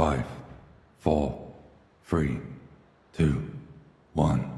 5, 4, 3, 2, 1.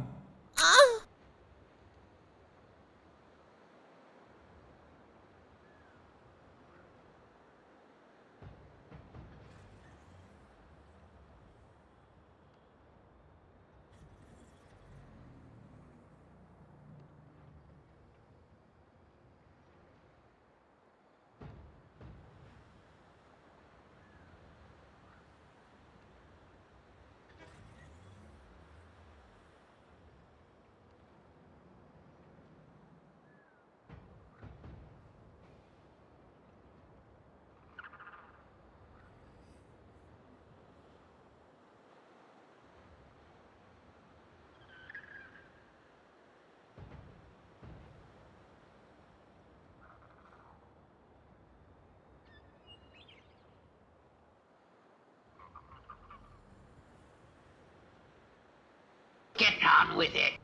Get on with it.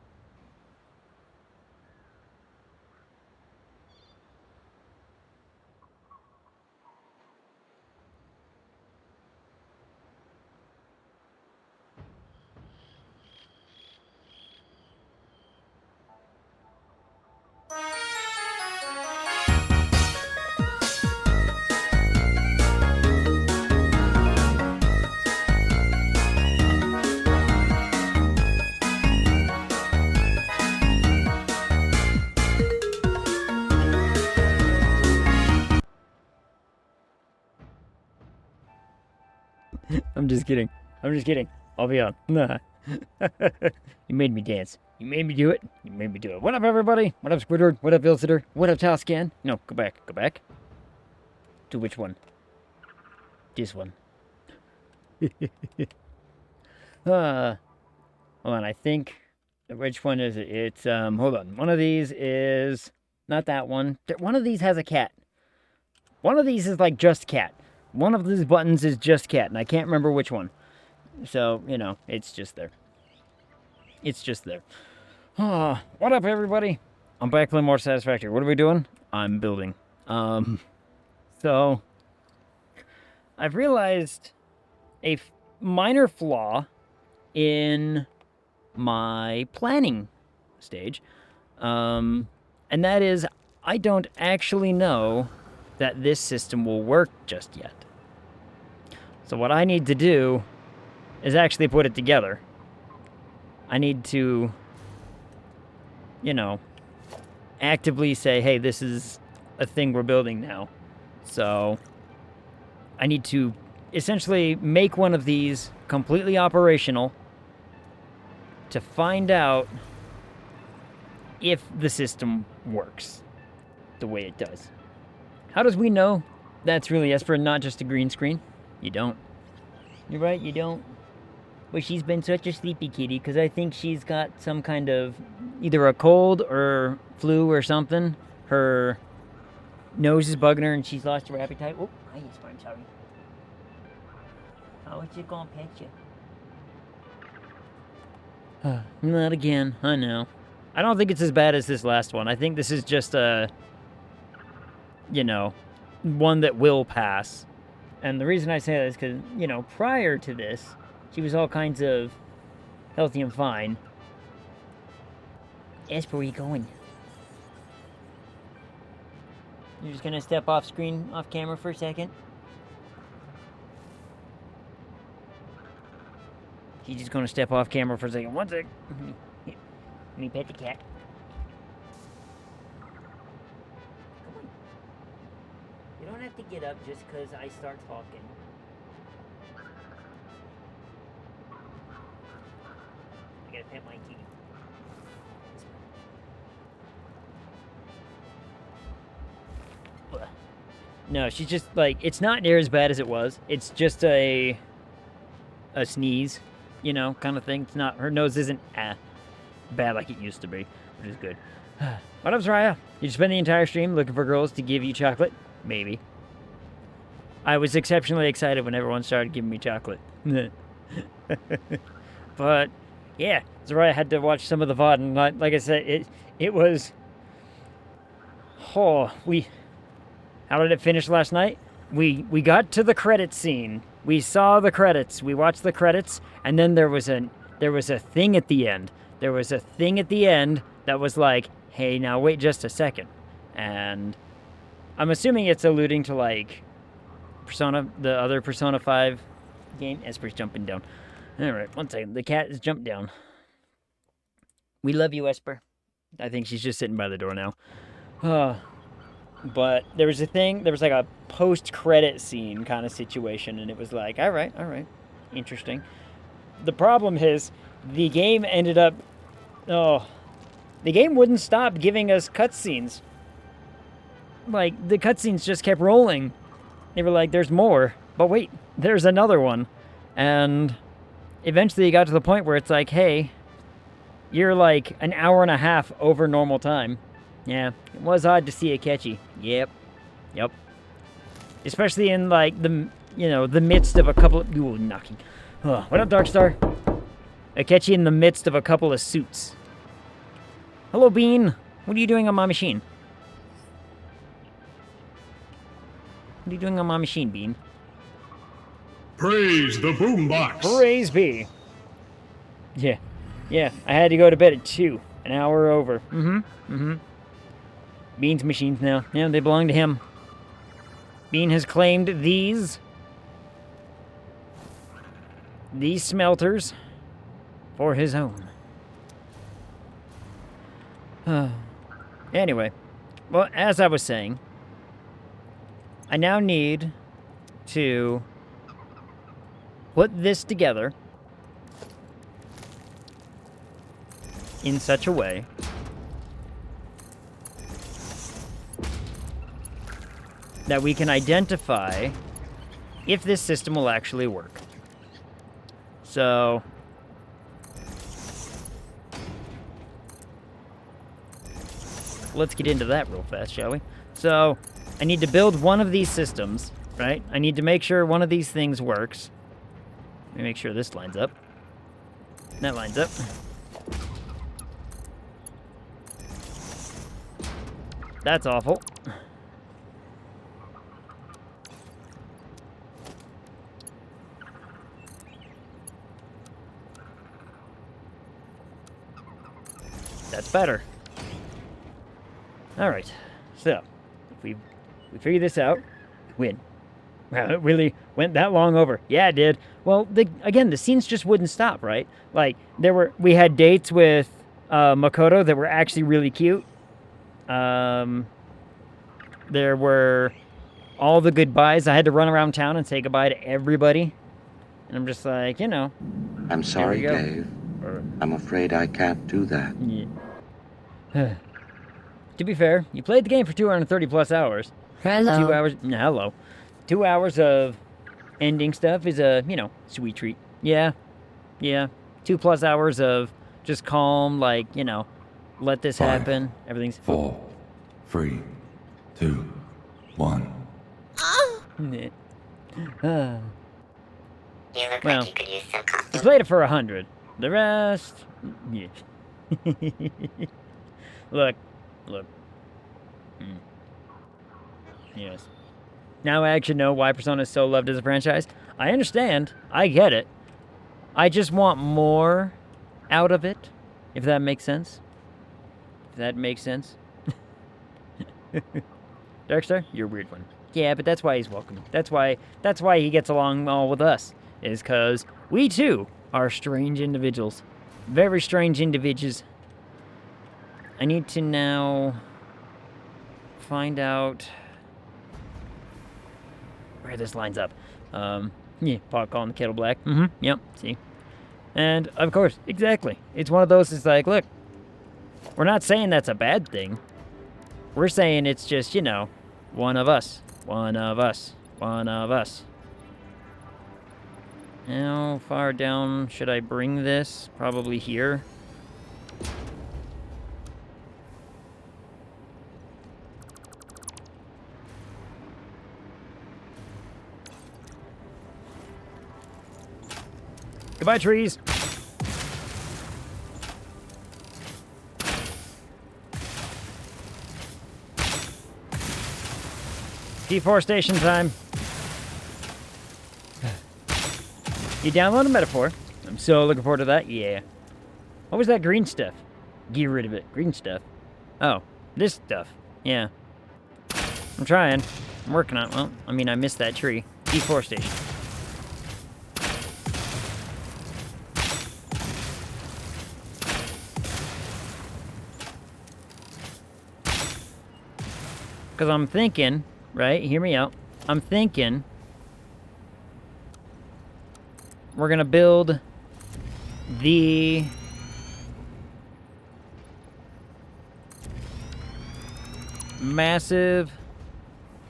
I'm just kidding. I'm just kidding. I'll be on. Nah. You made me dance. You made me do it. You made me do it. What up, everybody? What up, Squidward? What up, Ilsitor? What up, Talscan? No, go back. Go back. To which one? This one. Hold on, I think... Which one is it? It's, hold on. One of these is... Not that one. One of these has a cat. One of these is like just cat. One of these buttons is just cat, and I can't remember which one. So, you know, it's just there. It's just there. What up, everybody? I'm back playing more Satisfactory. What are we doing? I'm building. So, I've realized a minor flaw in my planning stage. And that is, I don't actually know that this system will work just yet. So what I need to do is actually put it together. I need to, you know, actively say, hey, this is a thing we're building now. So I need to essentially make one of these completely operational to find out if the system works the way it does. How does we know that's really Esper and not just a green screen? You don't. You're right, you don't. But she's been such a sleepy kitty because I think she's got some kind of either a cold or flu or something. Her nose is bugging her and she's lost her appetite. Oh, hi, I'm sorry. How is it gonna pet you? Not again, I know. I don't think it's as bad as this last one. I think this is just a, you know, one that will pass. And the reason I say that is because, you know, prior to this, she was all kinds of healthy and fine. Esper, where are you going? You're just gonna step off screen, off camera for a second? She's just gonna step off camera for a second. One sec. Let me pet the cat. Come on. You don't have to get up just because I start talking. I gotta pet my kitty. No, she's just like, it's not near as bad as it was. It's just a sneeze, you know, kind of thing. It's not, her nose isn't bad like it used to be, which is good. What up, Soraya? You spend the entire stream looking for girls to give you chocolate? Maybe. I was exceptionally excited when everyone started giving me chocolate. But, yeah, Soraya had to watch some of the VOD, and like I said, it was... Oh, how did it finish last night? We got to the credit scene, We saw the credits. We watched the credits, and then there was a thing at the end. There was a thing at the end that was like, hey, now wait just a second. And I'm assuming it's alluding to, like, the other Persona 5 game. Esper's jumping down. All right, one second. The cat has jumped down. We love you, Esper. I think she's just sitting by the door now. But there was like a post-credit scene kind of situation, and it was like, all right, interesting. The problem is, the game ended up, the game wouldn't stop giving us cutscenes. Like, the cutscenes just kept rolling. They were like, there's more, but wait, there's another one. And eventually it got to the point where it's like, hey, you're like an hour and a half over normal time. Yeah, it was odd to see it catchy. Yep. Especially in, like, the midst of a couple of... Ooh, knocking. What up, Darkstar? I catch you in the midst of a couple of suits. Hello, Bean. What are you doing on my machine? What are you doing on my machine, Bean? Praise the boombox. Praise be. Yeah, I had to go to bed at 2. An hour over. Bean's machines now. Yeah, they belong to him. Bean has claimed these smelters for his own. Anyway, well, as I was saying, I now need to put this together in such a way that we can identify if this system will actually work. So, let's get into that real fast, shall we? So, I need to build one of these systems, right? I need to make sure one of these things works. Let me make sure this lines up. That lines up. That's awful. That's better. All right. So, if we figure this out, win. Wow, it really went that long over. Yeah, it did. Well, again, the scenes just wouldn't stop, right? Like, we had dates with Makoto that were actually really cute. There were all the goodbyes. I had to run around town and say goodbye to everybody. And I'm just like, I'm sorry, Dave. I'm afraid I can't do that. Yeah. To be fair, you played the game for 230 plus hours. Hello. 2 hours. Hello. 2 hours of ending stuff is a, sweet treat. Yeah. 2+ hours of just calm, like, let this 5, happen. Everything's 4, 3, 2, 1. You look Well, like you could use some I coffee. played it for 100. The rest, yeah. Look. Yes. Now I actually know why Persona is so loved as a franchise. I understand. I get it. I just want more out of it, if that makes sense. Darkstar, you're a weird one. Yeah, but that's why he's welcome. That's why he gets along well with us, is because we too are strange individuals. Very strange individuals. I need to now find out where this lines up. Yeah, pot calling the kettle black. Yep, see. And, of course, exactly. It's one of those, it's like, look, we're not saying that's a bad thing. We're saying it's just, one of us. One of us. How far down should I bring this? Probably here. Goodbye, trees. Deforestation time. you download a metaphor. I'm so looking forward to that. Yeah. What was that green stuff? Get rid of it. Green stuff. Oh, this stuff. Yeah. I'm trying. I'm working on it. Well, I mean, I missed that tree. Deforestation. Because I'm thinking, right? Hear me out. I'm thinking we're going to build the massive,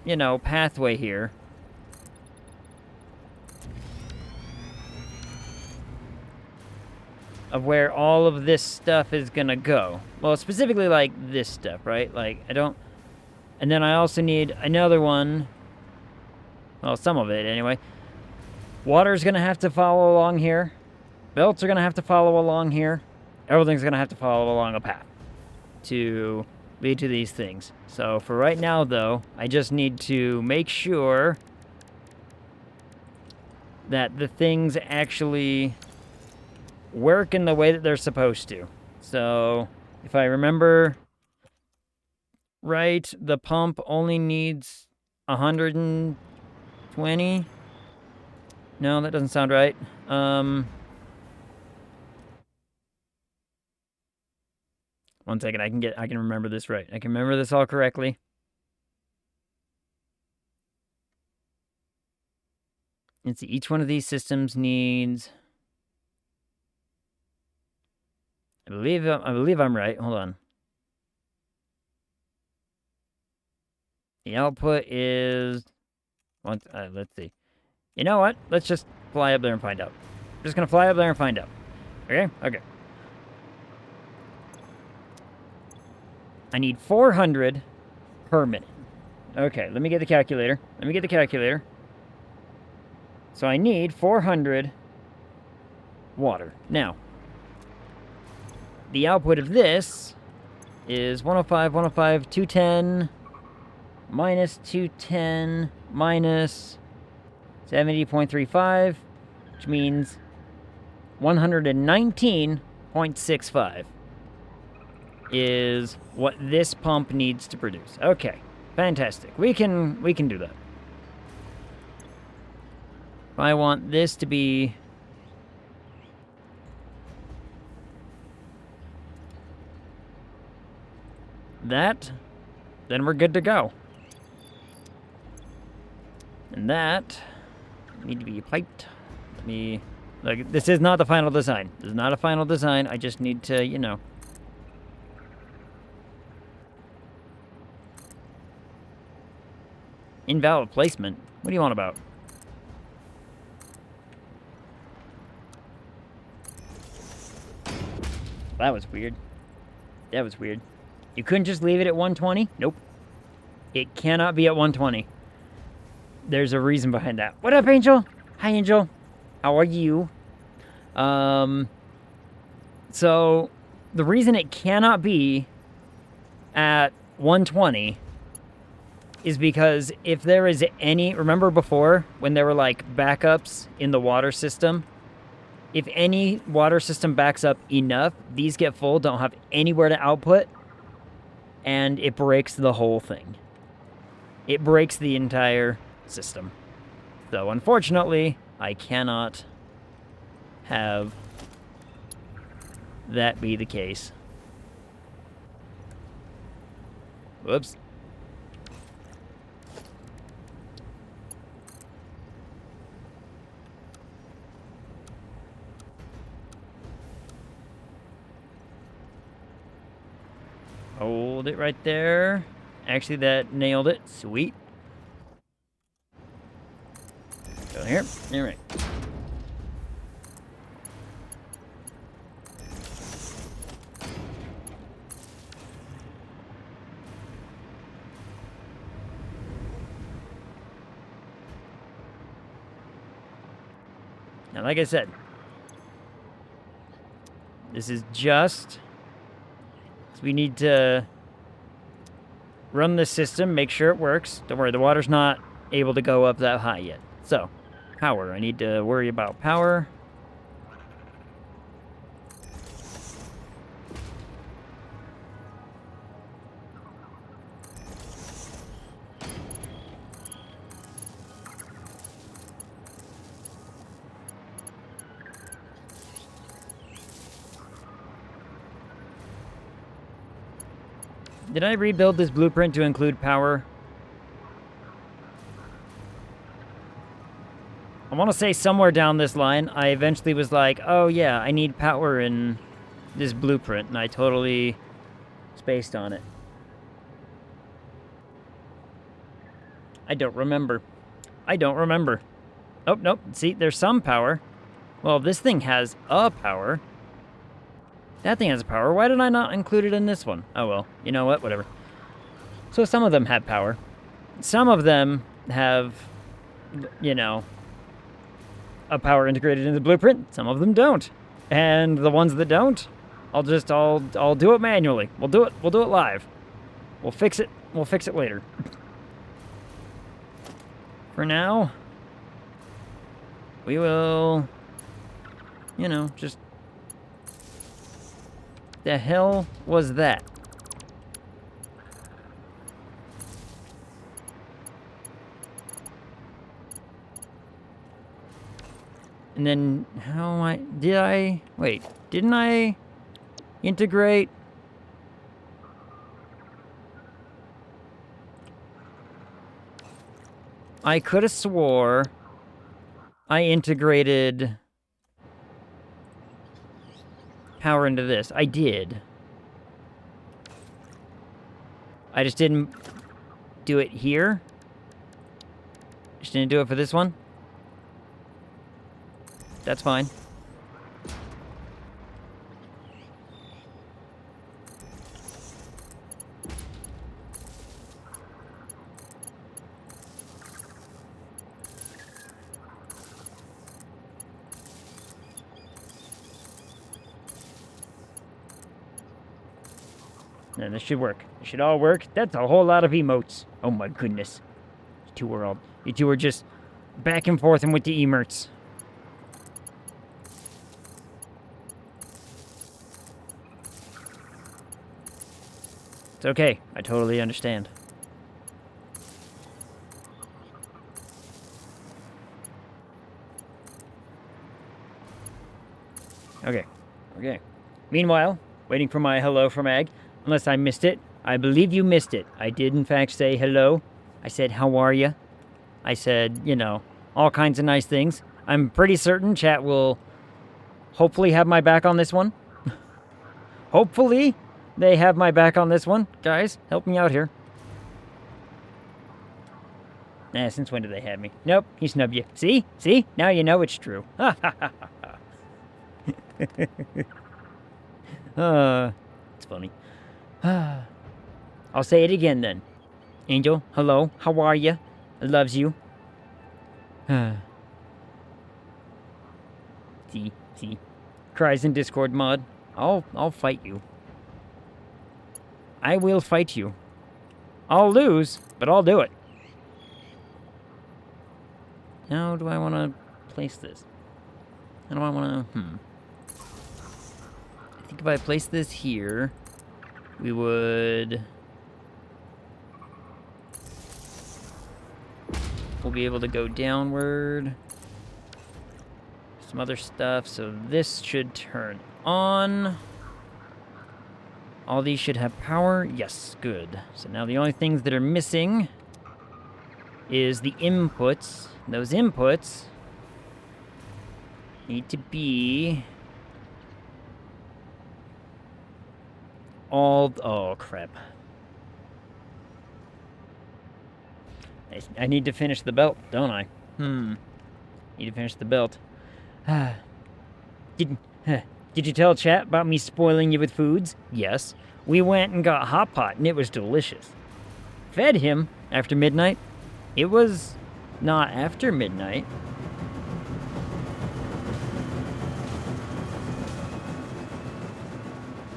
you know, pathway here. Of where all of this stuff is going to go. Well, specifically like this stuff, right? Like, I don't... And then I also need another one. Well, some of it, anyway. Water's going to have to follow along here. Belts are going to have to follow along here. Everything's going to have to follow along a path to lead to these things. So, for right now, though, I just need to make sure that the things actually work in the way that they're supposed to. So, if I remember... right, the pump only needs 120. No, that doesn't sound right. One second, I can remember this right. I can remember this all correctly. Let's see, each one of these systems needs... I believe I'm right. Hold on. The output is... let's see. You know what? Let's just fly up there and find out. I'm just going to fly up there and find out. Okay? Okay. I need 400 per minute. Okay, let me get the calculator. So I need 400 water. Now, the output of this is 105, 105, 210... minus 210 minus 70.35, which means 119.65 is what this pump needs to produce. Okay, fantastic. We can do that. If I want this to be that, then we're good to go. And that need to be piped. Let me... Like, this is not the final design. This is not a final design. I just need to, you know... Invalid placement? What do you want about? That was weird. That was weird. You couldn't just leave it at 120? Nope. It cannot be at 120. There's a reason behind that. What up, Angel? Hi, Angel. How are you? So, the reason it cannot be at 120 is because if there is any... Remember before, when there were, like, backups in the water system? If any water system backs up enough, these get full, don't have anywhere to output, and it breaks the whole thing. It breaks the entire system. So, unfortunately, I cannot have that be the case. Whoops. Hold it right there. Actually, that nailed it. Sweet. Go here. All right. Now, like I said, this is just... We need to run this system, make sure it works. Don't worry, the water's not able to go up that high yet. So, Power. I need to worry about power. Did I rebuild this blueprint to include power? I want to say somewhere down this line, I eventually was like, oh yeah, I need power in this blueprint, and I totally spaced on it. I don't remember. I don't remember. Oh, nope. See, there's some power. Well, this thing has a power. That thing has power. Why did I not include it in this one? Oh, well. You know what? Whatever. So some of them have power. Some of them have, you know, a power integrated in the blueprint. Some of them don't. And the ones that don't, I'll do it manually. We'll do it live. We'll fix it later. For now, we will, you know, just... The hell was that? And then didn't I integrate? I could have swore I integrated power into this. I did. I just didn't do it here. Just didn't do it for this one. That's fine. And this should work. It should all work. That's a whole lot of emotes. Oh my goodness. You two are just back and forth and with the emotes. It's okay. I totally understand. Okay. Meanwhile, waiting for my hello from Ag. Unless I missed it. I believe you missed it. I did, in fact, say hello. I said, how are you? I said, you know, all kinds of nice things. I'm pretty certain chat will hopefully have my back on this one. Hopefully they have my back on this one. Guys, help me out here. Since when did they have me? Nope, he snubbed you. See? Now you know it's true. It's funny. I'll say it again then. Angel, hello, how are you? I loves you. See. Cries in Discord mod. I'll fight you. I will fight you. I'll lose, but I'll do it. How do I want to place this? How do I want to... I think if I place this here, we would... We'll be able to go downward. Some other stuff, so this should turn on. All these should have power. Yes, good. So now the only things that are missing is the inputs. Those inputs need to be all... Oh, crap. I need to finish the belt, don't I? Need to finish the belt. Did you tell chat about me spoiling you with foods? Yes. We went and got hot pot, and it was delicious. Fed him after midnight. It was not after midnight.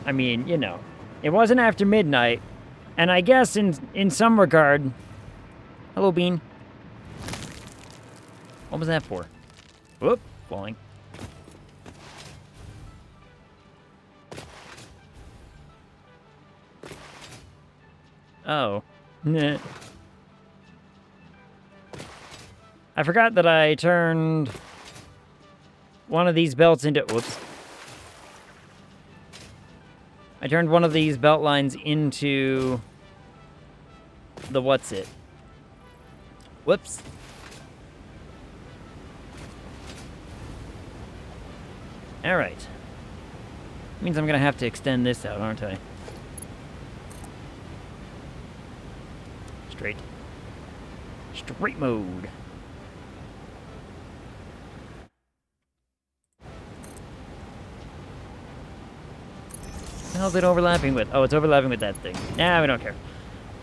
I mean, you know, it wasn't after midnight, and I guess in some regard... Hello, Bean. What was that for? Whoop, falling. Oh. Nah. I forgot that I turned one of these belts into... Whoops. I turned one of these belt lines into the what's-it. Whoops. Alright. Means I'm gonna have to extend this out, aren't I? Straight. Straight mode. What the hell is it overlapping with? Oh, it's overlapping with that thing. Nah, we don't care.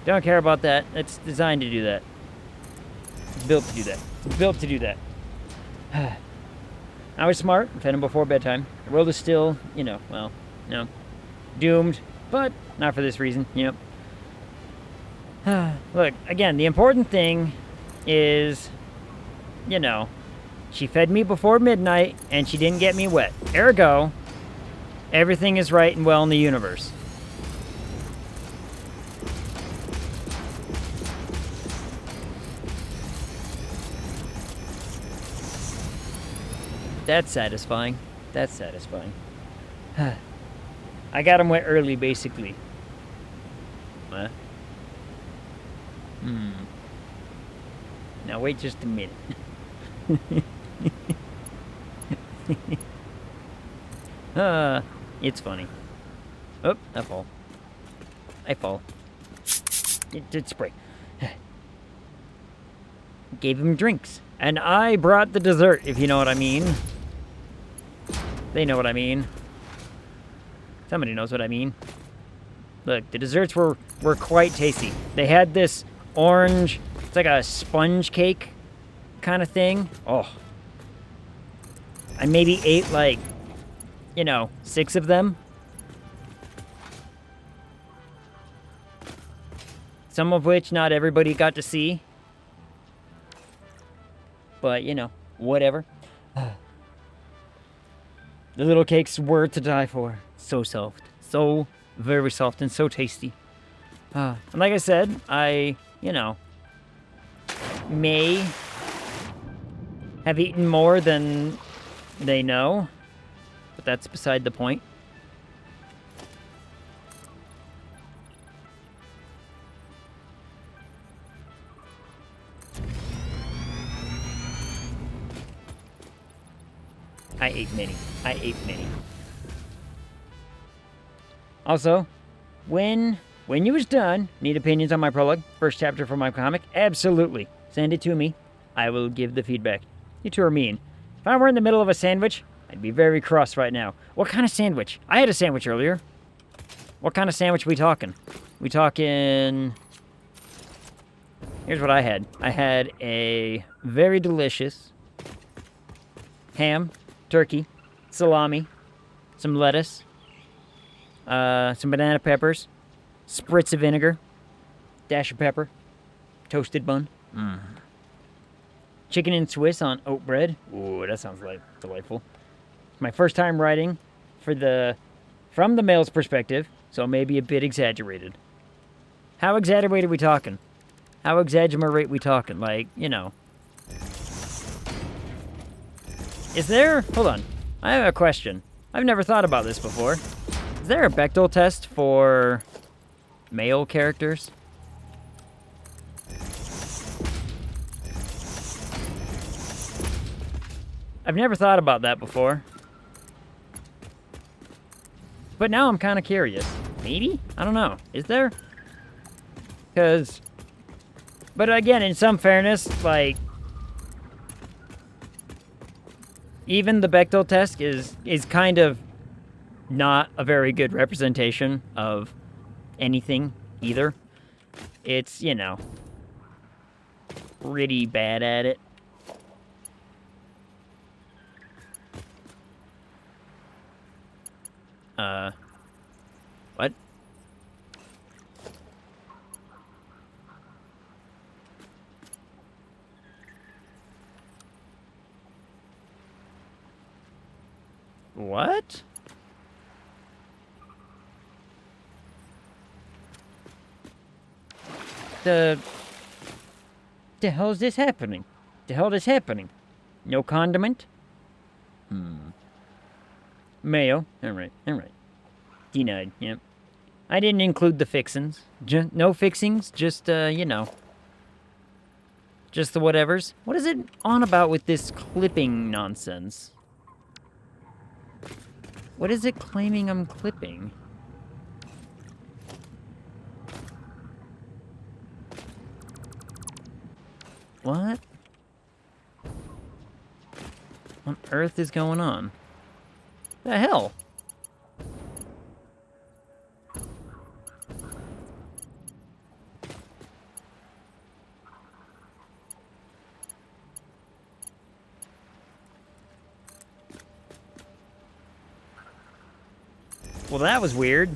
Don't care about that. It's designed to do that. It's built to do that. It's built to do that. I was smart. Fed him before bedtime. The world is still, you know, well, no. Doomed. But not for this reason. Yep. Look, again, the important thing is, you know, she fed me before midnight and she didn't get me wet. Ergo, everything is right and well in the universe. That's satisfying. That's satisfying. I got him wet early, basically. What? Now wait just a minute. It's funny. Oh, I fall. I fall. It did spray. Gave him drinks. And I brought the dessert, if you know what I mean. They know what I mean. Somebody knows what I mean. Look, the desserts were quite tasty. They had this orange, it's like a sponge cake kind of thing. Oh. I maybe ate like, you know, 6 of them. Some of which not everybody got to see. But, you know, whatever. The little cakes were to die for. So soft. So very soft and so tasty. And like I said, I, you know, may have eaten more than they know. But that's beside the point. I ate many. I ate many. Also, when you was done, need opinions on my prologue, first chapter for my comic? Absolutely. Send it to me. I will give the feedback. You two are mean. If I were in the middle of a sandwich, I'd be very cross right now. What kind of sandwich? I had a sandwich earlier. What kind of sandwich we talking? We talking... Here's what I had. I had a very delicious ham, turkey, salami, some lettuce, some banana peppers, spritz of vinegar, dash of pepper, toasted bun, chicken and Swiss on oat bread. Ooh, that sounds like delightful. It's my first time writing from the male's perspective, so maybe a bit exaggerated. How exaggerated we talking? How exaggerate we talking? Like, you know. Is there... Hold on. I have a question. I've never thought about this before. Is there a Bechdel test for male characters? I've never thought about that before. But now I'm kind of curious. Maybe? I don't know. Is there? Because... But again, in some fairness, like... Even the Bechdel test is kind of not a very good representation of anything either. It's, you know, pretty bad at it. What? The hell is this happening? The hell is happening? No condiment? Mayo. Alright. Denied, yep. I didn't include the fixins. No fixings, just, you know. Just the whatevers. What is it on about with this clipping nonsense? What is it claiming I'm clipping? What? What on earth is going on? The hell? Well, that was weird.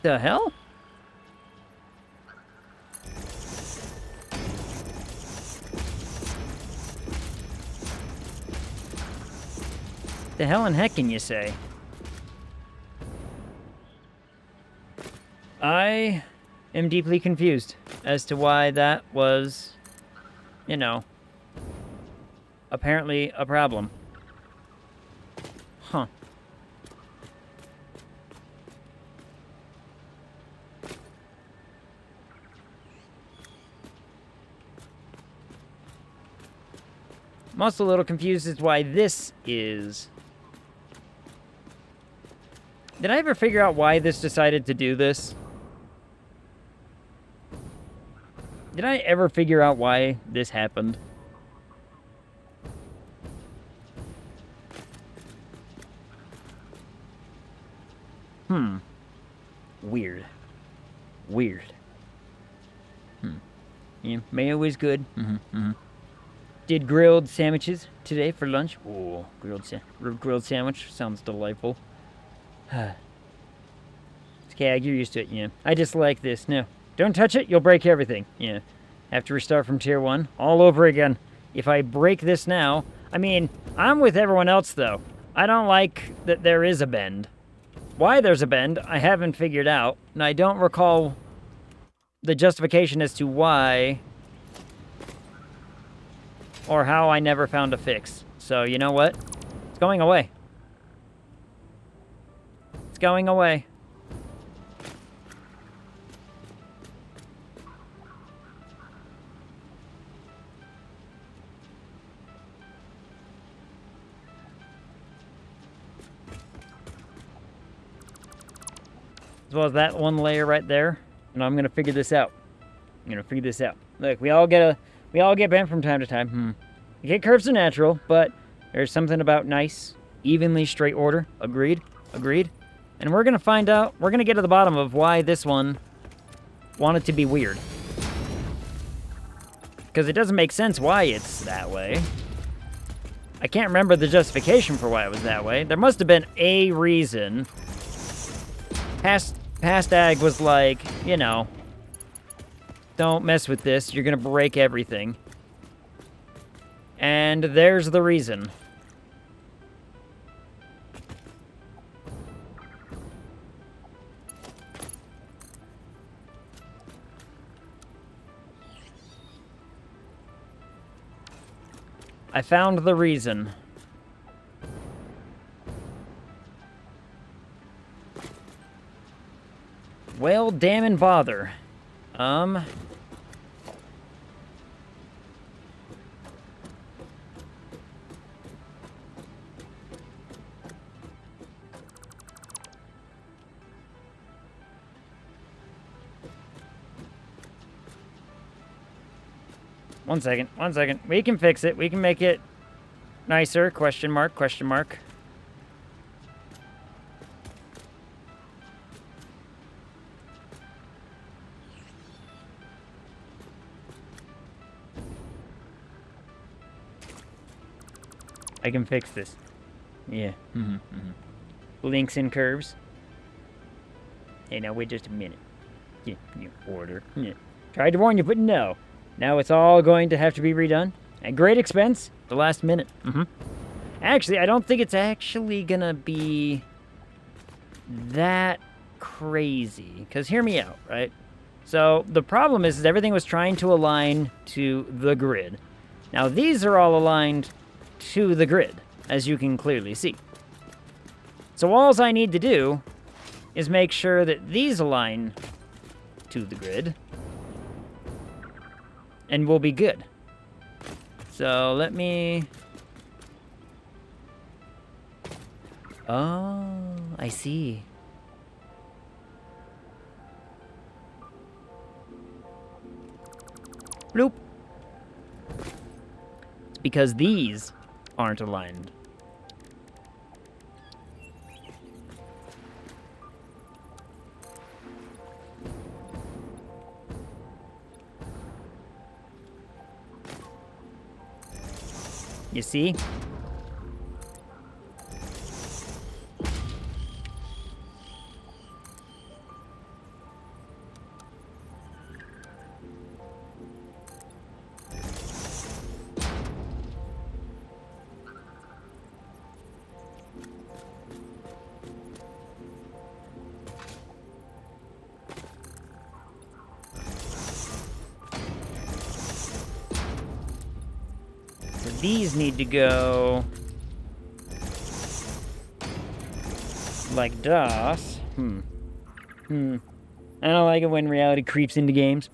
The hell? The hell in heck can you say? I am deeply confused as to why that was, you know, apparently a problem. Huh. I'm also a little confused as to why this is. Did I ever figure out why this decided to do this? Did I ever figure out why this happened? Weird. Yeah, mayo is good. Did grilled sandwiches today for lunch. Oh, grilled sandwich sounds delightful. Okay, you're used to it, yeah. I just like this. No, don't touch it, you'll break everything. Yeah, have to restart from tier 1 all over again. If I break this now, I mean, I'm with everyone else, though. I don't like that there is a bend. Why there's a bend, I haven't figured out, and I don't recall the justification as to why or how I never found a fix. So, you know what? It's going away. It's going away. As well as that one layer right there. And I'm gonna figure this out. Look, we all get bent from time to time. You get curves are natural, but there's something about nice, evenly straight order. Agreed. And we're gonna find out, we're gonna get to the bottom of why this one wanted to be weird. Because it doesn't make sense why it's that way. I can't remember the justification for why it was that way. There must have been a reason. Past ag was like, you know, don't mess with this, you're gonna break everything. And there's the reason. I found the reason. Well, damn and bother. 1 second, 1 second. We can fix it. We can make it nicer. Question mark, question mark. I can fix this. Yeah. Links and curves. Hey, now wait just a minute. Yeah, order. Yeah. Tried to warn you, but no. Now it's all going to have to be redone. At great expense, the last minute. Actually, I don't think it's actually gonna be that crazy. Because hear me out, right? So the problem is everything was trying to align to the grid. Now these are all aligned to the grid, as you can clearly see. So all I need to do is make sure that these align to the grid, and we'll be good. So let me... Oh, I see. Bloop. It's because these aren't aligned. You see? These need to go like das. I don't like it when reality creeps into games.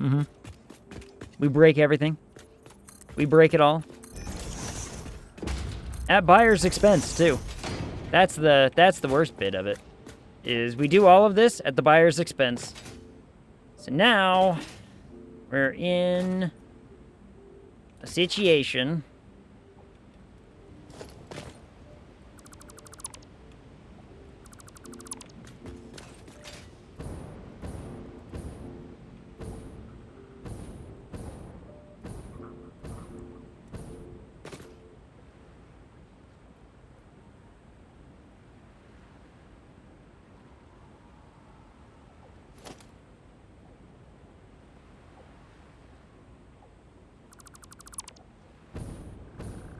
We break everything. We break it all. At buyer's expense, too. That's the worst bit of it. Is we do all of this at the buyer's expense. So now we're in a situation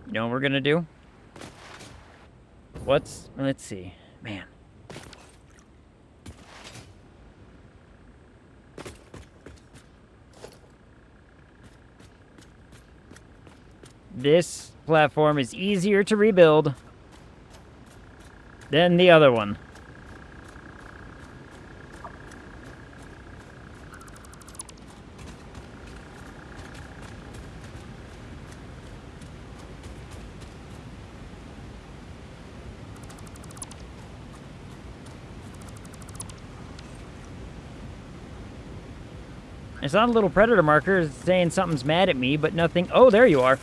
you know what we're gonna do? Let's see. Man. This platform is easier to rebuild than the other one. It's not a little predator marker saying something's mad at me, but nothing... Oh, there you are.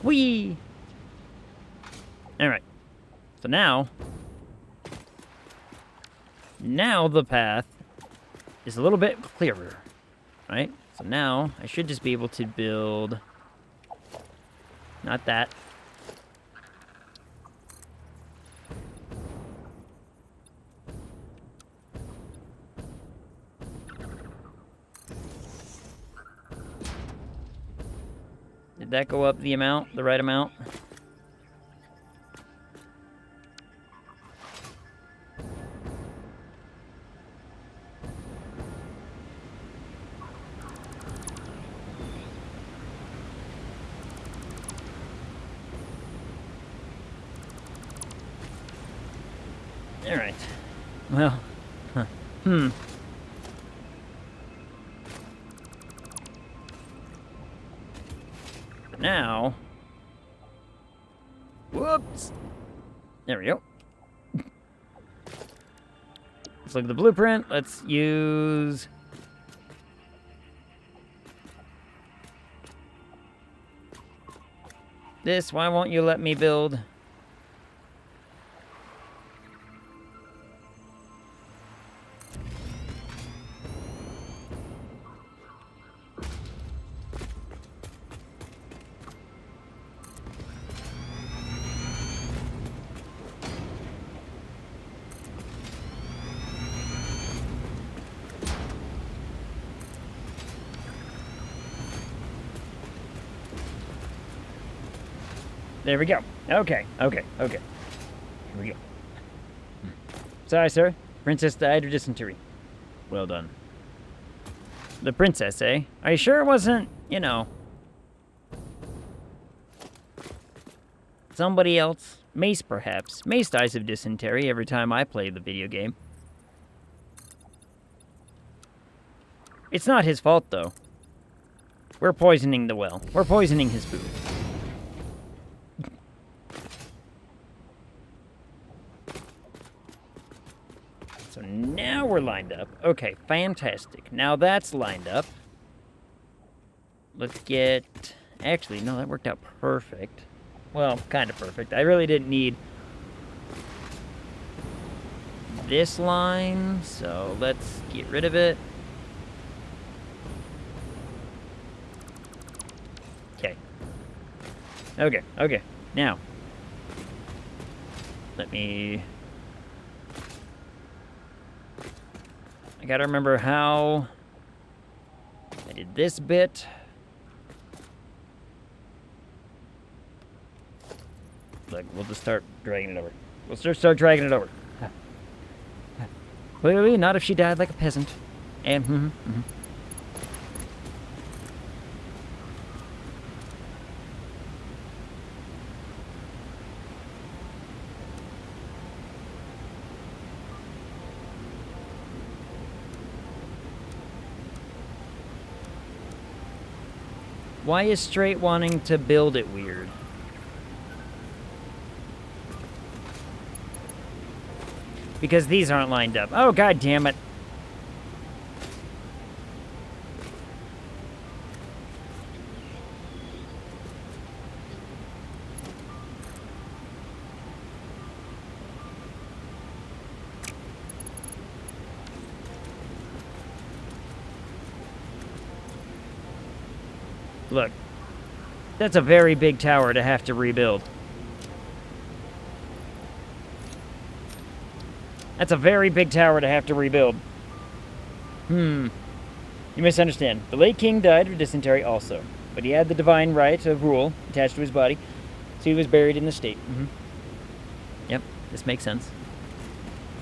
Whee! Alright. So now the path is a little bit clearer, right? So now I should just be able to build... Not that. Did that go up the amount, the right amount? All right. Well, Now, whoops. There we go. Let's look at the blueprint. Let's use... this. Why won't you let me build? There we go. Okay. Here we go. Sorry, sir. Princess died of dysentery. Well done. The princess, eh? Are you sure it wasn't, you know, somebody else? Mace, perhaps. Mace dies of dysentery every time I play the video game. It's not his fault, though. We're poisoning the well. We're poisoning his food. So now we're lined up. Okay, fantastic. Now that's lined up. Let's get... Actually, no, that worked out perfect. Well, kind of perfect. I really didn't need this line, so let's get rid of it. Okay. Now, let me... I gotta remember how I did this bit. Like, we'll just start dragging it over. We'll start dragging it over. Clearly, not if she died like a peasant. And, Why is Straight wanting to build it weird? Because these aren't lined up. Oh, god damn it. Look, that's a very big tower to have to rebuild. That's a very big tower to have to rebuild. You misunderstand. The late king died of dysentery also, but he had the divine right of rule attached to his body, so he was buried in the state. Yep, this makes sense.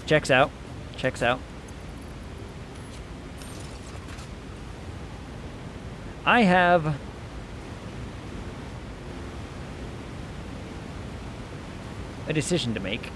Checks out. I have... a decision to make.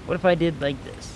What if I did like this?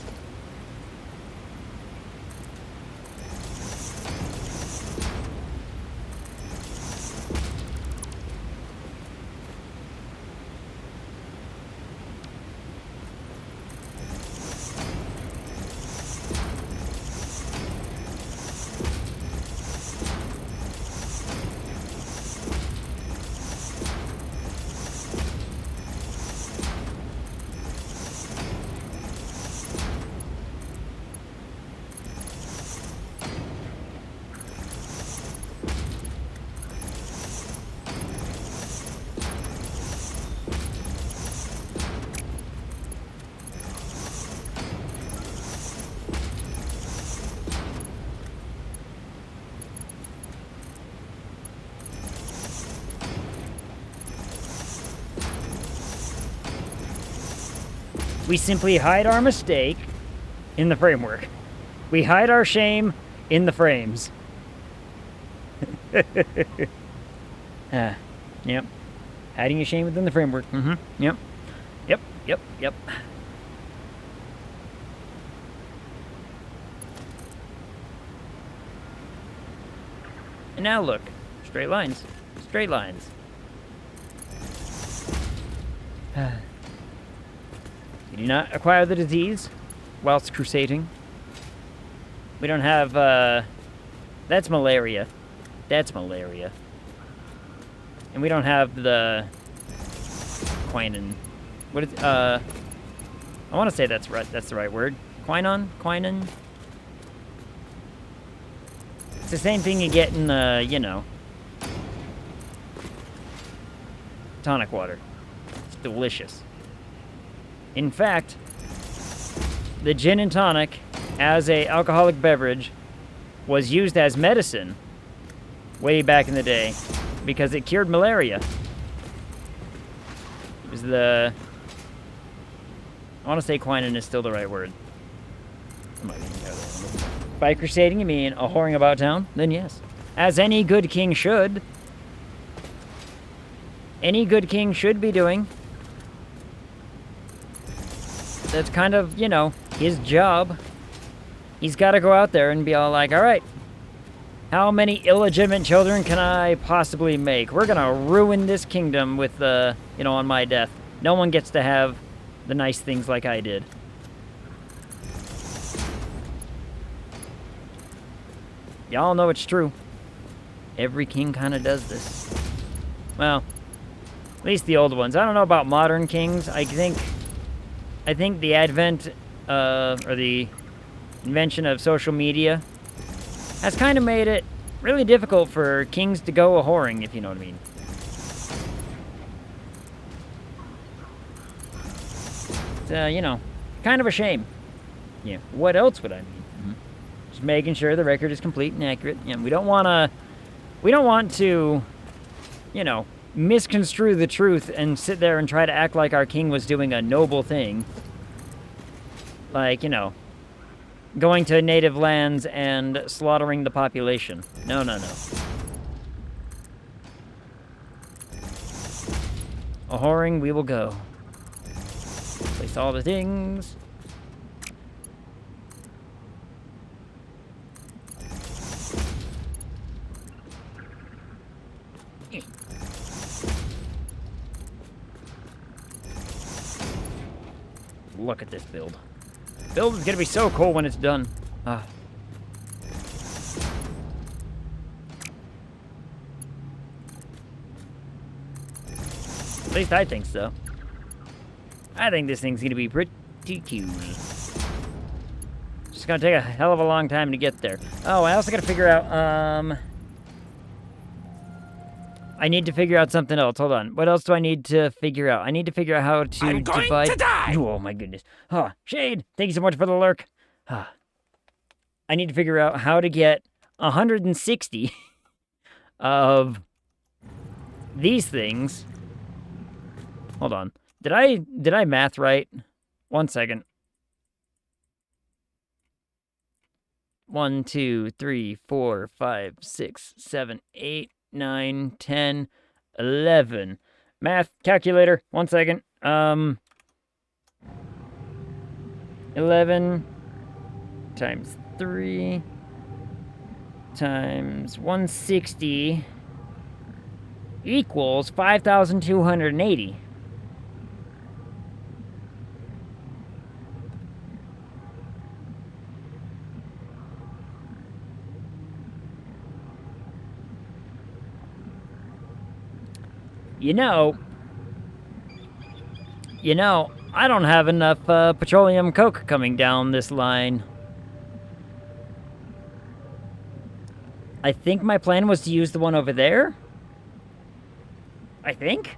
We simply hide our mistake in the framework. We hide our shame in the frames. Yep. Hiding your shame within the framework. Yep. And now look. Straight lines. Straight lines. do not acquire the disease whilst crusading. We don't have, that's malaria. That's malaria. And we don't have the quinine. What is, I want to say that's right. That's the right word. Quinine? Quinine? It's the same thing you get in, you know, tonic water. It's delicious. In fact, the gin and tonic as a alcoholic beverage was used as medicine way back in the day because it cured malaria. It was the... I want to say quinine is still the right word. By crusading you mean a whoring about town? Then yes. As any good king should. Any good king should be doing. That's kind of, you know, his job. He's got to go out there and be all like, all right, how many illegitimate children can I possibly make? We're going to ruin this kingdom with, you know, on my death. No one gets to have the nice things like I did. Y'all know it's true. Every king kind of does this. Well, at least the old ones. I don't know about modern kings. I think the advent or the invention of social media has kind of made it really difficult for kings to go a-whoring, if you know what I mean. It's, you know, kind of a shame. Yeah, what else would I mean? Just making sure the record is complete and accurate. Yeah, we don't want to, you know, misconstrue the truth and sit there and try to act like our king was doing a noble thing. Like, you know, going to native lands and slaughtering the population. No, no, no. A-whoring, we will go. Place all the things. Look at this build. Build is gonna be so cool when it's done. Ah. At least I think so. I think this thing's gonna be pretty cute. Just gonna take a hell of a long time to get there. Oh, I also gotta figure out, I need to figure out something else. Hold on. What else do I need to figure out? I need to figure out how to I'm going divide... to die! Oh, my goodness. Oh, Shade, thank you so much for the lurk. I need to figure out how to get 160 of these things. Hold on. Did I math right? 1 second. 1, 2, 3, 4, 5, 6, 7, 8, 9, 10, 11. Math calculator. 1 second. 11 times 3 times 160 equals 5,280. You know, I don't have enough petroleum coke coming down this line. I think my plan was to use the one over there. I think.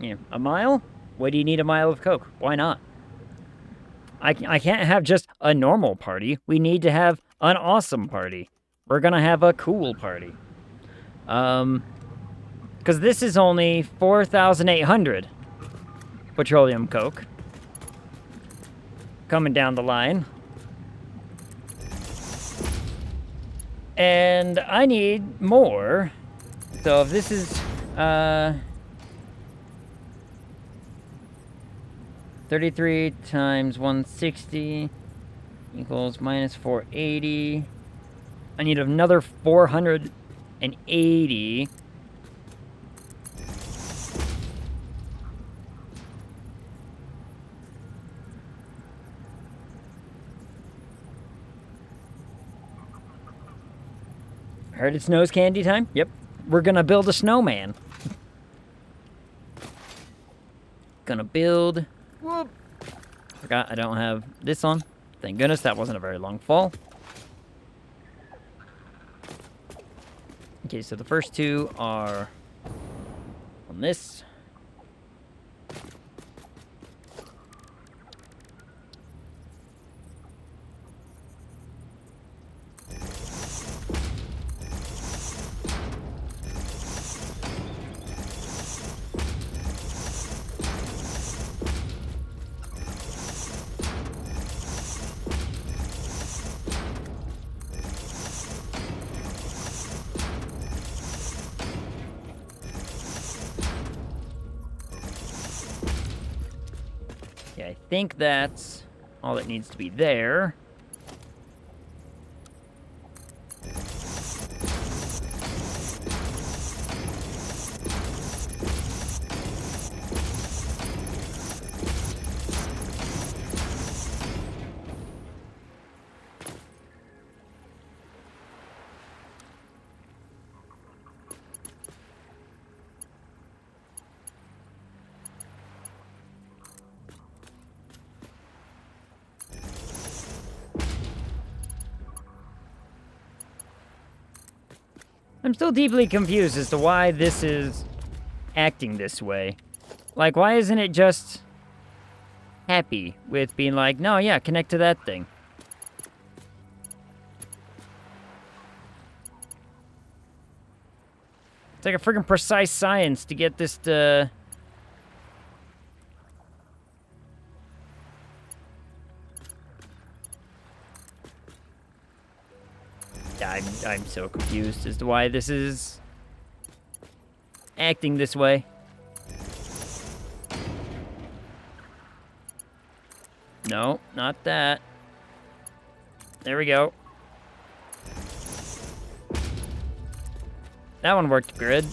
Yeah, a mile? What do you need a mile of coke? Why not? I can't have just a normal party. We need to have an awesome party. We're gonna have a cool party. Because this is only 4,800 petroleum coke coming down the line. And I need more. So if this is, 33 times 160 equals minus 480. I need another 480. Heard it snows candy time? Yep. We're gonna build a snowman. Gonna build... Whoop. Forgot I don't have this on. Thank goodness that wasn't a very long fall. Okay, so the first two are on this. Yeah, I think that's all that needs to be there. I'm still deeply confused as to why this is acting this way. Like, why isn't it just happy with being like, no, yeah, connect to that thing? It's like a freaking precise science to get this to... I'm so confused as to why this is acting this way. No, not that. There we go. That one worked good.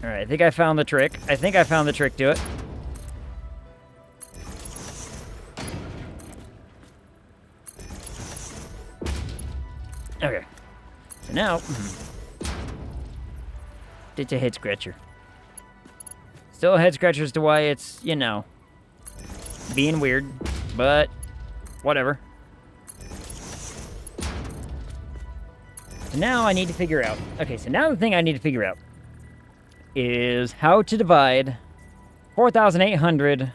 Alright, I think I found the trick. I think I found the trick to it. Okay. So now... It's a head scratcher. Still a head scratcher as to why it's, you know, being weird, but whatever. So now I need to figure out... Okay, so now the thing I need to figure out is how to divide 4,800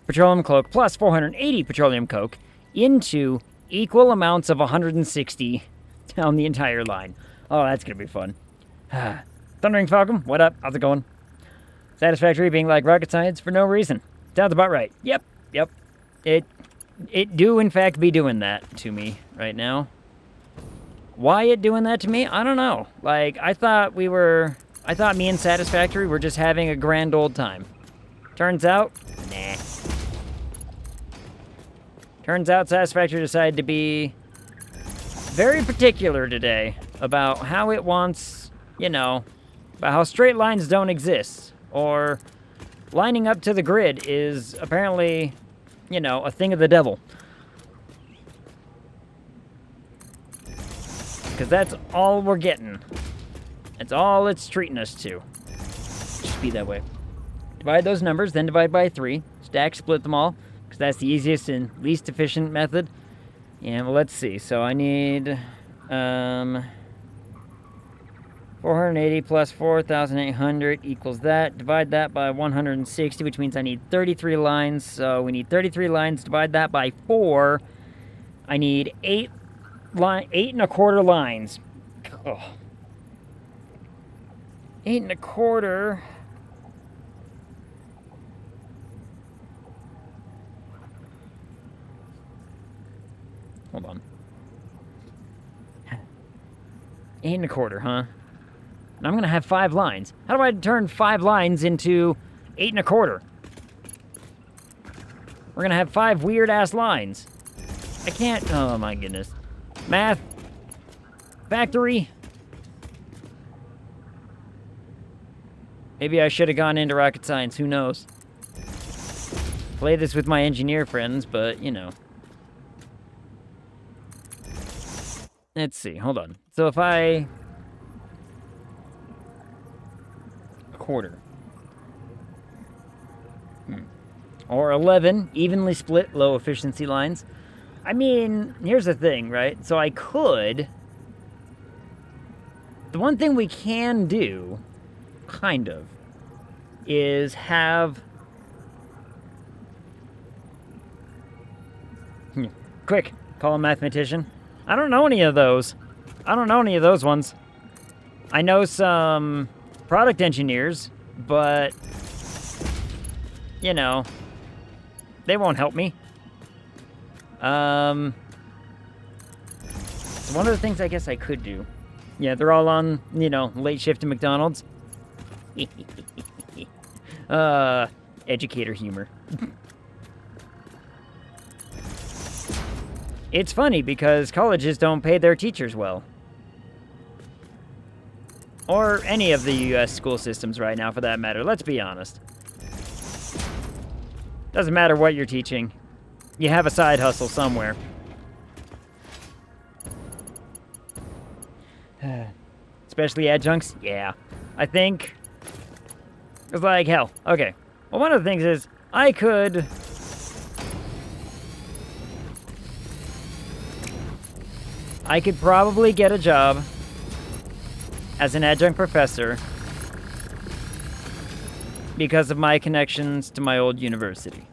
petroleum coke plus 480 petroleum coke into equal amounts of 160 down the entire line. Oh, that's gonna be fun. Thundering Falcon, what up? How's it going? Satisfactory being like rocket science for no reason. Sounds about right. Yep. It do in fact be doing that to me right now. Why it doing that to me? I don't know. Like, I thought me and Satisfactory were just having a grand old time. Turns out, nah. Turns out Satisfactory decided to be very particular today about how it wants, you know, about how straight lines don't exist. Or lining up to the grid is apparently, you know, a thing of the devil. Because that's all we're getting. That's all it's treating us to. Just be that way. Divide those numbers, then divide by 3. Stack, split them all. Because that's the easiest and least efficient method. And well, let's see. So I need 480 plus 4,800 equals that. Divide that by 160, which means I need 33 lines. So we need 33 lines. Divide that by 4. I need 8 1/4 lines. Oh. 8 1/4. Hold on. 8 1/4, huh? And I'm gonna have 5 lines. How do I turn 5 lines into 8 1/4? We're gonna have 5 weird-ass lines. I can't... Oh, my goodness. Math. Factory. Maybe I should have gone into rocket science. Who knows? Play this with my engineer friends, but, you know. Let's see, hold on. So if I... A quarter. Or 11 evenly split low efficiency lines. I mean, here's the thing, right? So I could... The one thing we can do, kind of, is have... Quick, call a mathematician. I don't know any of those. I don't know any of those ones. I know some product engineers, but, you know, they won't help me. So one of the things I guess I could do. Yeah, they're all on, you know, late shift at McDonald's. Educator humor. It's funny because colleges don't pay their teachers well. Or any of the US school systems right now, for that matter. Let's be honest. Doesn't matter what you're teaching. You have a side hustle somewhere. Especially adjuncts? Yeah. I think... It's like, hell. Okay. Well, one of the things is, I could... I could probably get a job as an adjunct professor because of my connections to my old university.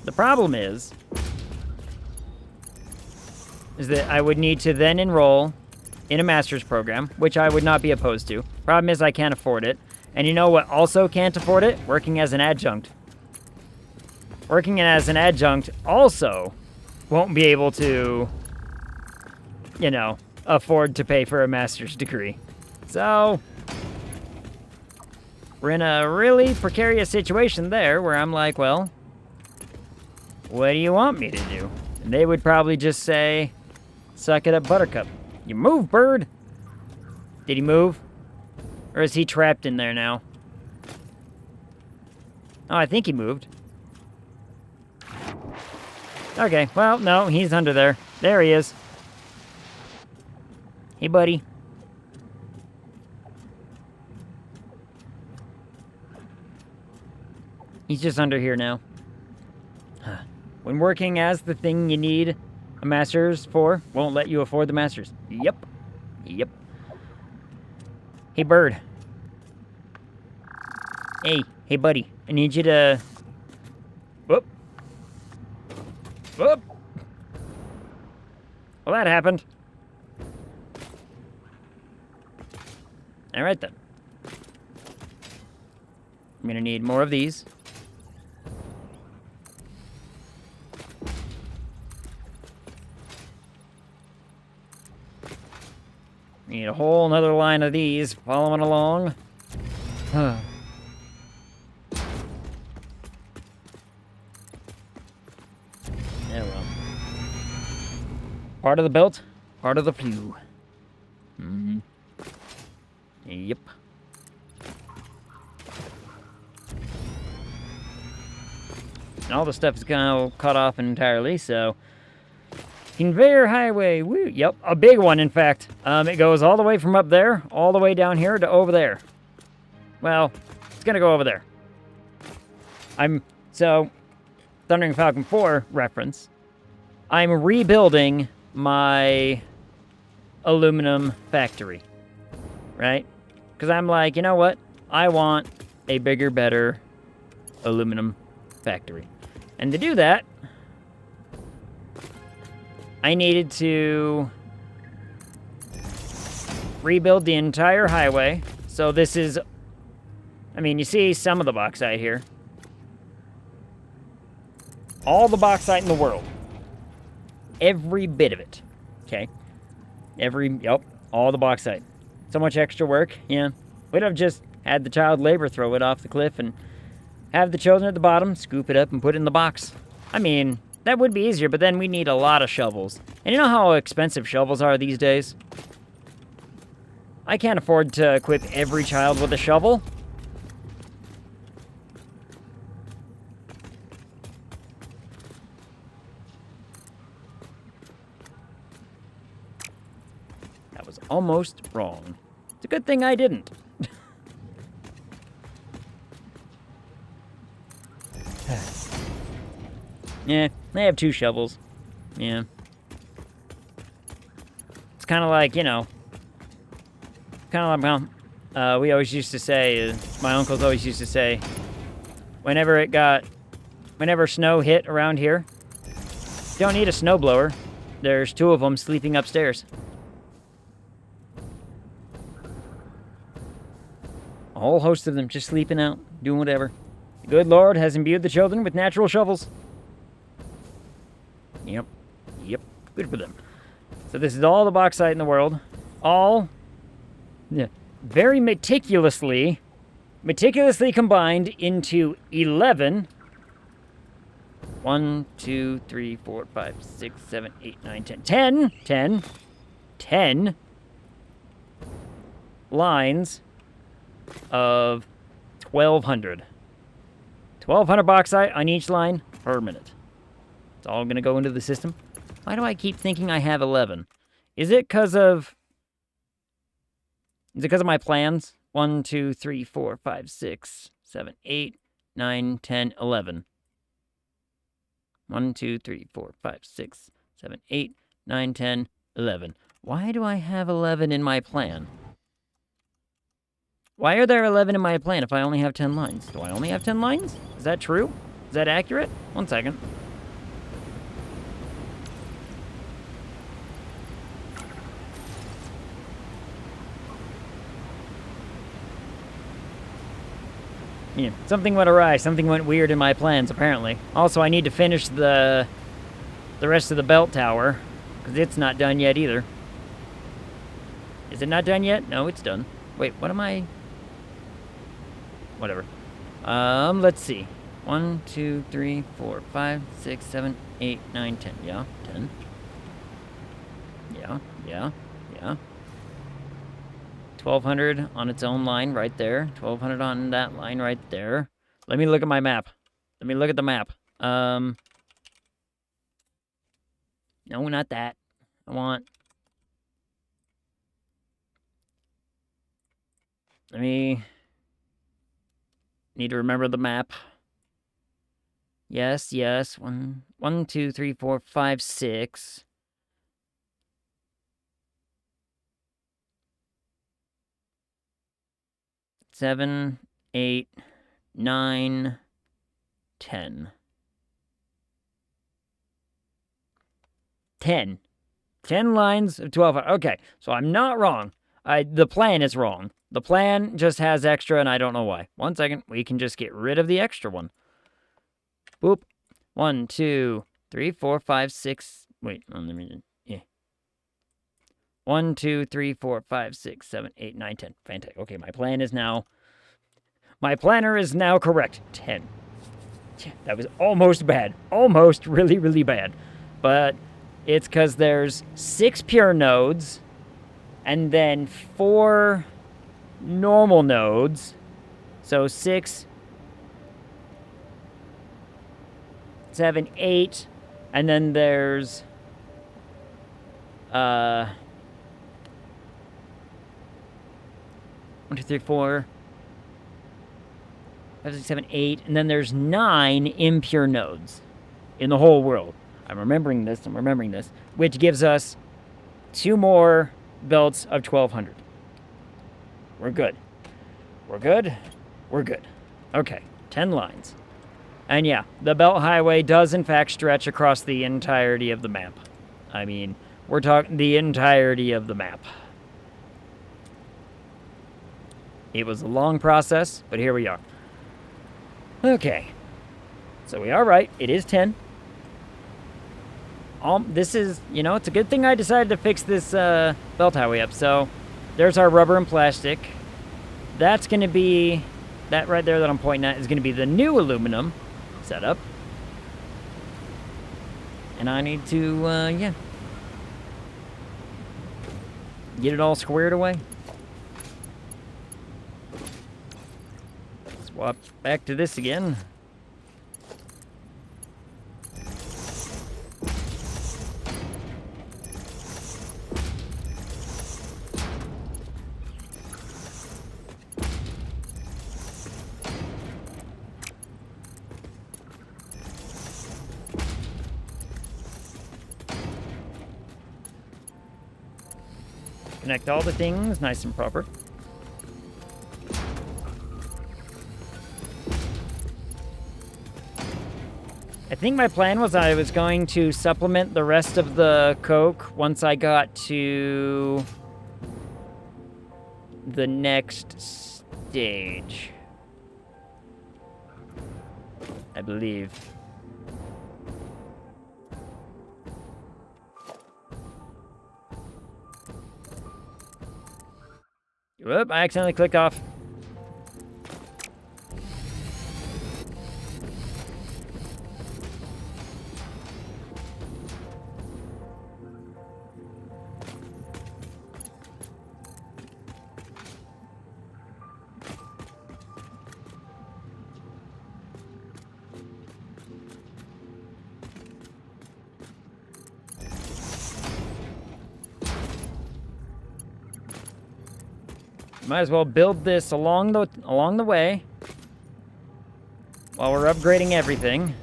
The problem is that I would need to then enroll in a master's program, which I would not be opposed to. Problem is I can't afford it. And you know what also can't afford it? Working as an adjunct. Working as an adjunct also won't be able to, you know, afford to pay for a master's degree. So, we're in a really precarious situation there where I'm like, well, what do you want me to do? And they would probably just say, suck it up, Buttercup. You move, bird! Did he move? Or is he trapped in there now? Oh, I think he moved. Okay, well, no, he's under there. There he is. Hey, buddy. He's just under here now. When working as the thing you need a master's for, won't let you afford the master's. Yep. Yep. Hey, bird. Hey, buddy. I need you to... Whoop. Whoop! Well, that happened. Alright then. I'm gonna need more of these. Need a whole nother line of these following along. Oh well. Part of the belt, part of the pew. Mm-hmm. Yep. And all the stuff is kind of cut off entirely, so... Conveyor highway, woo! Yep, a big one, in fact. It goes all the way from up there, all the way down here to over there. Well, it's gonna go over there. So, Thundering Falcon 4 reference. I'm rebuilding my aluminum factory, right? Because I'm like, you know what? I want a bigger, better aluminum factory. And to do that, I needed to rebuild the entire highway. So this is, I mean, you see some of the bauxite here. All the bauxite in the world. Every bit of it. Okay? Yep, all the bauxite. So much extra work, yeah. We'd have just had the child labor throw it off the cliff and have the children at the bottom scoop it up and put it in the box. I mean, that would be easier, but then we need a lot of shovels. And you know how expensive shovels are these days? I can't afford to equip every child with a shovel. almost wrong. It's a good thing I didn't. Yeah, they have 2 shovels. Yeah. It's kind of like, you know, we always used to say, my uncles always used to say, whenever snow hit around here, you don't need a snowblower. There's 2 of them sleeping upstairs. A whole host of them just sleeping out, doing whatever. The good Lord has imbued the children with natural shovels. Yep. Good for them. So this is all the bauxite in the world. All very meticulously combined into 11. 1, 2, 3, 4, 5, 6, 7, 8, 9, 10. 10 lines of 1,200. 1,200 bauxite on each line per minute. It's all going to go into the system. Why do I keep thinking I have 11? Is it because of my plans? 1, 2, 3, 4, 5, 6, 7, 8, 9, 10, 11. 1, 2, 3, 4, 5, 6, 7, 8, 9, 10, 11. Why do I have 11 in my plan? Why are there 11 in my plan if I only have 10 lines? Do I only have 10 lines? Is that true? Is that accurate? 1 second. Yeah, something went awry. Something went weird in my plans, apparently. Also, I need to finish the rest of the belt tower, because it's not done yet either. Is it not done yet? No, it's done. Wait, what am I... Whatever. Let's see. 1, 2, 3, 4, 5, 6, 7, 8, 9, 10. Yeah, 10. Yeah. 1,200 on its own line right there. 1,200 on that line right there. Let me look at my map. Let me look at the map. No, not that. I want... Let me... Need to remember the map. Yes. 1, 2, 3, 4, 5, 6. 7, 8, 9, 10. 10. 10 lines of 12. Okay, so I'm not wrong. The plan is wrong. The plan just has extra, and I don't know why. 1 second. We can just get rid of the extra one. Boop. 1, 2, 3, 4, 5, 6. Wait, let me... Yeah. 1, 2, 3, 4, 5, 6, 7, 8, 9, 10. Fantastic. Okay, my plan is now... My planner is now correct. 10. That was almost bad. Almost really, really bad. But it's because there's 6 pure nodes, and then 4 normal nodes. So 6, 7, 8, and then there's... 1, 2, 3, 4, 5, 6, 7, 8, and then there's 9 impure nodes in the whole world. I'm remembering this, which gives us 2 more belts of 1,200. We're good. Okay, 10 lines. And yeah, the belt highway does in fact stretch across the entirety of the map. I mean, we're talking the entirety of the map. It was a long process, but here we are. Okay. So we are right. It is 10. This is, it's a good thing I decided to fix this belt highway up. So there's our rubber and plastic. That's going to be, that right there that I'm pointing at is going to be the new aluminum setup. And I need to, get it all squared away. Swap back to this again. Connect all the things nice and proper. I think my plan was I was going to supplement the rest of the coke once I got to the next stage. I believe. Whoop, I accidentally clicked off. Might as well build this along the way while we're upgrading everything.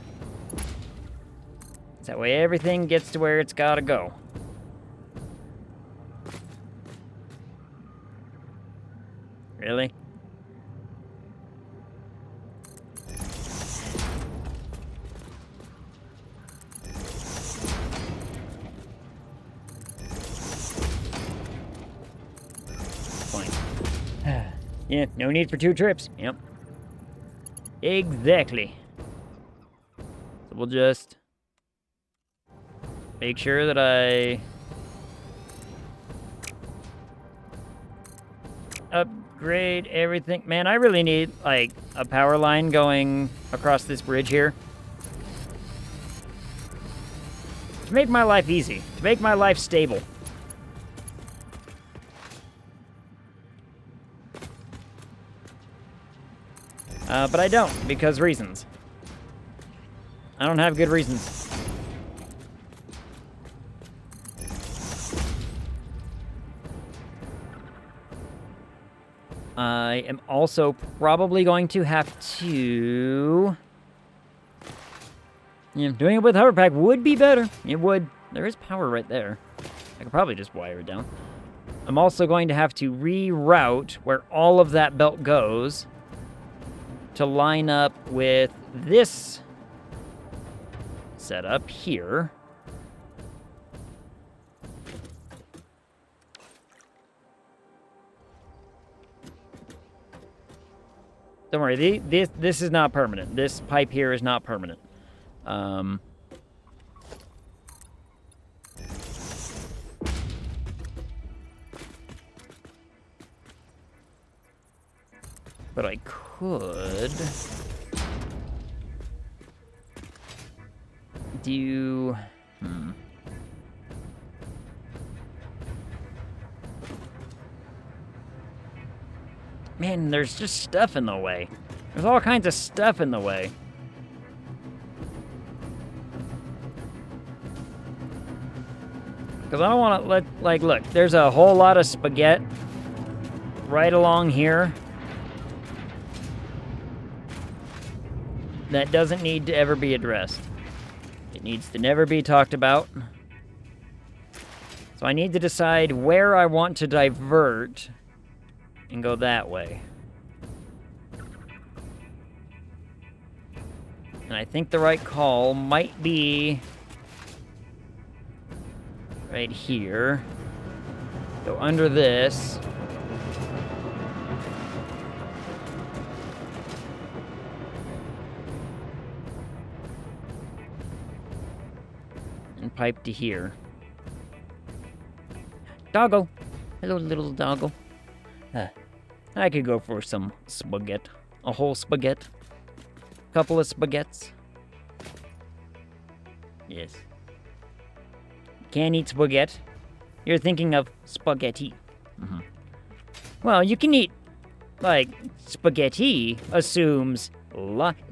That way everything gets to where it's gotta go. Really? Yeah, no need for 2 trips. Yep. Exactly. So we'll just make sure that I upgrade everything. Man, I really need, like, a power line going across this bridge here. To make my life easy. To make my life stable. But I don't, because reasons. I don't have good reasons. I am also probably going to have to... Yeah, doing it with hover pack would be better. It would. There is power right there. I could probably just wire it down. I'm also going to have to reroute where all of that belt goes to line up with this setup here. Don't worry, this is not permanent. This pipe here is not permanent. But I could do... Man, there's just stuff in the way. There's all kinds of stuff in the way. Because I don't want to let... Like, look, there's a whole lot of spaghetti right along here that doesn't need to ever be addressed. It needs to never be talked about. So I need to decide where I want to divert and go that way. And I think the right call might be right here. Go under this. And pipe to here. Doggo. Hello, little doggo. I could go for some spaghetti. A whole spaghetti. Couple of spaghettis. Yes. Can't eat spaghetti. You're thinking of spaghetti. Mm-hmm. Well, you can eat, like, spaghetti assumes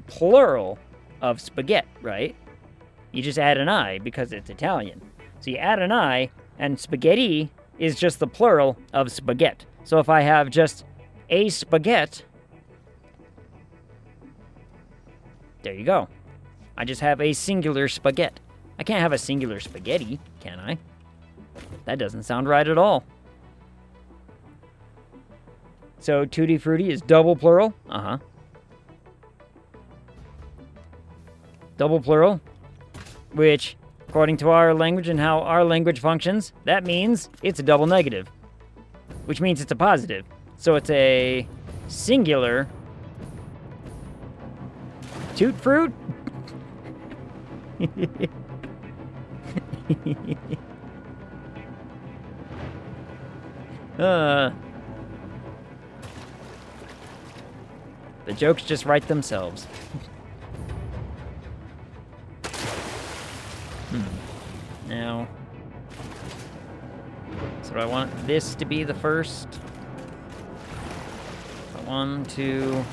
plural of spaghetti, right? You just add an I because it's Italian. So you add an I, and spaghetti is just the plural of spaghetti. So if I have just a spaghetti, there you go. I just have a singular spaghetti. I can't have a singular spaghetti, can I? That doesn't sound right at all. So Tutti Frutti is double plural. Uh-huh. Double plural, which, according to our language and how our language functions, that means it's a double negative, which means it's a positive. So it's a singular toot fruit? The jokes just write themselves. Now, so do I want this to be the first? 1, 2...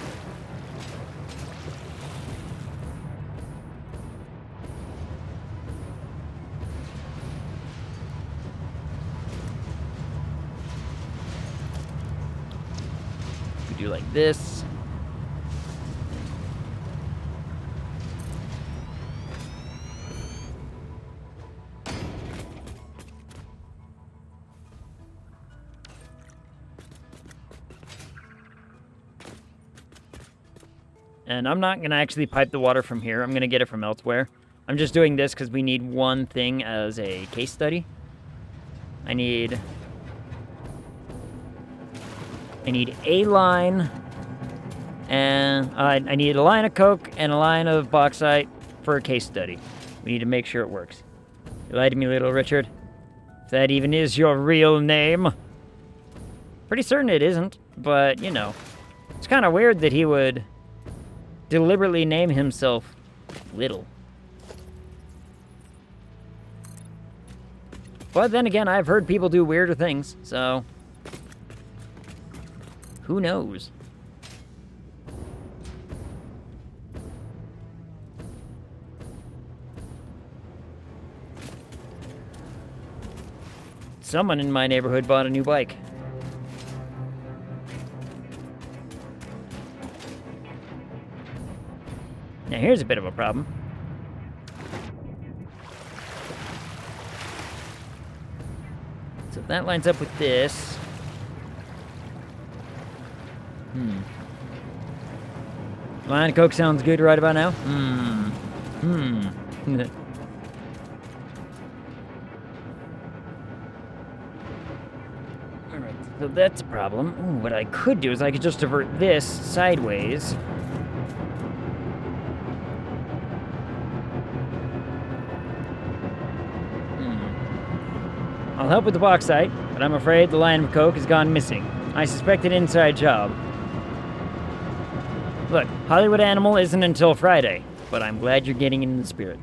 We do like this. And I'm not going to actually pipe the water from here. I'm going to get it from elsewhere. I'm just doing this because we need one thing as a case study. I need a line, and I need a line of coke and a line of bauxite for a case study. We need to make sure it works. You lied to me, little Richard. If that even is your real name. Pretty certain it isn't, but, you know. It's kind of weird that he would deliberately name himself Little. But then again, I've heard people do weirder things, so who knows? Someone in my neighborhood bought a new bike. Now here's a bit of a problem. So if that lines up with this... Line of coke sounds good right about now. Alright, so that's a problem. Ooh, what I could do is I could just divert this sideways. I'll help with the bauxite, but I'm afraid the line of coke has gone missing. I suspect an inside job. Look, Hollywood Animal isn't until Friday, but I'm glad you're getting in the spirit.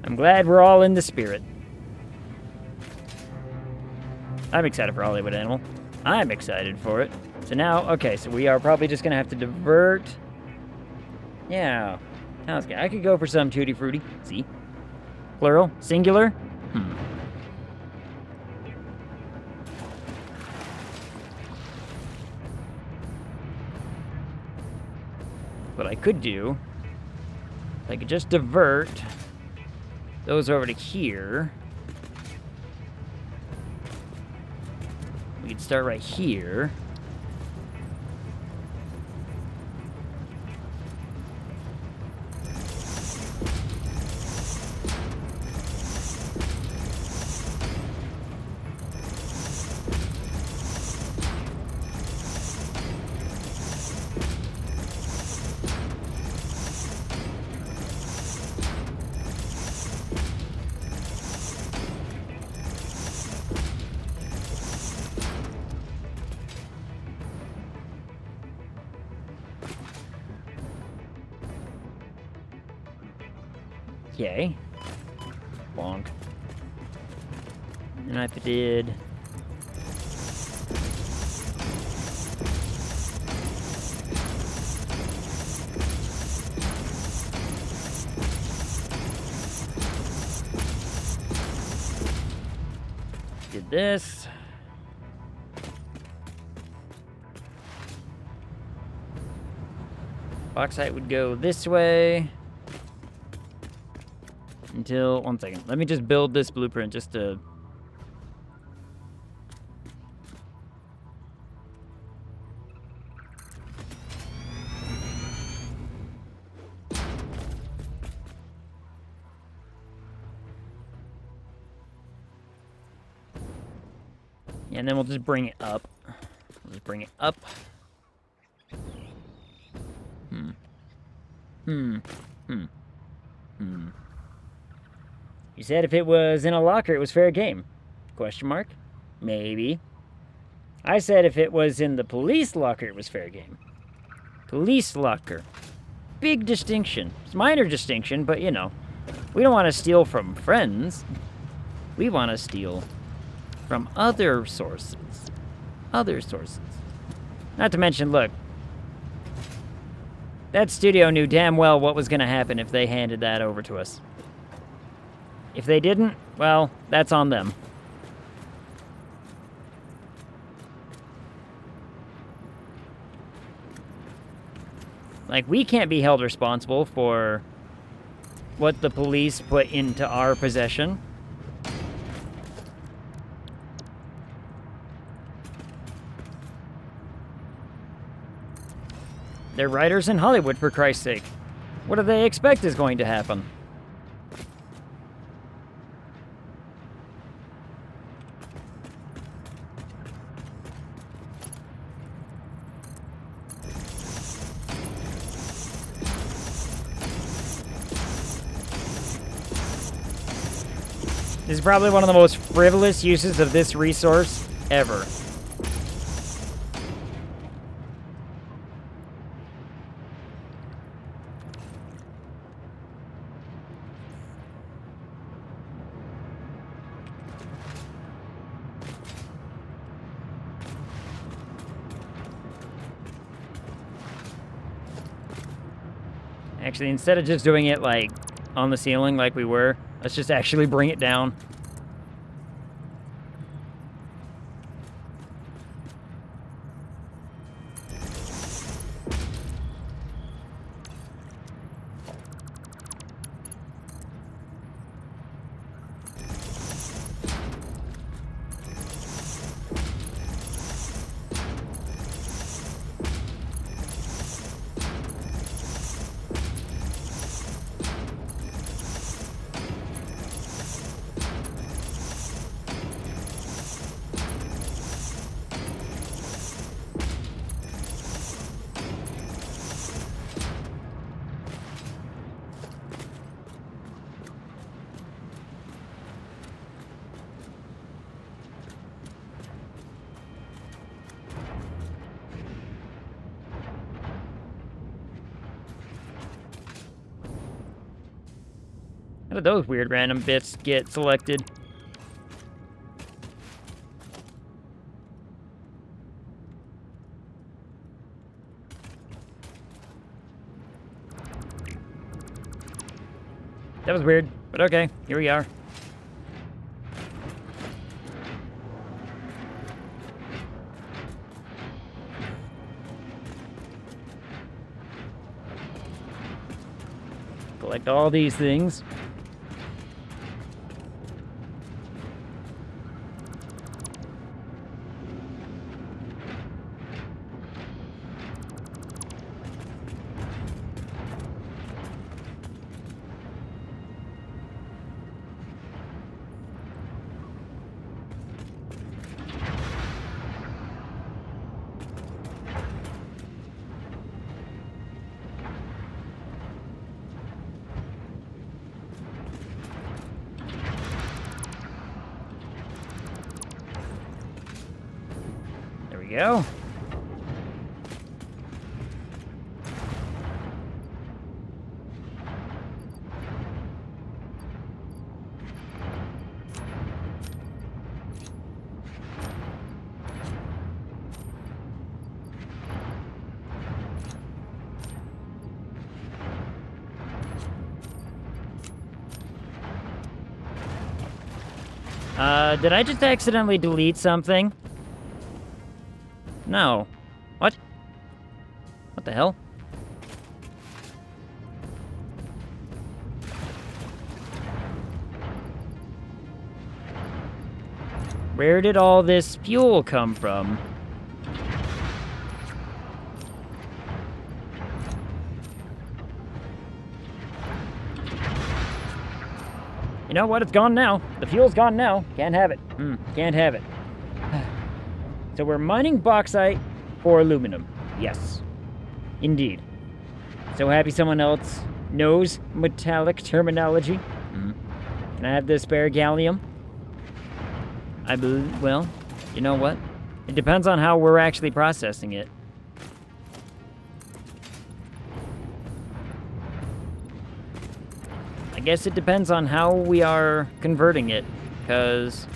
I'm glad we're all in the spirit. I'm excited for Hollywood Animal. I'm excited for it. So now, okay, so we are probably just gonna have to divert. Yeah. I could go for some Tutti Frutti. See? Plural? Singular? What I could do, I could just divert those over to here. We could start right here. Okay. Bonk. And if it did... Did this... Bauxite would go this way. Until, 1 second. Let me just build this blueprint just to... And then we'll just bring it up. We'll just bring it up. You said if it was in a locker, it was fair game. Question mark? Maybe. I said if it was in the police locker, it was fair game. Police locker. Big distinction. It's a minor distinction, but you know. We don't want to steal from friends. We want to steal from other sources. Other sources. Not to mention, look. That studio knew damn well what was going to happen if they handed that over to us. If they didn't, well, that's on them. Like, we can't be held responsible for what the police put into our possession. They're writers in Hollywood, for Christ's sake. What do they expect is going to happen? This is probably one of the most frivolous uses of this resource ever. Actually, instead of just doing it, like, on the ceiling like we were, let's just actually bring it down. How did those weird random bits get selected? That was weird, but okay, here we are. Collect all these things. Go. Did I just accidentally delete something? No. What? What the hell? Where did all this fuel come from? You know what? It's gone now. The fuel's gone now. Can't have it. Can't have it. So we're mining bauxite for aluminum. Yes. Indeed. So happy someone else knows metallic terminology. Can I have the spare gallium? I believe, well, you know what? It depends on how we're actually processing it. I guess it depends on how we are converting it, because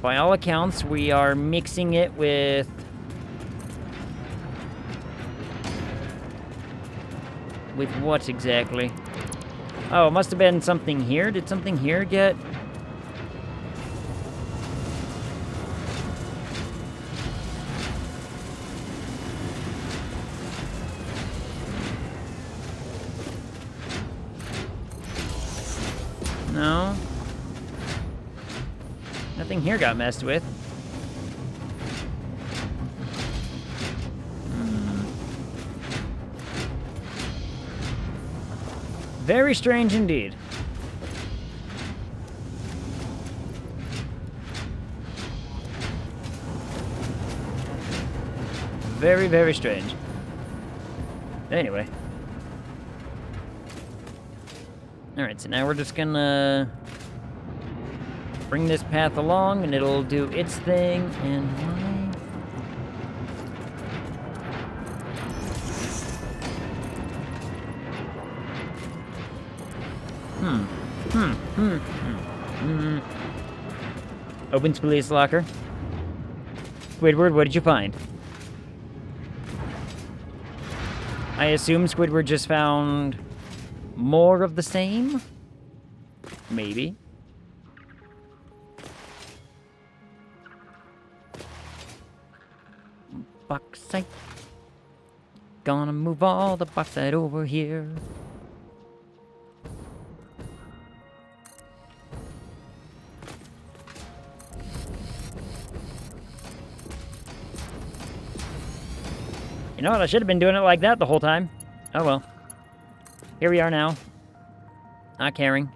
by all accounts, we are mixing it with what exactly? Oh, it must have been something here. Did something here get... No. Nothing here got messed with. Very strange indeed. Very, very strange. Anyway. Alright, so now we're just gonna bring this path along and it'll do its thing, and Opens police locker. Squidward, what did you find? I assume Squidward just found more of the same? Maybe. Bauxite. Gonna move all the bauxite over here. You know what? I should have been doing it like that the whole time. Oh well. Here we are now. Not caring.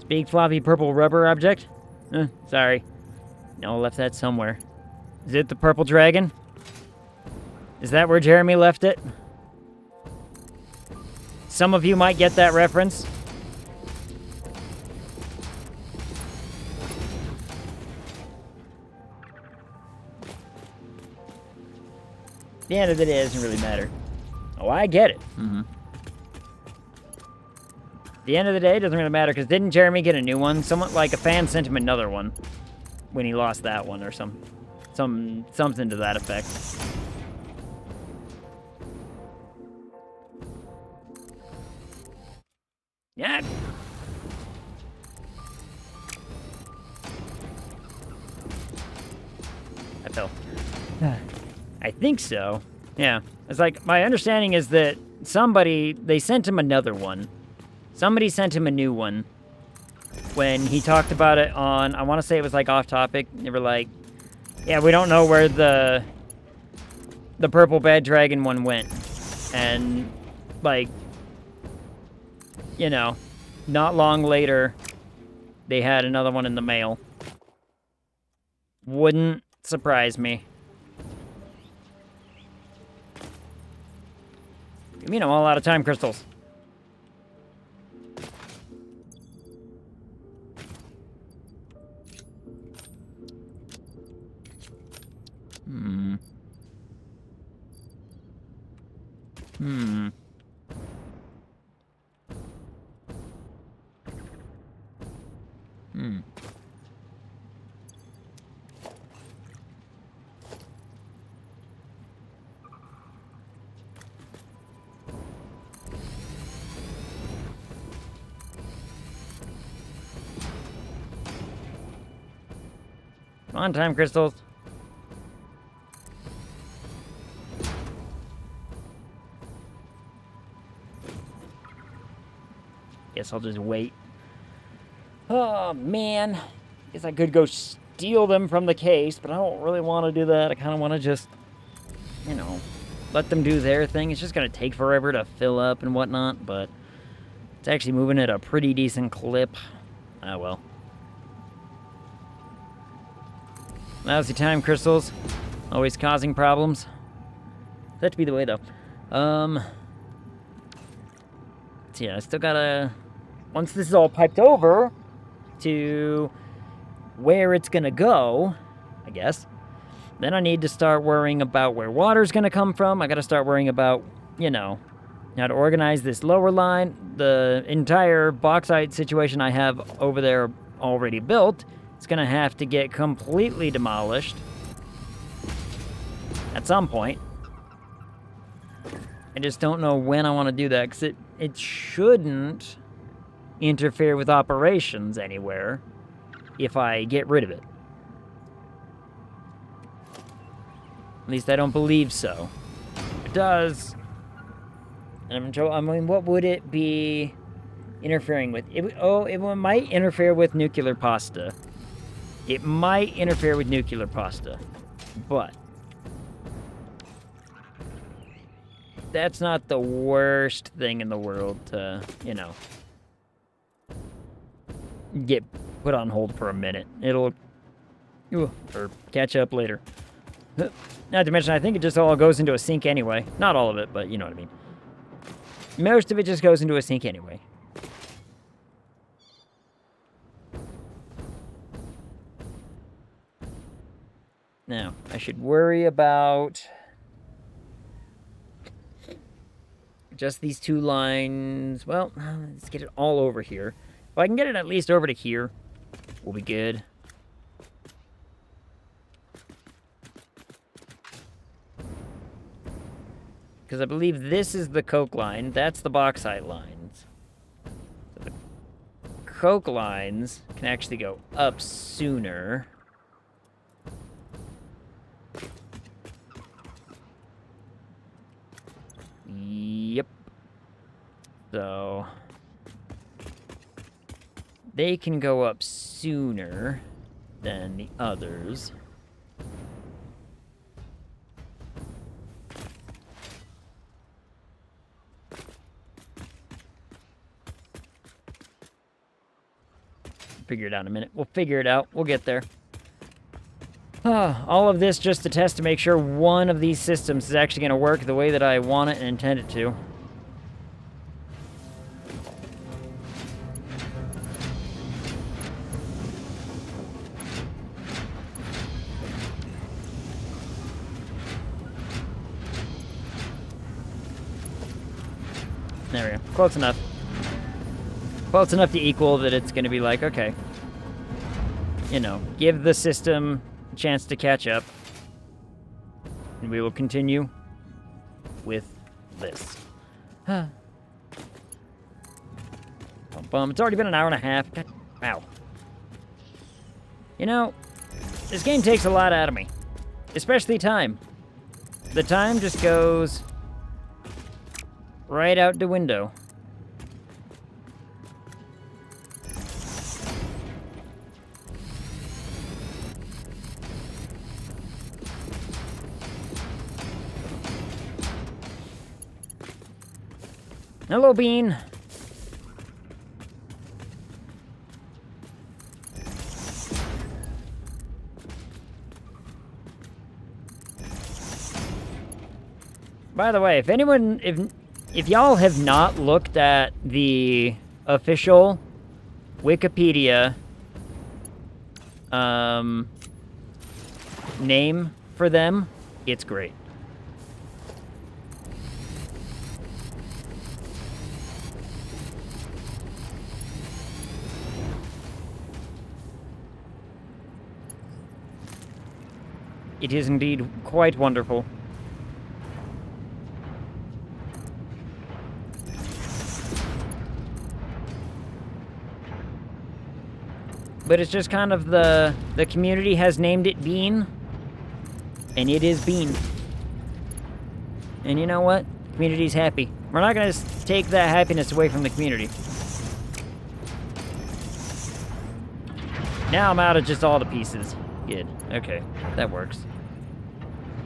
Big floppy purple rubber object? Sorry. No, I left that somewhere. Is it the purple dragon? Is that where Jeremy left it? Some of you might get that reference. The end of the day doesn't really matter. Oh, I get it. The end of the day doesn't really matter, because didn't Jeremy get a new one? Someone, like a fan sent him another one when he lost that one, or something to that effect. Yeah. I fell. I think so. Yeah. It's like, my understanding is that they sent him another one. Somebody sent him a new one when he talked about it on, I want to say it was like off topic. They were like, yeah, we don't know where the purple bad dragon one went. And like, you know, not long later, they had another one in the mail. Wouldn't surprise me. Give me a whole lot of time crystals. Come on, time crystals. Yes, guess I'll just wait. Oh, man. Guess I could go steal them from the case, but I don't really want to do that. I kind of want to just, you know, let them do their thing. It's just going to take forever to fill up and whatnot, but it's actually moving at a pretty decent clip. Ah, well. Lousy time crystals. Always causing problems. That to be the way, though. So yeah, I still gotta... Once this is all piped over to where it's gonna go, I guess, then I need to start worrying about where water's gonna come from. I gotta start worrying about, you know, how to organize this lower line. The entire bauxite situation I have over there already built, it's gonna have to get completely demolished at some point. I just don't know when I want to do that, because it shouldn't interfere with operations anywhere if I get rid of it. At least I don't believe so. If it does, I mean, what would it be interfering with? It might interfere with nuclear pasta. It might interfere with nuclear pasta, but that's not the worst thing in the world to, you know, get put on hold for a minute. It'll, or catch up later. Not to mention, I think it just all goes into a sink anyway. Not all of it, but you know what I mean. Most of it just goes into a sink anyway. Now, I should worry about just these two lines. Well, let's get it all over here. If I can get it at least over to here, we'll be good. Because I believe this is the coke line. That's the bauxite lines. So the coke lines can actually go up sooner. Yep. So they can go up sooner than the others. Figure it out in a minute. We'll figure it out. We'll get there. All of this just to test to make sure one of these systems is actually going to work the way that I want it and intend it to. There we go. Close enough. Close enough to equal that it's going to be like, okay, you know, give the system a chance to catch up. And we will continue with this. Bum, bum. It's already been an hour and a half. God, wow. You know, this game takes a lot out of me. Especially time. The time just goes right out the window. Hello, Bean. By the way, if anyone, if y'all have not looked at the official Wikipedia name for them, it's great. It is indeed quite wonderful. But it's just kind of the community has named it Bean, and it is Bean. And you know what? The community's happy. We're not going to take that happiness away from the community. Now I'm out of just all the pieces. Good. Okay, that works.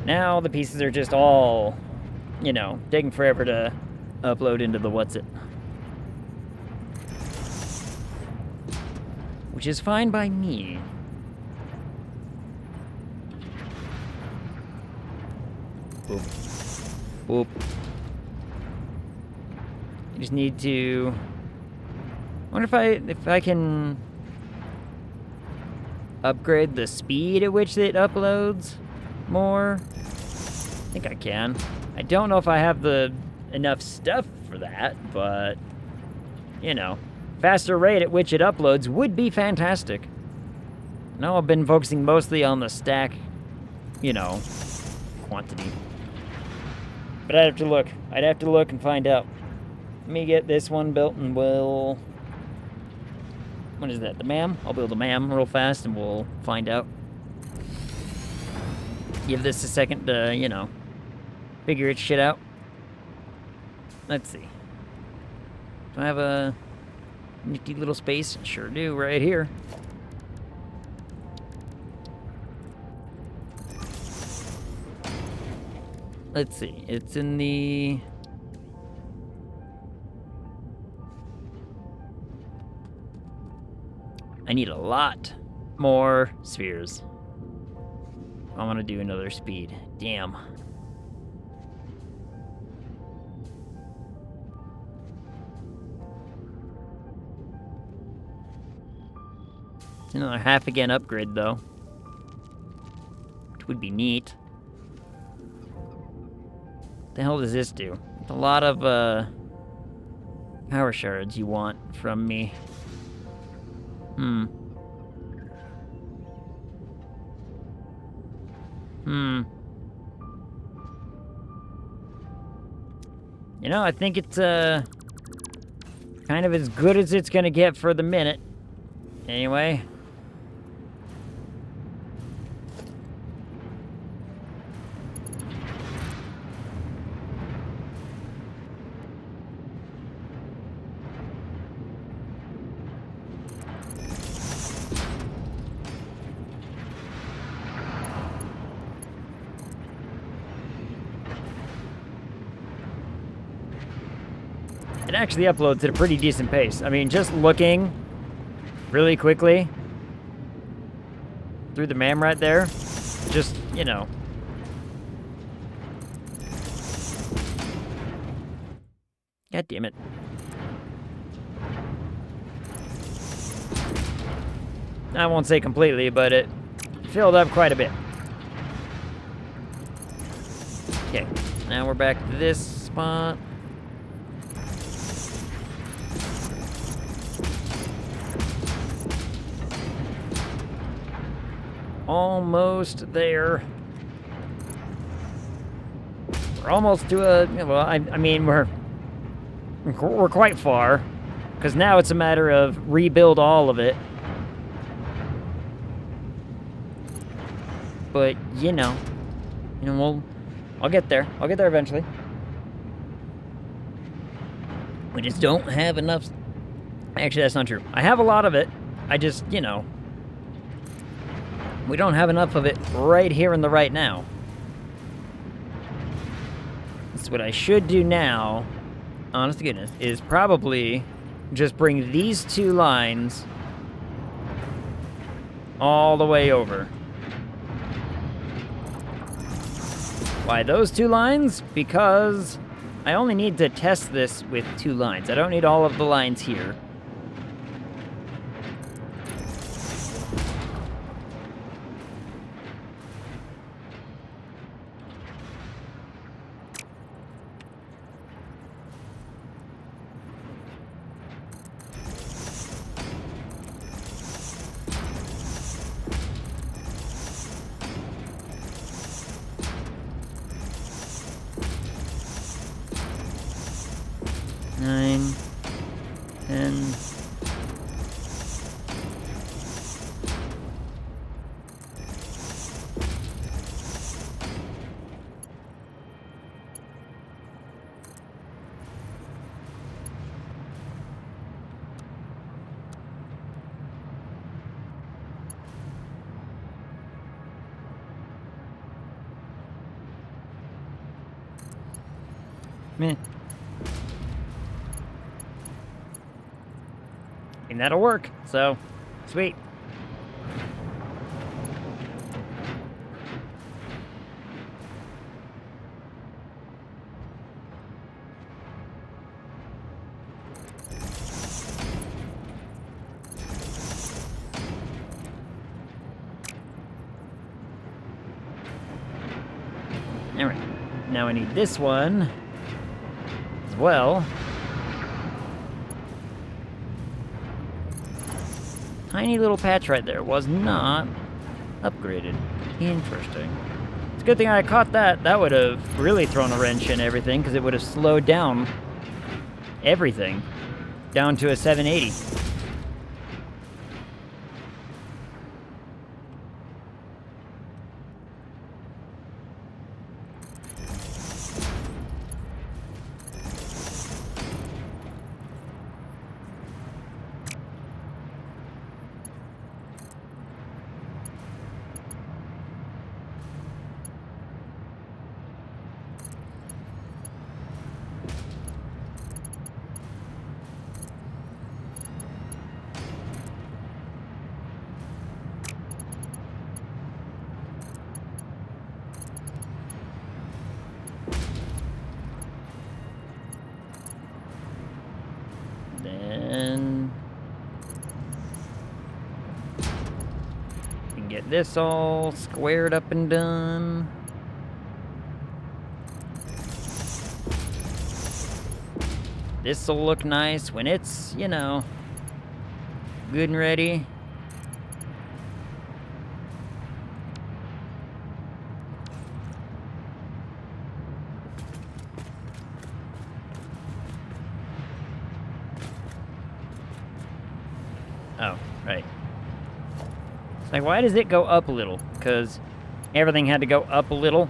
Now the pieces are just all, you know, taking forever to upload into the what's-it. Which is fine by me. Boop. Boop. I just need to... I wonder if I can upgrade the speed at which it uploads more. I think I can. I don't know if I have enough stuff for that, but you know, faster rate at which it uploads would be fantastic. No, I've been focusing mostly on the stack, you know, quantity. But I'd have to look. I'd have to look and find out. Let me get this one built and we'll... What is that, the MAM? I'll build a MAM real fast and we'll find out. Give this a second to, you know, figure its shit out. Let's see. Do I have a nifty little space? Sure do, right here. Let's see, it's in the... I need a lot more spheres. I want to do another speed. Damn. It's another half again upgrade though, which would be neat. What the hell does this do? It's a lot of power shards you want from me. You know, I think it's kind of as good as it's gonna get for the minute. Anyway. It actually uploads at a pretty decent pace. I mean, just looking really quickly through the MAM right there, just, you know. God damn it. I won't say completely, but it filled up quite a bit. Okay, now we're back to this spot. Almost there. We're almost to a... Well, I mean, we're quite far. Because now it's a matter of rebuild all of it. But, you know, I'll get there. I'll get there eventually. We just don't have enough... Actually, that's not true. I have a lot of it. I just, you know... We don't have enough of it right here in the right now. That's what I should do now, honest to goodness, is probably just bring these two lines all the way over. Why those two lines? Because I only need to test this with two lines. I don't need all of the lines here. Nine, 10, Meh. And that'll work, so sweet. Alright, now I need this one as well. Tiny little patch right there was not upgraded. Interesting. It's a good thing I caught that. That would have really thrown a wrench in everything, because it would have slowed down everything down to a 780. Then we can get this all squared up and done. This'll look nice when it's, you know, good and ready. Oh, right. It's like, why does it go up a little? Because everything had to go up a little.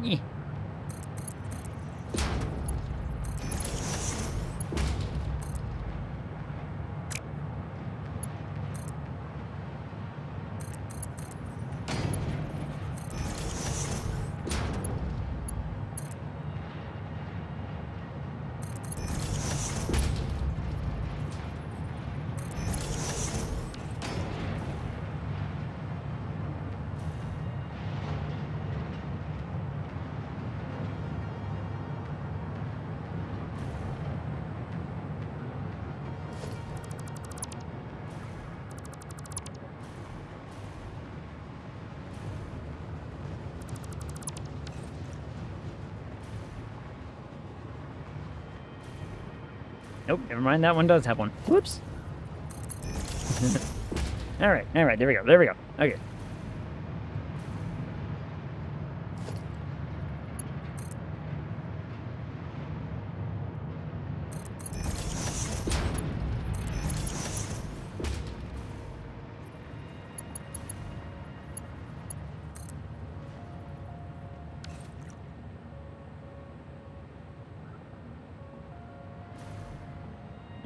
Yeah. Nope, never mind, that one does have one. Whoops. Alright, there we go, okay.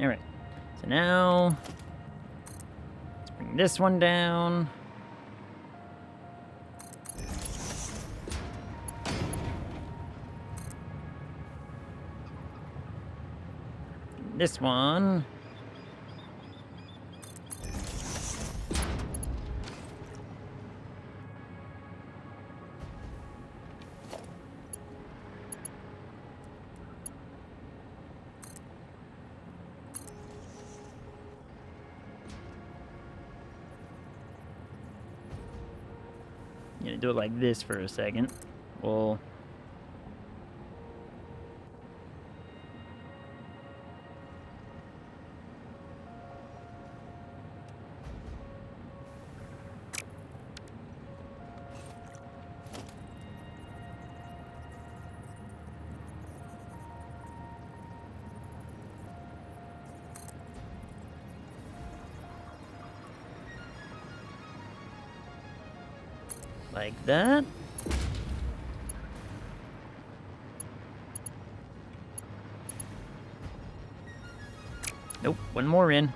Alright, so now, let's bring this one down. This one. I'm gonna do it like this for a second. We'll Like that. Nope, one more in.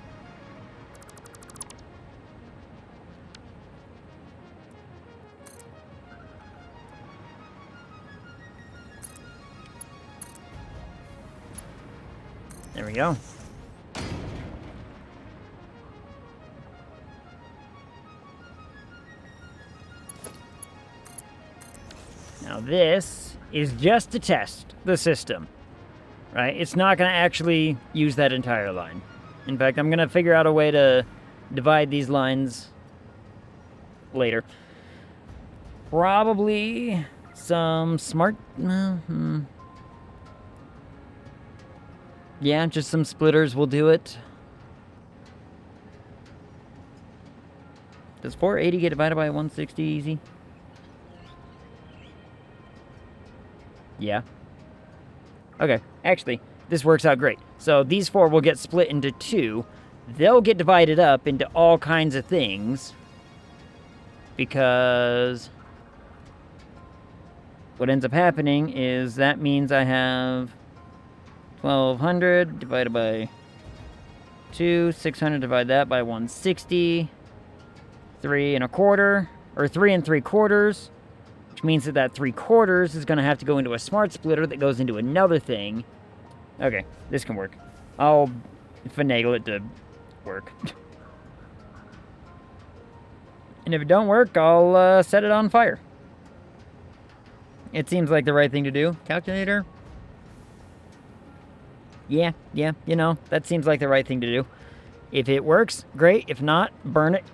There we go. Now this is just to test the system, right? It's not going to actually use that entire line. In fact, I'm going to figure out a way to divide these lines later. Probably some smart... Yeah, just some splitters will do it. Does 480 get divided by 160 easy? Yeah. Okay, actually, this works out great. So these 4 will get split into 2. They'll get divided up into all kinds of things. Because what ends up happening is that means I have 1,200 divided by 2, 600 divide that by 160, 3 1/4, or 3 3/4, which means that that 3/4 is going to have to go into a smart splitter that goes into another thing. Okay, this can work. I'll finagle it to work. And if it don't work, I'll set it on fire. It seems like the right thing to do. Calculator? Yeah, you know, that seems like the right thing to do. If it works, great. If not, burn it.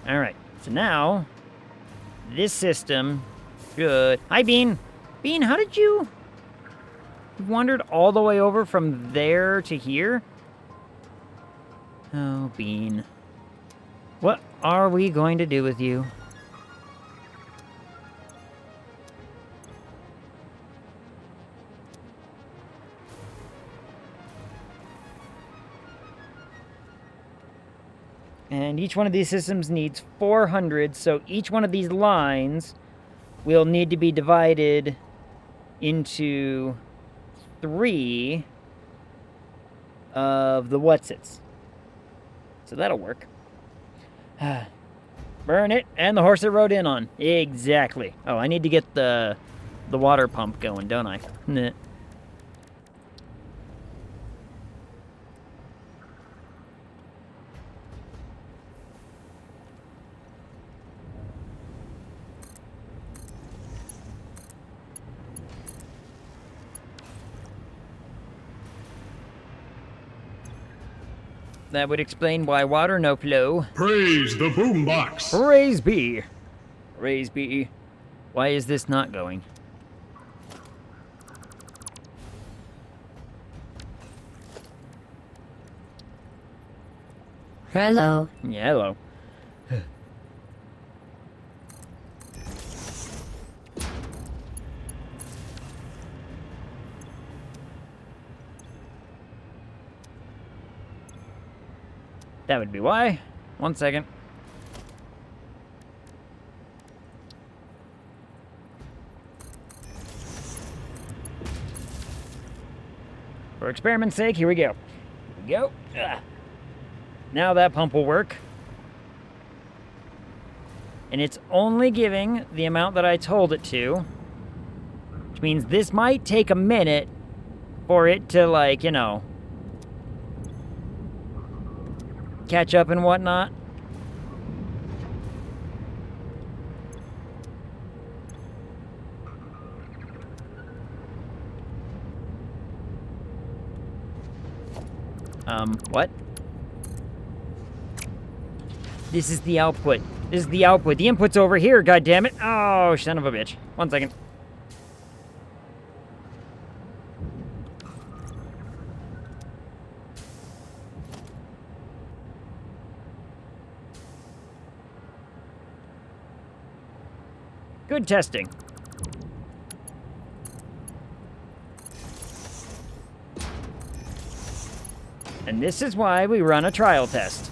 Alright, so now, this system should... Hi, Bean! Bean, how did you... You wandered all the way over from there to here? Oh, Bean. What are we going to do with you? And each one of these systems needs 400, so each one of these lines will need to be divided into 3 of the whatsits. So that'll work. Burn it, and the horse it rode in on. Exactly. Oh, I need to get the water pump going, don't I? Nah. That would explain why water no flow. Praise the boombox! Praise be. Praise be. Why is this not going? Hello. Yeah, hello. That would be why. 1 second. For experiment's sake, here we go. Here we go. Ugh. Now that pump will work. And it's only giving the amount that I told it to. Which means this might take a minute for it to, like, you know, catch up and whatnot. What? This is the output. This is the output. The input's over here, goddammit. Oh, son of a bitch. 1 second. Good testing. And this is why we run a trial test.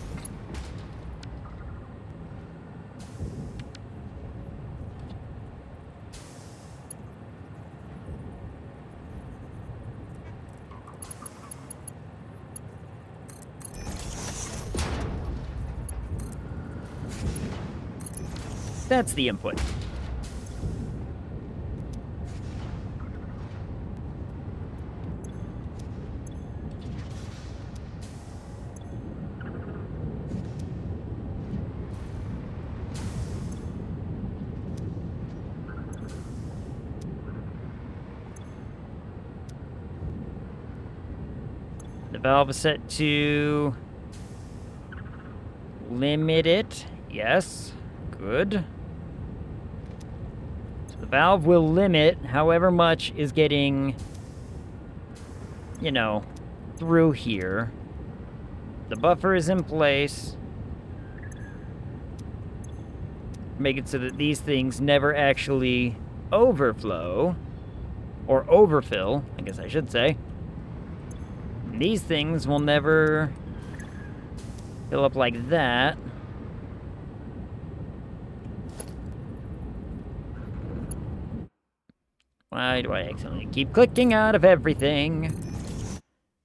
That's the input. The valve is set to limit it. Yes. Good. So the valve will limit however much is getting, you know, through here. The buffer is in place. Make it so that these things never actually overflow. Or overfill, I guess I should say. These things will never fill up like that. Why do I accidentally keep clicking out of everything?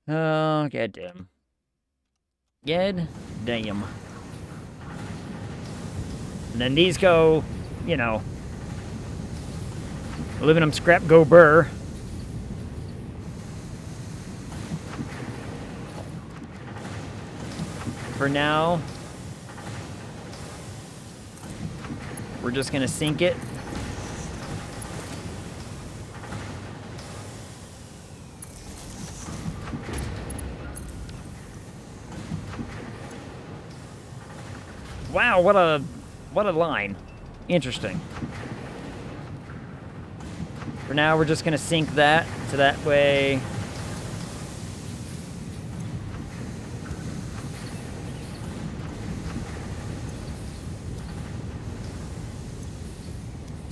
Oh, goddamn. God damn. And then these go, you know, aluminum scrap go burr. For now, we're just gonna sink it. Wow, what a line. Interesting. For now, we're just gonna sink that, so that way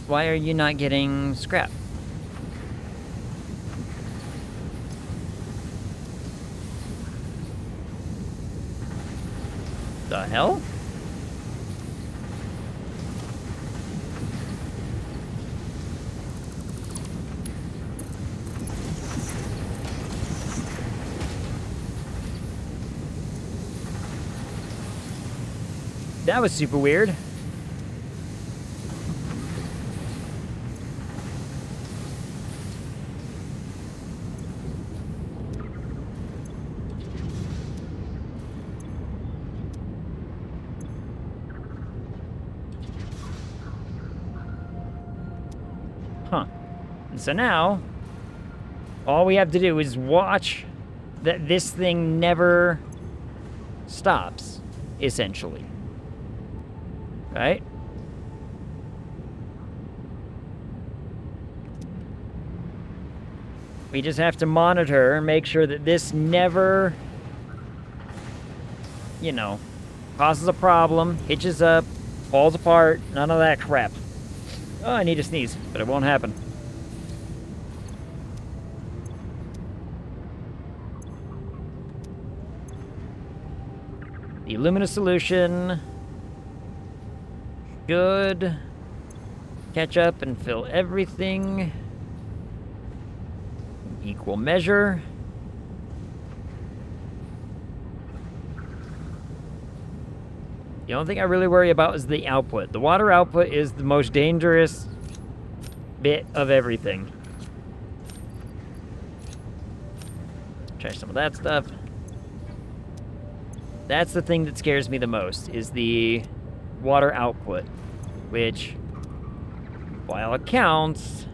why are you not getting scrap? The hell? That was super weird. Huh. And so now, all we have to do is watch that this thing never stops, essentially. Right? We just have to monitor and make sure that this never, you know, causes a problem, hitches up, falls apart, none of that crap. Oh, I need to sneeze, but it won't happen. The Illumina solution should catch up and fill everything. Equal measure. The only thing I really worry about is the output. The water output is the most dangerous bit of everything. Try some of that stuff. That's the thing that scares me the most, is the water output, which, while it counts,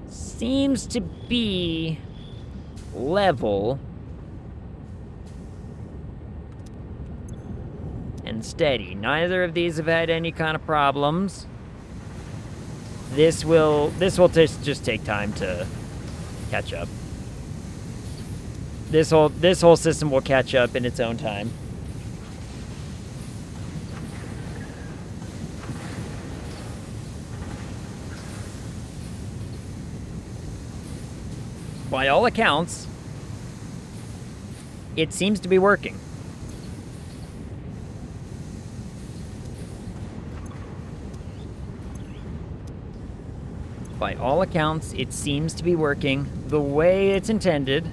seems to be level and steady. Neither of these have had any kind of problems. This will just take time to catch up. This whole system will catch up in its own time. by all accounts, it seems to be working. By all accounts, it seems to be working the way it's intended.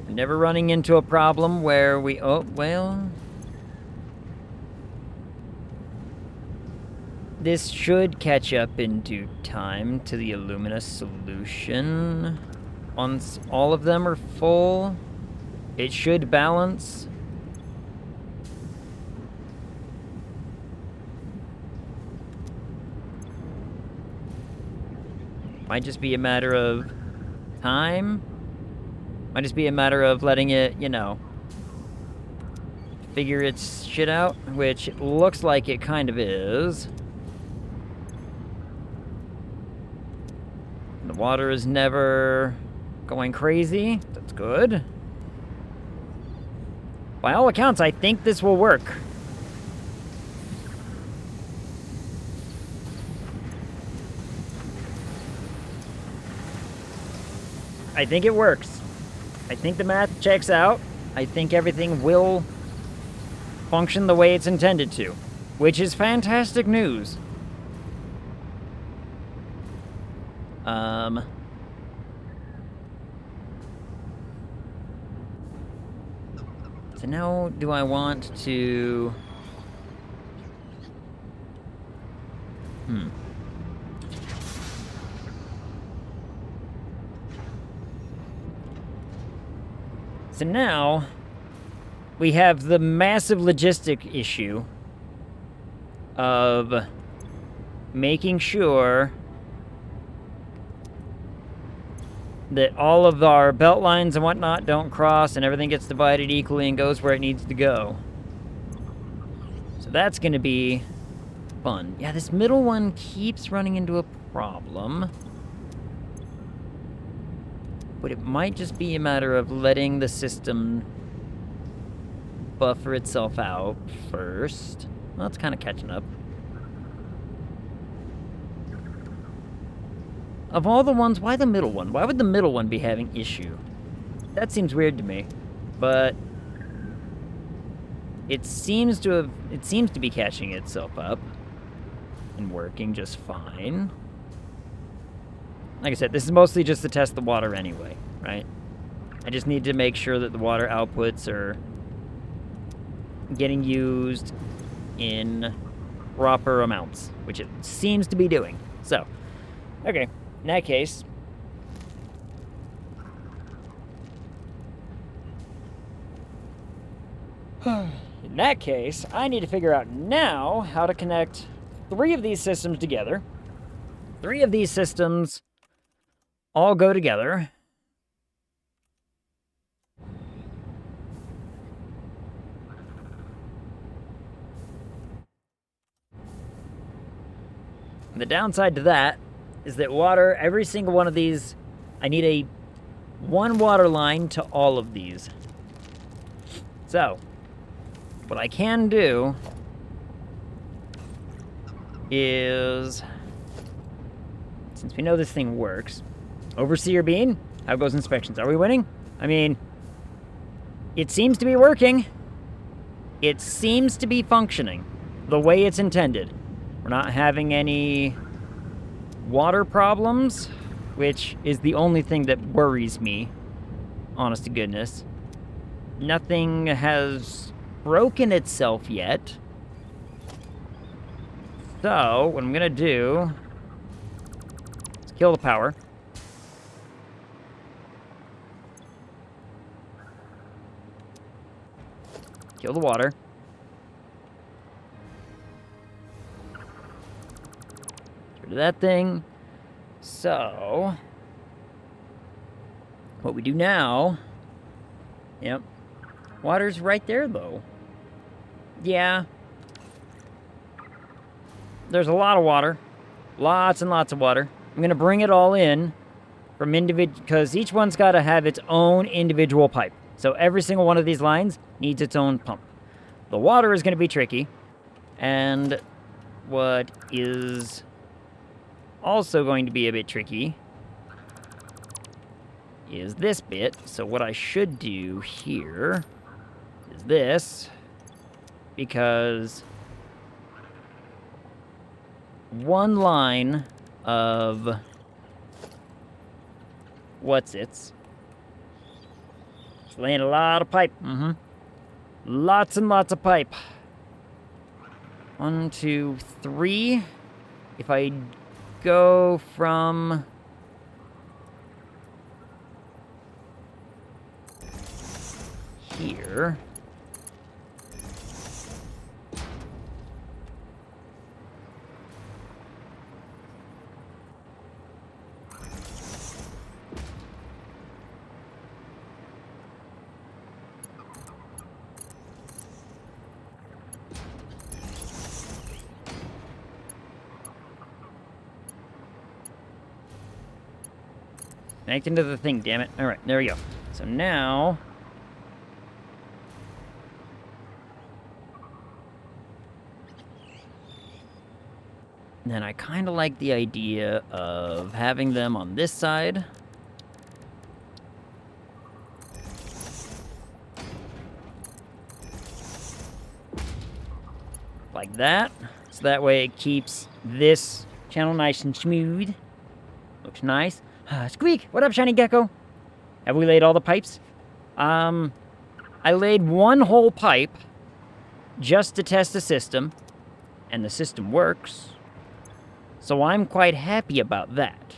Never running into a problem where we... Oh, well... This should catch up in due time to the Illumina solution. Once all of them are full, it should balance. Might just be a matter of time. Might just be a matter of letting it, you know, figure its shit out, which it looks like it kind of is. The water is never going crazy. That's good. By all accounts, I think this will work. I think it works. I think the math checks out. I think everything will function the way it's intended to, which is fantastic news. So now, do I want to... So now, we have the massive logistic issue of making sure that all of our belt lines and whatnot don't cross and everything gets divided equally and goes where it needs to go. So that's going to be fun. Yeah, this middle one keeps running into a problem. But it might just be a matter of letting the system buffer itself out first. Well, it's kind of catching up. Of all the ones, why the middle one? Why would the middle one be having issue? That seems weird to me. But it seems to be catching itself up and working just fine. Like I said, this is mostly just to test the water anyway, right? I just need to make sure that the water outputs are getting used in proper amounts, which it seems to be doing. So, okay, in that case... In that case, I need to figure out now how to connect 3 of these systems together. 3 of these systems all go together. And the downside to that is that water, every single one of these, I need one water line to all of these. So, what I can do is, since we know this thing works, Overseer Bean, how goes inspections? Are we winning? I mean, it seems to be working. It seems to be functioning the way it's intended. We're not having any water problems, which is the only thing that worries me, honest to goodness. Nothing has broken itself yet. So, what I'm gonna do is kill the power. Kill the water. Get rid of that thing. So, what we do now... Yep. Water's right there, though. Yeah. There's a lot of water. Lots and lots of water. I'm going to bring it all in from individual... Because each one's got to have its own individual pipe. So every single one of these lines needs its own pump. The water is going to be tricky. And what is also going to be a bit tricky is this bit. So what I should do here is this, because one line of what's-its laying a lot of pipe. Lots and lots of pipe. 1, 2, 3. If I go from here, connect into the thing, damn it. Alright, there we go. So now then I kind of like the idea of having them on this side. Like that. So that way it keeps this channel nice and smooth. Looks nice. Squeak! What up, shiny gecko? Have we laid all the pipes? I laid one whole pipe just to test the system, and the system works. So I'm quite happy about that.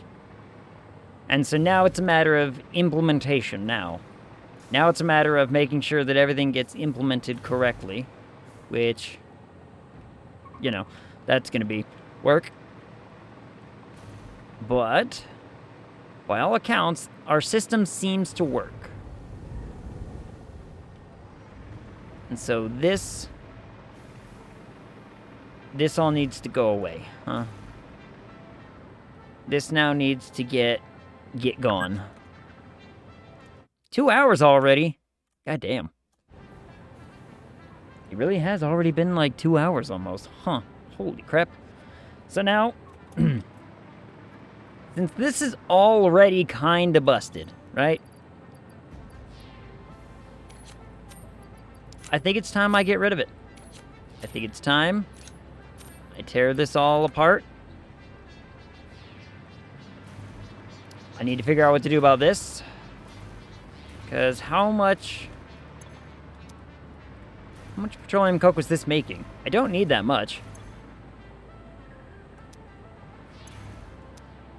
And so now it's a matter of implementation now. Now it's a matter of making sure that everything gets implemented correctly, which, you know, that's going to be work. But by all accounts, our system seems to work. And so this all needs to go away, huh? This now needs to get gone. 2 hours already? God damn. It really has already been like 2 hours almost. Huh. Holy crap. So now, since this is already kinda busted, right? I think it's time I get rid of it. I think it's time I tear this all apart. I need to figure out what to do about this. Because how much petroleum coke was this making? I don't need that much.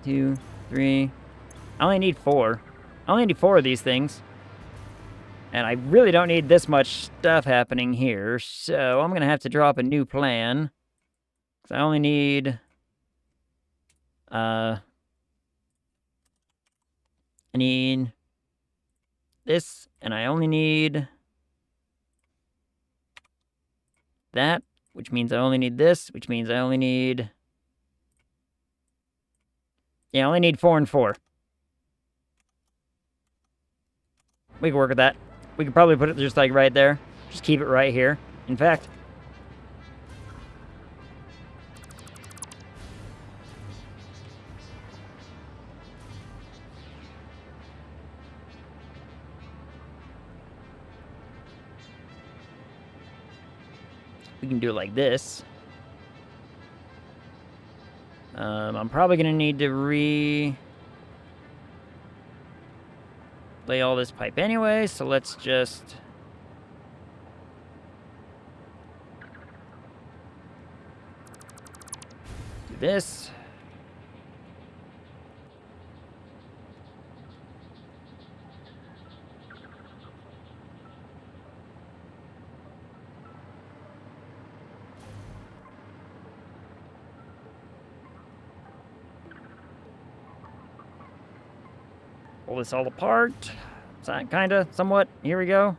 2, 3. I only need 4. I only need 4 of these things. And I really don't need this much stuff happening here. So I'm going to have to draw up a new plan. Because I only need... I need this, and I only need that, which means I only need this, which means I only need... Yeah, I only need 4 and 4. We can work with that. We could probably put it just like right there. Just keep it right here. In fact... we can do it like this. I'm probably going to need to lay all this pipe anyway, so let's just... do this. Pull this all apart. Kinda, somewhat. Here we go.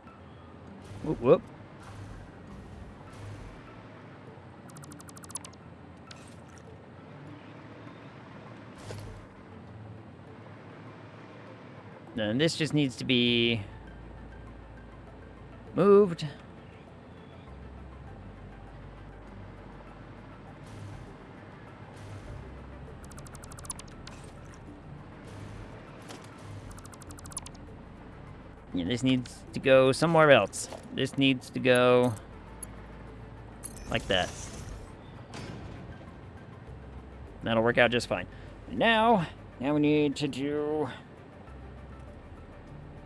Whoop, whoop. And this just needs to be moved. Yeah, this needs to go somewhere else. This needs to go like that. That'll work out just fine. Now we need to do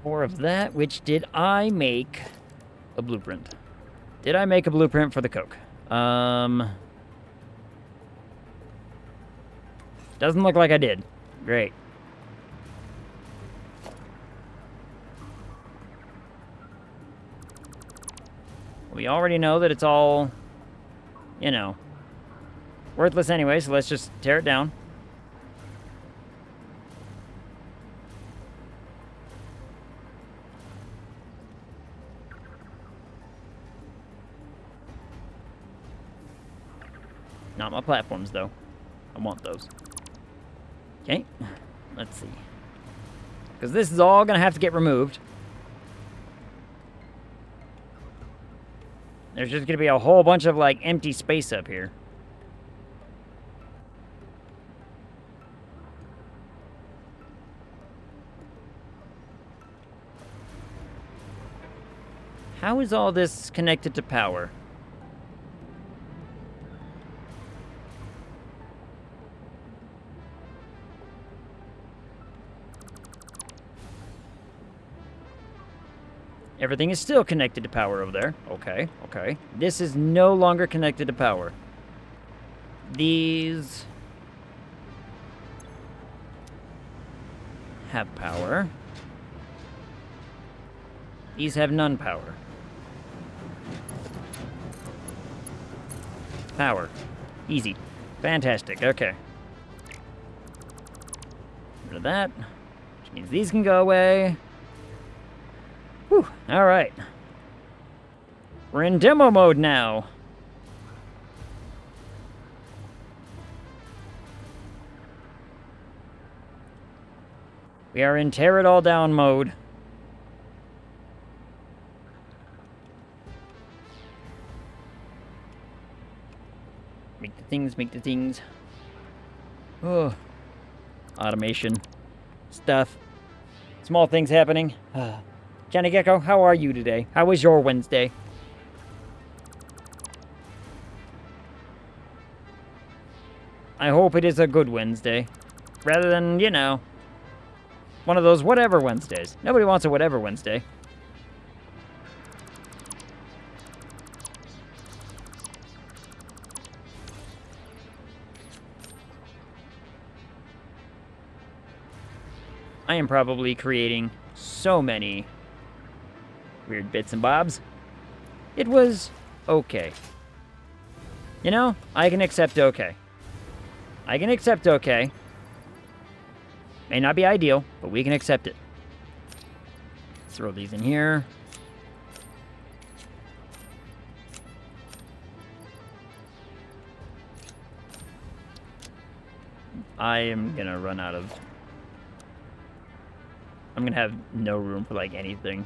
more of that. Which did I make a blueprint? Did I make a blueprint for the Coke? Doesn't look like I did. Great. We already know that it's all, you know, worthless anyway, so let's just tear it down. Not my platforms, though. I want those. Okay, let's see. Because this is all going to have to get removed. There's just going to be a whole bunch of, like, empty space up here. How is all this connected to power? Everything is still connected to power over there. Okay, okay. This is no longer connected to power. These have power. These have none power. Power. Easy. Fantastic. Okay. Rid of that. Which means these can go away. Whew. Alright. We're in demo mode now. We are in tear it all down mode. Make the things, make the things. Oh. Automation. Stuff. Small things happening. Johnny Gecko, how are you today? How was your Wednesday? I hope it is a good Wednesday. Rather than, you know, one of those whatever Wednesdays. Nobody wants a whatever Wednesday. I am probably creating so many weird bits and bobs. It was okay. You know, I can accept okay. I can accept okay. May not be ideal, but we can accept it. Let's throw these in here. I am gonna run out of... I'm gonna have no room for, like, anything.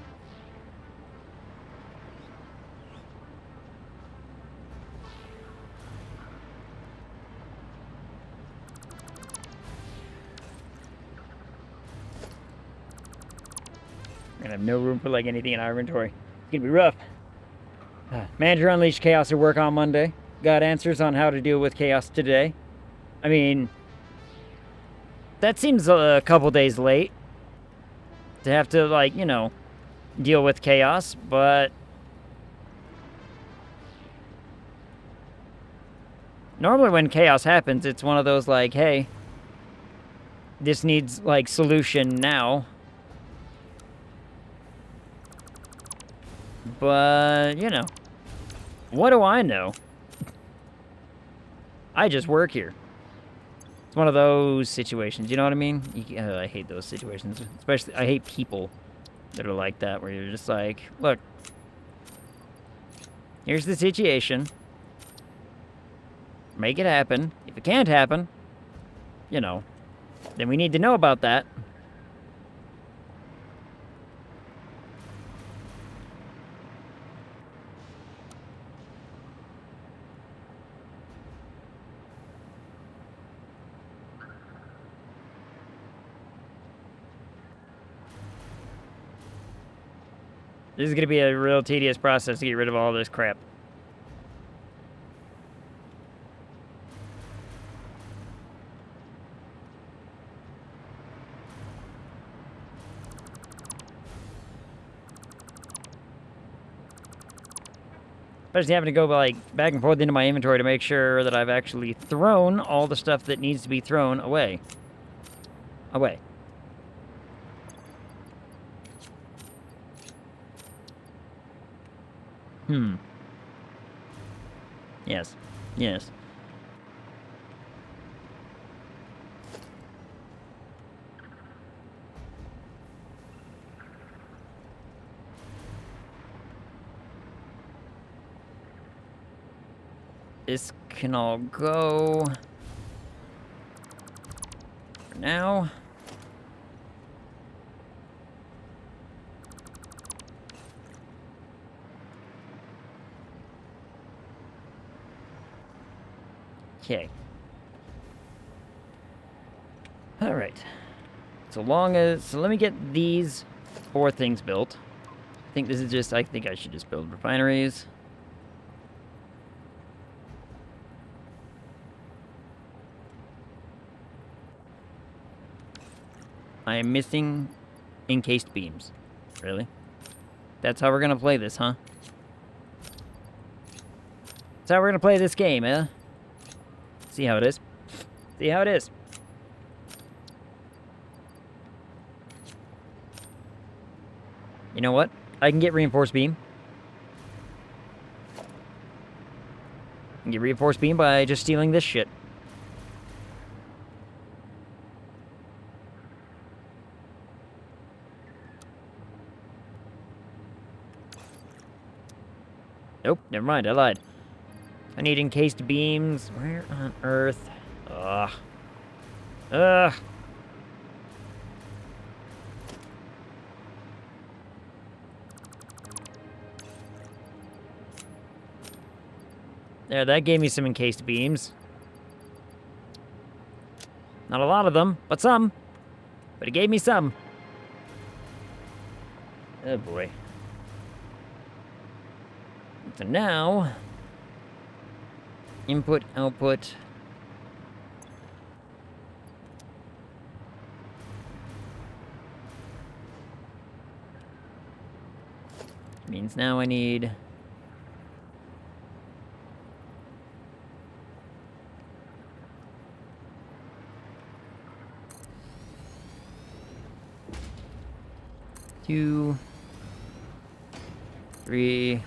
I'm gonna have no room for, like, anything in our inventory. It's gonna be rough. Manager unleashed chaos at work on Monday. Got answers on how to deal with chaos today. I mean, that seems a couple days late to have to, like, you know, deal with chaos, but normally when chaos happens, it's one of those, like, hey, this needs, like, solution now. But, you know, what do I know? I just work here. It's one of those situations, you know what I mean? I hate those situations. Especially, I hate people that are like that, where you're just like, look, here's the situation. Make it happen. If it can't happen, you know, then we need to know about that. This is going to be a real tedious process to get rid of all this crap. Especially having to go like back and forth into my inventory to make sure that I've actually thrown all the stuff that needs to be thrown away. Away. Yes. Yes. This can all go for now. Okay. All right. So let me get these 4 things built. I think I should just build refineries. I am missing encased beams. Really? That's how we're gonna play this, huh? That's how we're gonna play this game, eh? See how it is. See how it is. You know what? I can get reinforced beam. I can get reinforced beam by just stealing this shit. Nope, never mind, I lied. I need encased beams. Where on earth? Ugh. Ugh. There, that gave me some encased beams. Not a lot of them, but some. But it gave me some. Oh boy. So now, input, output. Means now I need two, 3,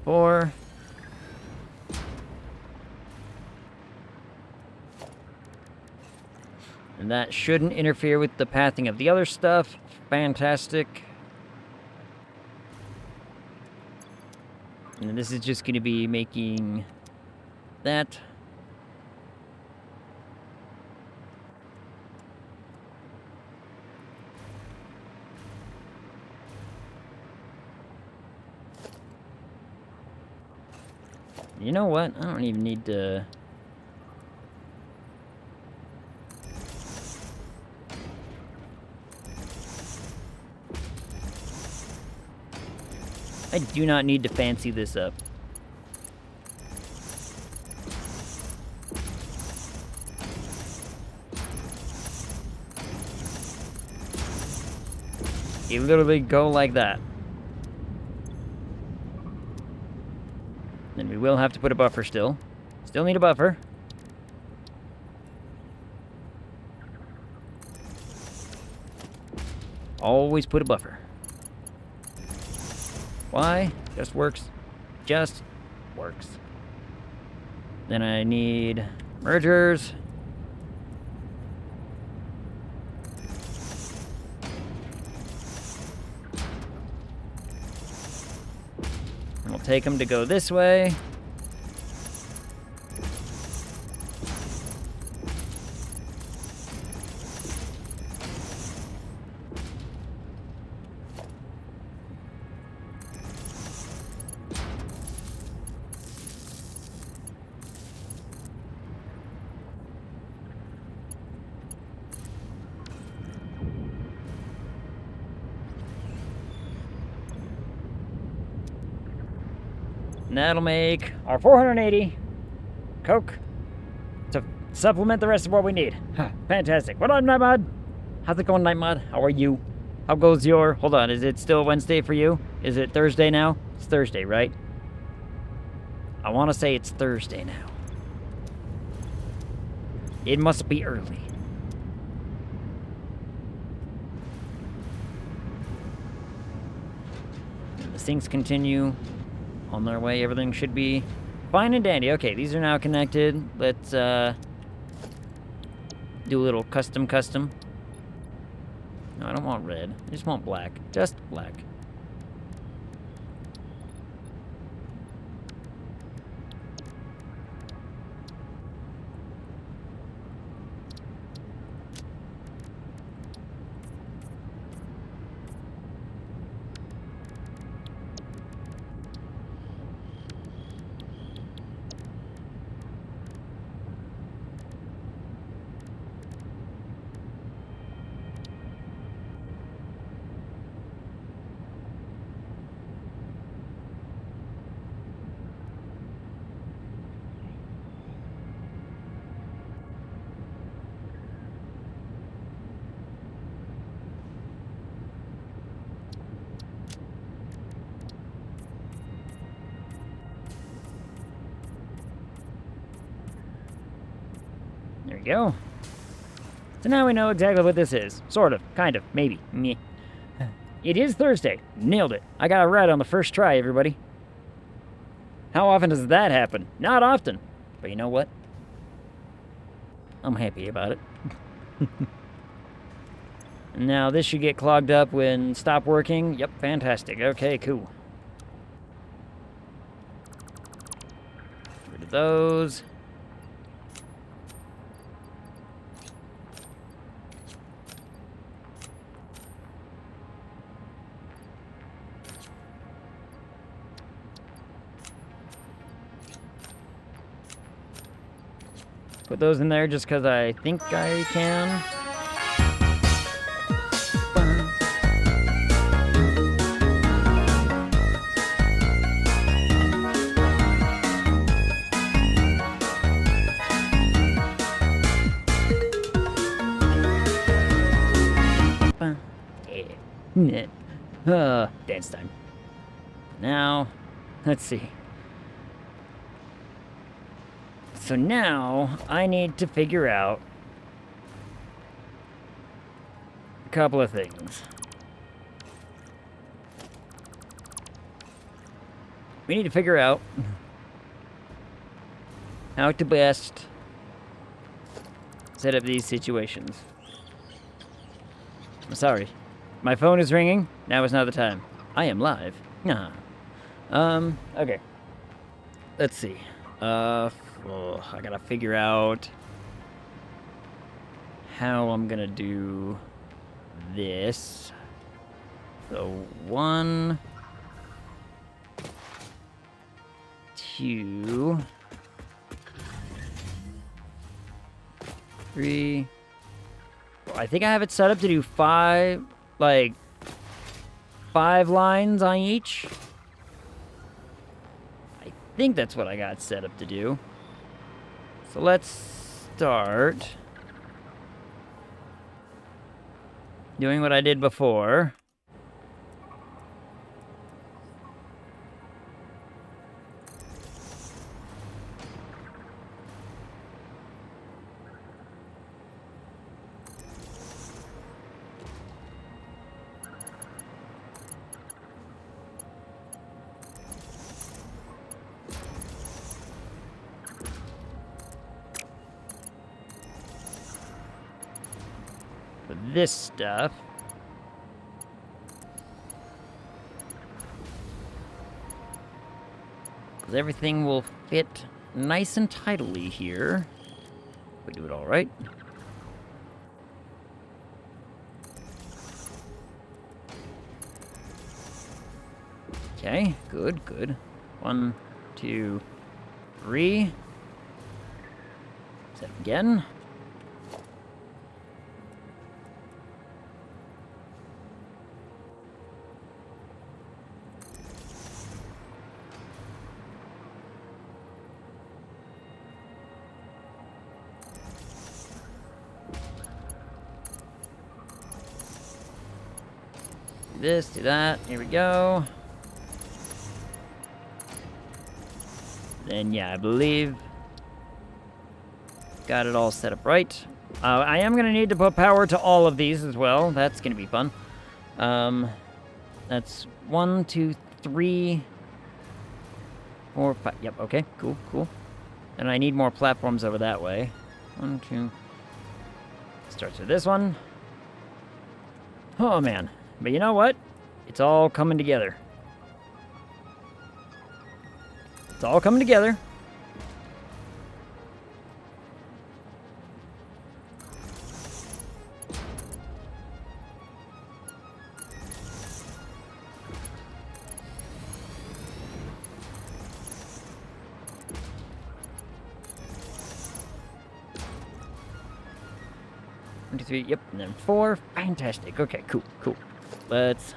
4. And that shouldn't interfere with the pathing of the other stuff. Fantastic. And this is just going to be making that. You know what? I don't even need to... I do not need to fancy this up. You literally go like that. Then we will have to put a buffer still. Still need a buffer. Always put a buffer. Why? Just works. Just works. Then I need mergers. And we'll take them to go this way. And that'll make our 480 Coke to supplement the rest of what we need. Fantastic. What up, Nightmod? How's it going, Nightmod? How are you? How goes your... Hold on, is it still Wednesday for you? Is it Thursday now? It's Thursday, right? I want to say it's Thursday now. It must be early. And the sinks continue on their way. Everything should be fine and dandy. Okay, these are now connected. Let's do a little custom. No, I don't want red. I just want black. Just black. There we go. So now we know exactly what this is. Sort of. Kind of. Maybe. Meh. It is Thursday. Nailed it. I got it right on the first try, everybody. How often does that happen? Not often. But you know what? I'm happy about it. Now this should get clogged up when stop working. Yep, fantastic. Okay, cool. Get rid of those. Put those in there just because I think I can. Dance time. Now, let's see. So now, I need to figure out a couple of things. We need to figure out how to best set up these situations. I'm sorry. My phone is ringing. Now is not the time. I am live. Nah. Okay. Let's see. I gotta figure out how I'm gonna do this. So 1, 2, 3. I think I have it set up to do 5 lines on each. I think that's what I got set up to do. So let's start doing what I did before. This stuff. Because everything will fit nice and tidily here. We do it all right. Okay, good, good. 1, 2, 3. Set again. this, do that. Here we go. Then, yeah, I believe got it all set up right. I am going to need to put power to all of these as well. That's going to be fun. That's 1, 2, 3, 4, 5. Yep, okay, cool, cool. And I need more platforms over that way. 1, 2. Starts with this one. Oh, man. But you know what? It's all coming together. It's all coming together. One, 2, 3, yep, and then 4. Fantastic. Okay, cool, cool. Let's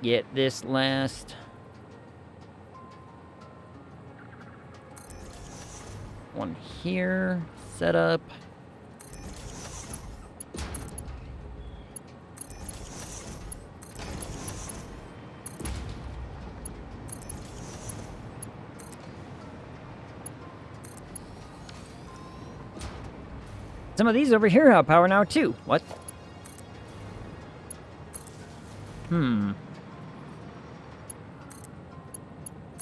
get this last one here set up. Some of these over here have power now too. What?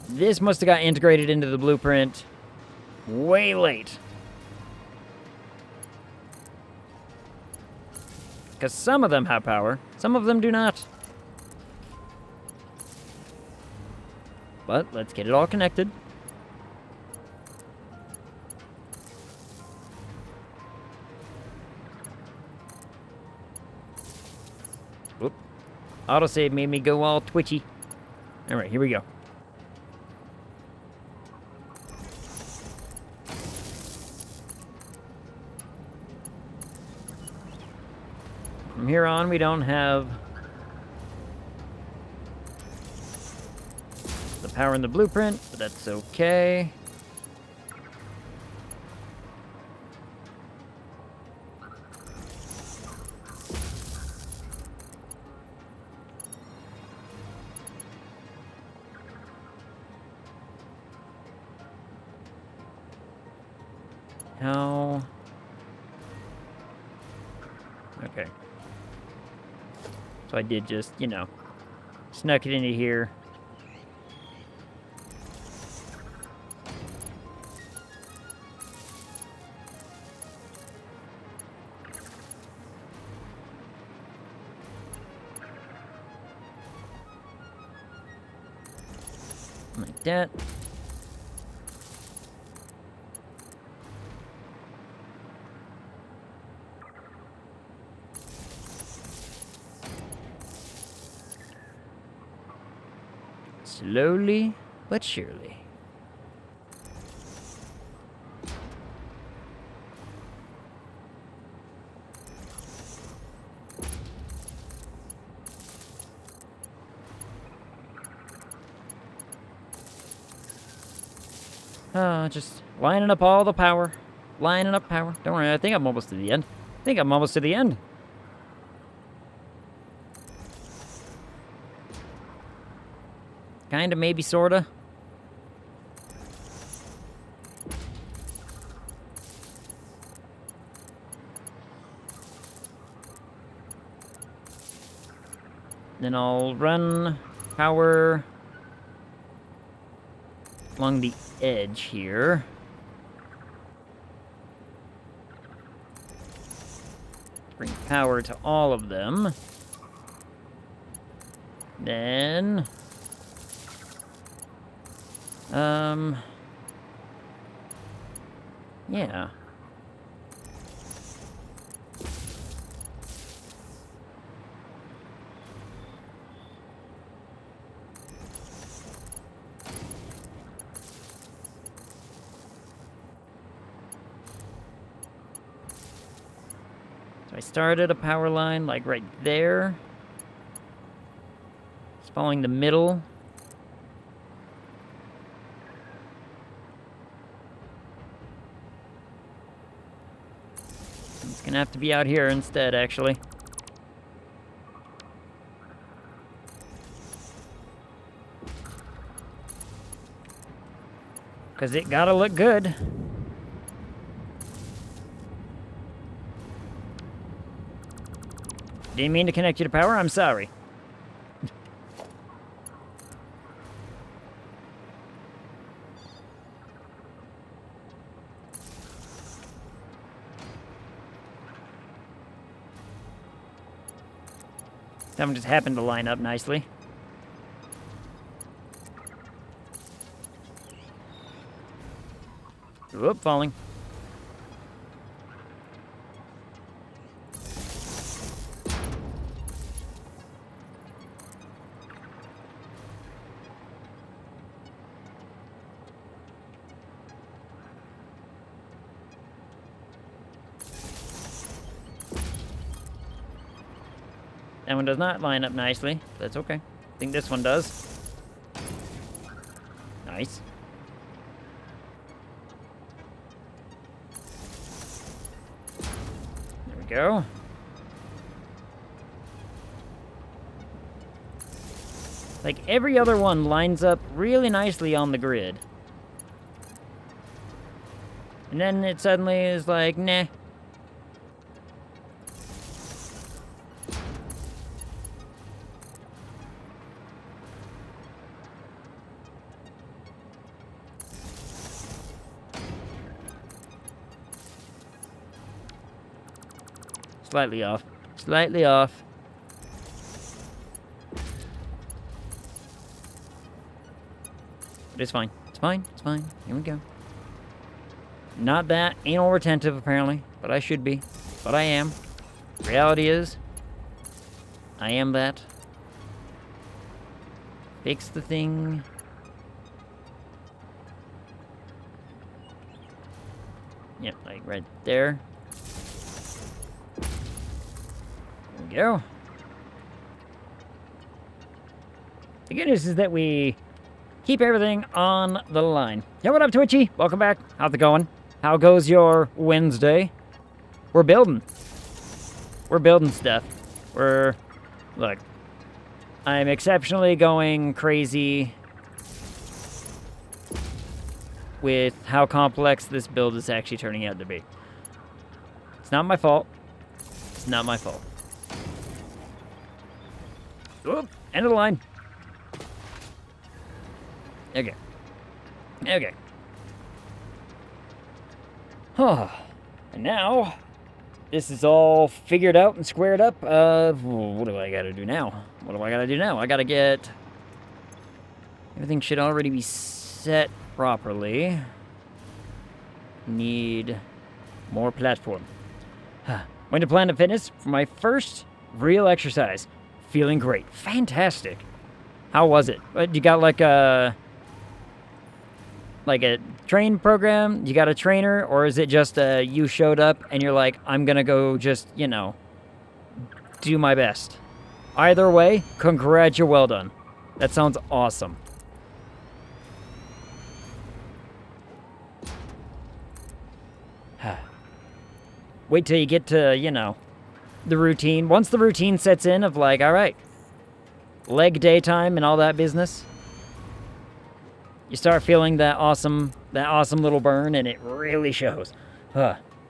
This must have got integrated into the blueprint way late. Because some of them have power, some of them do not. But let's get it all connected. Whoop. Autosave made me go all twitchy. Alright, here we go. From here on, we don't have the power in the blueprint, but that's okay. How? Okay. So I did just, you know, snuck it into here. Like that. Slowly but surely. Just lining up all the power. Lining up power. Don't worry, I think I'm almost to the end. I think I'm almost to the end. Kinda, maybe, sorta. Then I'll run power along the edge here. Bring power to all of them. Then yeah. So I started a power line like right there. It's following the middle. It's gonna have to be out here instead, actually. Because it gotta look good. Didn't mean to connect you to power, I'm sorry. That one just happened to line up nicely. Whoop, falling. That one does not line up nicely. That's okay. I think this one does. Nice. There we go. Like, every other one lines up really nicely on the grid. And then it suddenly is like, nah. Slightly off. Slightly off. But it's fine. It's fine. It's fine. Here we go. Not that anal retentive, apparently. But I should be. But I am. Reality is, I am that. Fix the thing. Yep, like right there. There we go. The good news is that we keep everything on the line. Yo, what up, Twitchy? Welcome back. How's it going? How goes your Wednesday? We're building. We're building stuff. Look, I'm exceptionally going crazy with how complex this build is actually turning out to be. It's not my fault. It's not my fault. Oop, end of the line. Okay. Okay. And now, this is all figured out and squared up. What do I gotta do now? What do I gotta do now? I gotta get... Everything should already be set properly. Need more platform. Went to Planet Fitness for my first real exercise. Feeling great. Fantastic. How was it? You got like a train program? You got a trainer? Or is it just you showed up and you're like, I'm gonna go just, you know, do my best? Either way, congrats, you're well done. That sounds awesome. Wait till you get to, you know, the routine. Once the routine sets in of like, all right, leg day time and all that business, you start feeling that awesome little burn, and it really shows.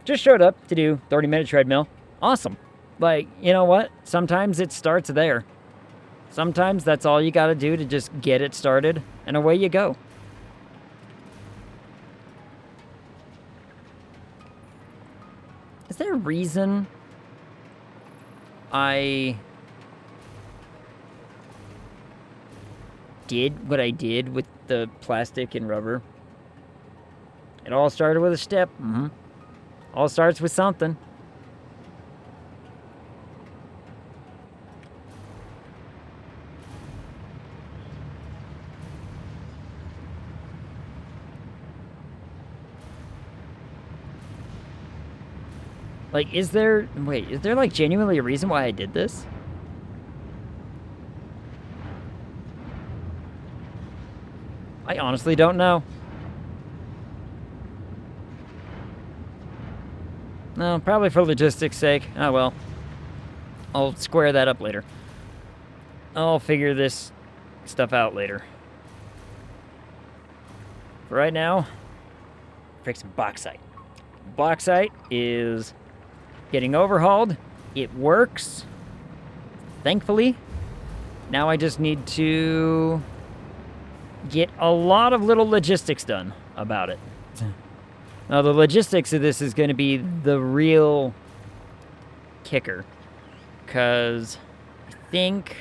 Just showed up to do 30-minute treadmill. Awesome. Like, you know what? Sometimes it starts there. Sometimes that's all you gotta do to just get it started, and away you go. Is there a reason I did what I did with the plastic and rubber? It all started with a step. All starts with something. Like, is there like genuinely a reason why I did this? I honestly don't know. No, probably for logistics' sake. Oh well. I'll square that up later. I'll figure this stuff out later. For right now, fix some bauxite. Bauxite is getting overhauled. It works. Thankfully. Now I just need to get a lot of little logistics done about it. Now, the logistics of this is going to be the real kicker. Because I think...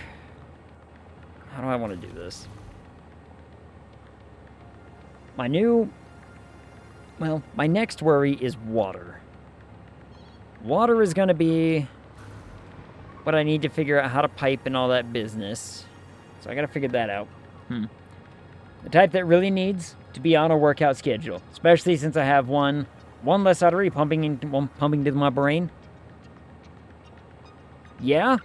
How do I want to do this? My next worry is water. Water is going to be what I need to figure out how to pipe and all that business. So I got to figure that out. The type that really needs to be on a workout schedule, especially since I have one less artery pumping to my brain. Yeah.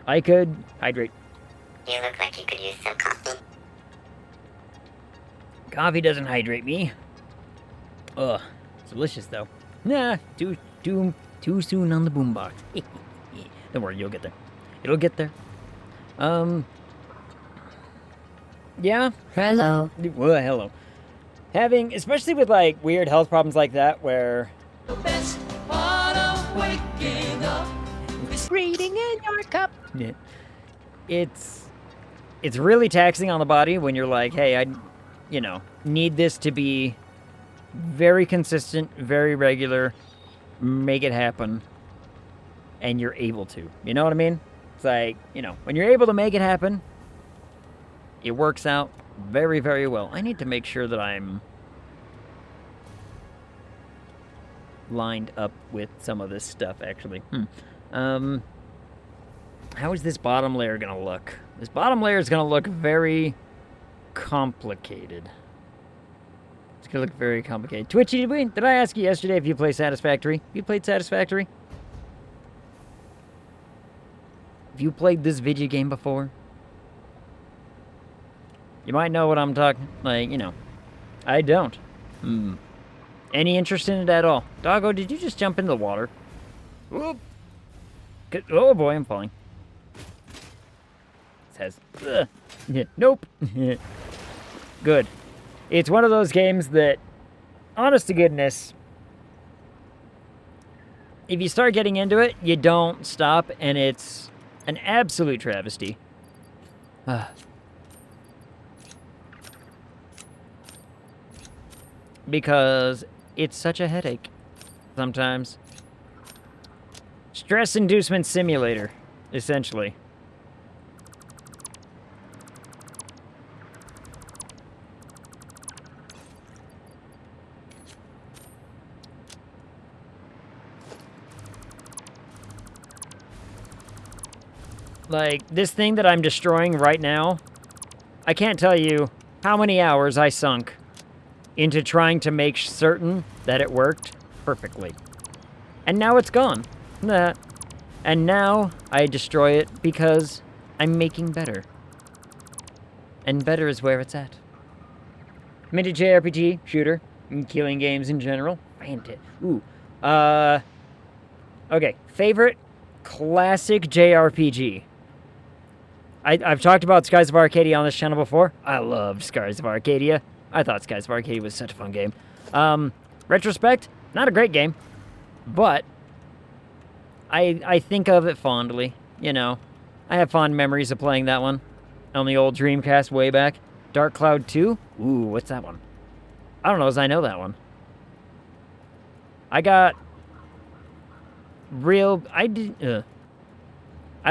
I could hydrate. You look like you could use some coffee. Coffee doesn't hydrate me. Ugh, it's delicious though. Nah, too soon on the boombox. Don't worry, you'll get there. It'll get there. Yeah. Hello. Well, hello. Having, especially with like weird health problems like that, where The best part of waking up is reading in your cup. it's really taxing on the body when you're like, hey, I need this to be very consistent, very regular, make it happen, and you're able to. You know what I mean? It's like, when you're able to make it happen, it works out very, very well. I need to make sure that I'm lined up with some of this stuff, actually. How is this bottom layer gonna look? This bottom layer is gonna look very complicated. It's gonna look very complicated. Twitchy, did I ask you yesterday if you play Satisfactory? You played Satisfactory? Have you played this video game before? You might know what I'm talking, I don't. Any interest in it at all? Doggo, did you just jump into the water? Whoop. Oh boy, I'm falling. It says, nope. Good. It's one of those games that, honest to goodness, if you start getting into it, you don't stop, and it's an absolute travesty. Because it's such a headache sometimes. Stress inducement simulator, essentially. Like, this thing that I'm destroying right now, I can't tell you how many hours I sunk into trying to make certain that it worked perfectly. And now it's gone. And now I destroy it because I'm making better. And better is where it's at. I'm into JRPG, shooter, and killing games in general. Fantastic. Ooh. Okay, favorite classic JRPG. I've talked about Skies of Arcadia on this channel before. I loved Skies of Arcadia. I thought Skies of Arcadia was such a fun game. Retrospect, not a great game, but I think of it fondly, I have fond memories of playing that one on the old Dreamcast way back. Dark Cloud 2? Ooh, what's that one? I don't know as I know that one. I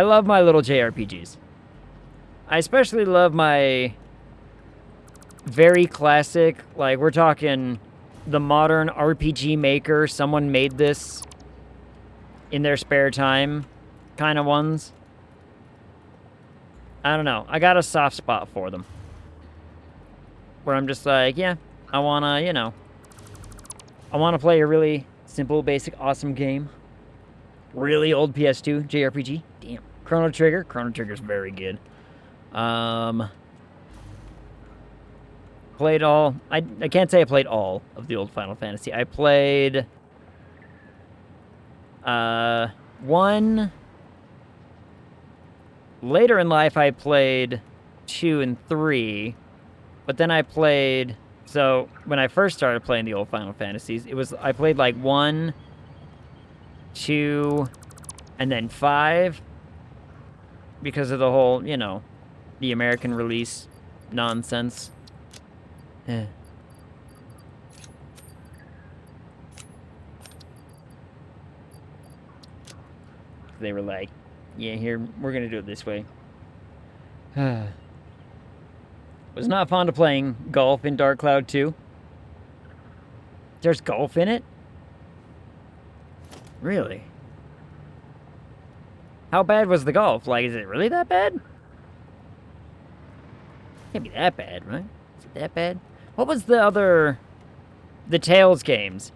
love my little JRPGs. I especially love my very classic, like, we're talking the modern RPG maker, someone made this in their spare time kind of ones. I don't know. I got a soft spot for them. Where I'm just like, yeah, I want to play a really simple, basic, awesome game. Really old PS2 JRPG. Damn. Chrono Trigger. Chrono Trigger's very good. Played all... I can't say I played all of the old Final Fantasy. I played... one... Later in life, I played 2 and 3. But then I played... So, when I first started playing the old Final Fantasies, I played like 1, 2, and then 5. Because of the whole, you know, the American release nonsense. Eh. They were like, yeah, here, we're going to do it this way. Was not fond of playing golf in Dark Cloud 2. There's golf in it? Really? How bad was the golf? Like, is it really that bad? Can't be that bad, right? Is it that bad? What was the Tales games?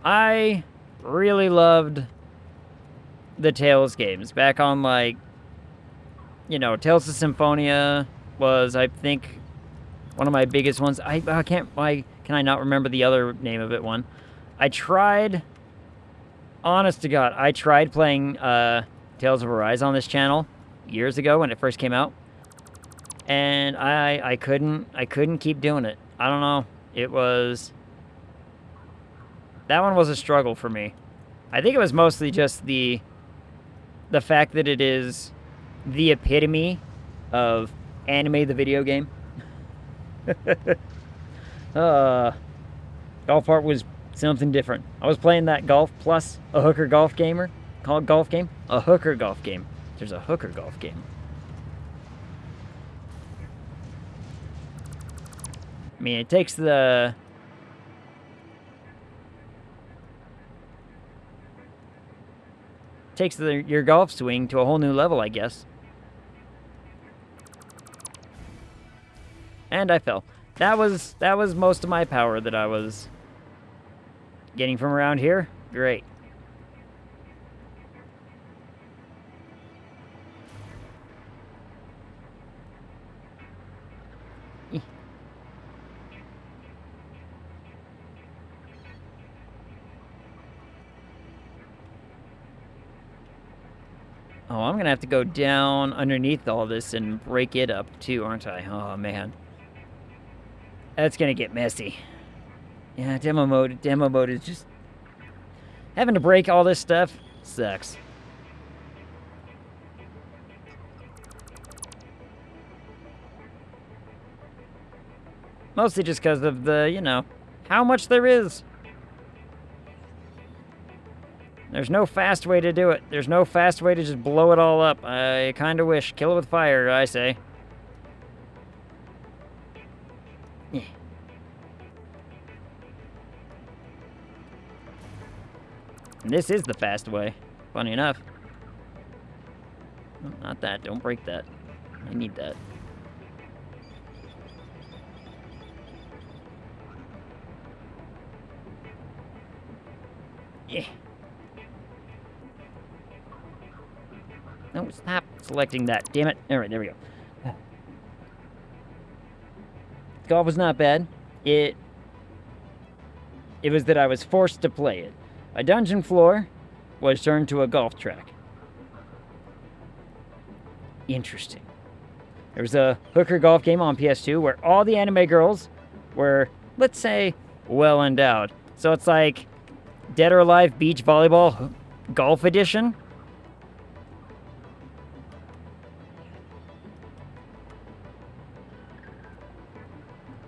I really loved the Tales games. Back on, like, you know, Tales of Symphonia was, I think, one of my biggest ones. Why can I not remember the other name of it one? I tried, honest to God, I tried playing Tales of Arise on this channel years ago when it first came out. And I couldn't keep doing it. I don't know. That one was a struggle for me. I think it was mostly just the fact that it is the epitome of anime the video game. Golf art was something different. I was playing that golf plus a hooker golf gamer. Called golf game? A hooker golf game. There's a hooker golf game. I mean, it takes your golf swing to a whole new level, I guess. And I fell. That was most of my power that I was getting from around here. Great. Oh, I'm gonna have to go down underneath all this and break it up too, aren't I? Oh, man. That's gonna get messy. Yeah, demo mode is just... Having to break all this stuff sucks. Mostly just because of the, you know, how much there is. There's no fast way to do it. There's no fast way to just blow it all up. I kind of wish. Kill it with fire, I say. Yeah. And this is the fast way. Funny enough. Oh, not that. Don't break that. I need that. Yeah. No, stop selecting that. Damn it. All right, there we go. Golf was not bad. It was that I was forced to play it. A dungeon floor was turned to a golf track. Interesting. There was a hooker golf game on PS2 where all the anime girls were, let's say, well endowed. So it's like Dead or Alive Beach Volleyball Golf Edition.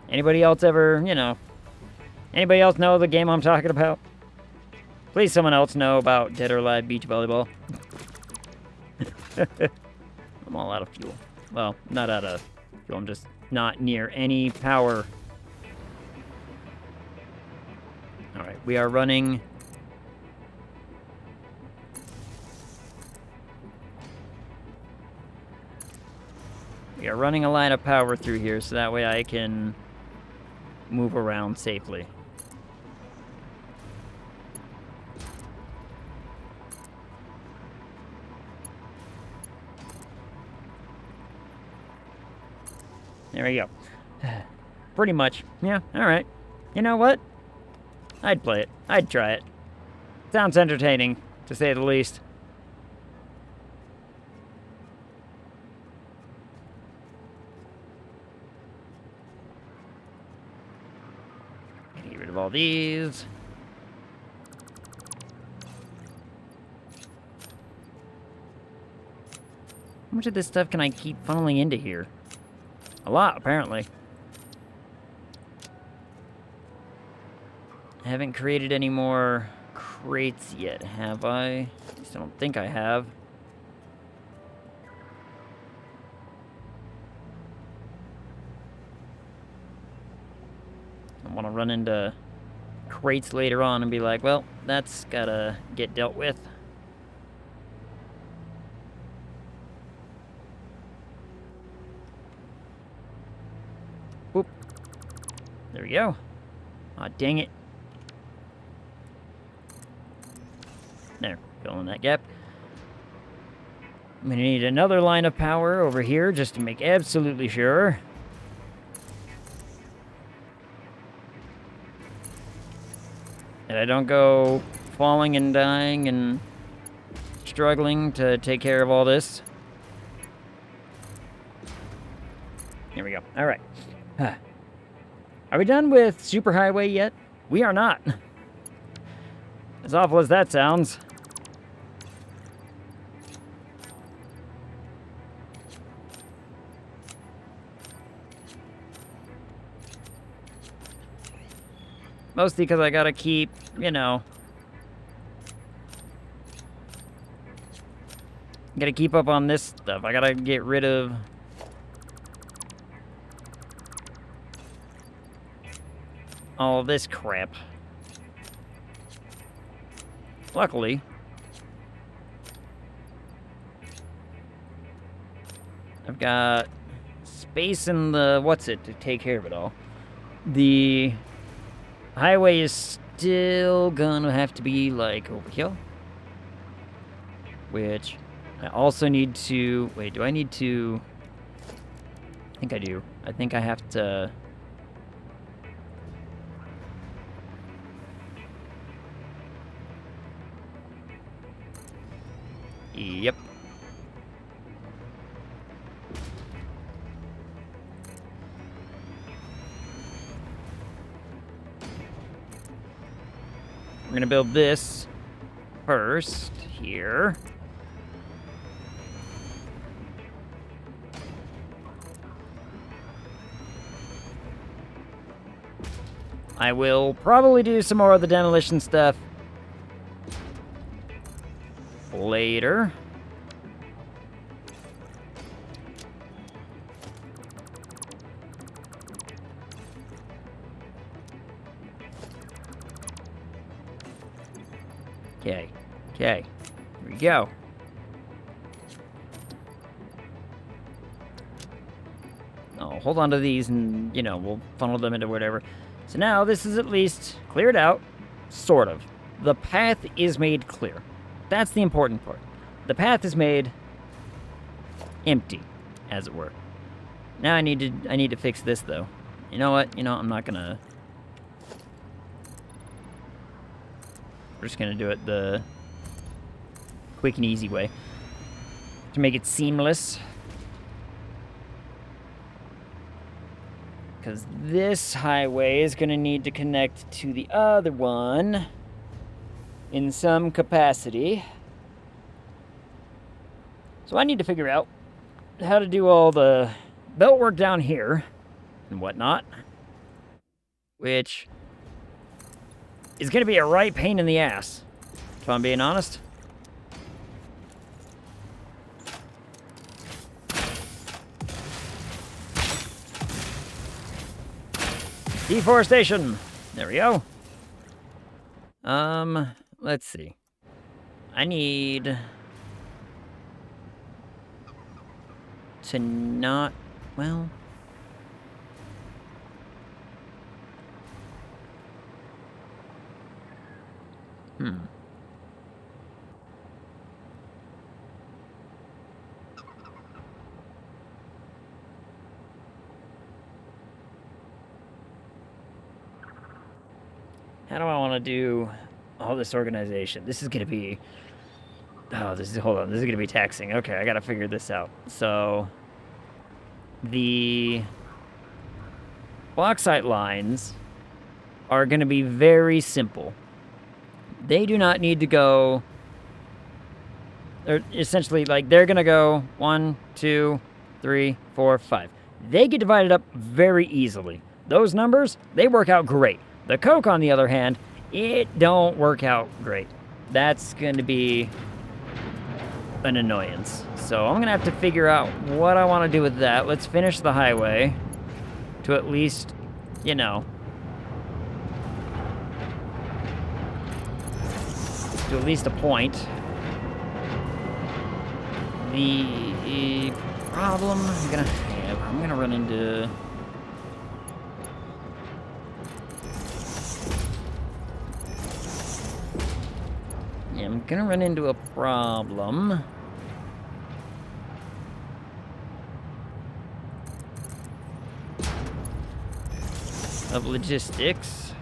Anybody else ever, you know, anybody else know the game I'm talking about? Please someone else know about Dead or Alive Beach Volleyball. I'm all out of fuel. Well, not out of fuel, I'm just not near any power. Alright, we are running... We are running a line of power through here, so that way I can move around safely. There we go. Pretty much. Yeah, alright. You know what? I'd play it. I'd try it. Sounds entertaining, to say the least. all these. How much of this stuff can I keep funneling into here? A lot, apparently. I haven't created any more crates yet, have I? At least I don't think I have. I want to run into crates later on and be like, well, that's gotta get dealt with. Boop. There we go. Aw, dang it. There, fill in that gap. I'm gonna need another line of power over here just to make absolutely sure. And I don't go falling and dying and struggling to take care of all this. Here we go. All right. Are we done with Superhighway yet? We are not. As awful as that sounds. Mostly because I gotta keep, you know... Gotta keep up on this stuff. I gotta get rid of... all this crap. Luckily... I've got space in the... what's it to take care of it all. The... highway is still gonna have to be, like, over here. Which, I also need to... wait, do I need to... I think I do. I think I have to... Yep. We're gonna build this first here. I will probably do some more of the demolition stuff later. Okay, here we go. I'll hold on to these and, you know, we'll funnel them into whatever. So now this is at least cleared out, sort of. The path is made clear. That's the important part. The path is made empty, as it were. Now I need to fix this though. You know what? You know, I'm not gonna... we're just gonna do it the quick and easy way to make it seamless. Because this highway is gonna need to connect to the other one in some capacity. So I need to figure out how to do all the belt work down here and whatnot, which is gonna be a right pain in the ass, if I'm being honest. Deforestation. There we go. Let's see. I need to not, well... How do I want to do all this organization? This is going to be... oh, hold on. This is going to be taxing. Okay, I got to figure this out. So, the bauxite lines are going to be very simple. They do not need to go... They're essentially, like, they're going to go 1, 2, 3, 4, 5. They get divided up very easily. Those numbers, they work out great. The Coke, on the other hand, it don't work out great. That's going to be an annoyance. So I'm going to have to figure out what I want to do with that. Let's finish the highway to at least, you know, to at least a point. The problem I'm gonna have, I'm gonna run into... Yeah, I'm gonna run into a problem. Of logistics.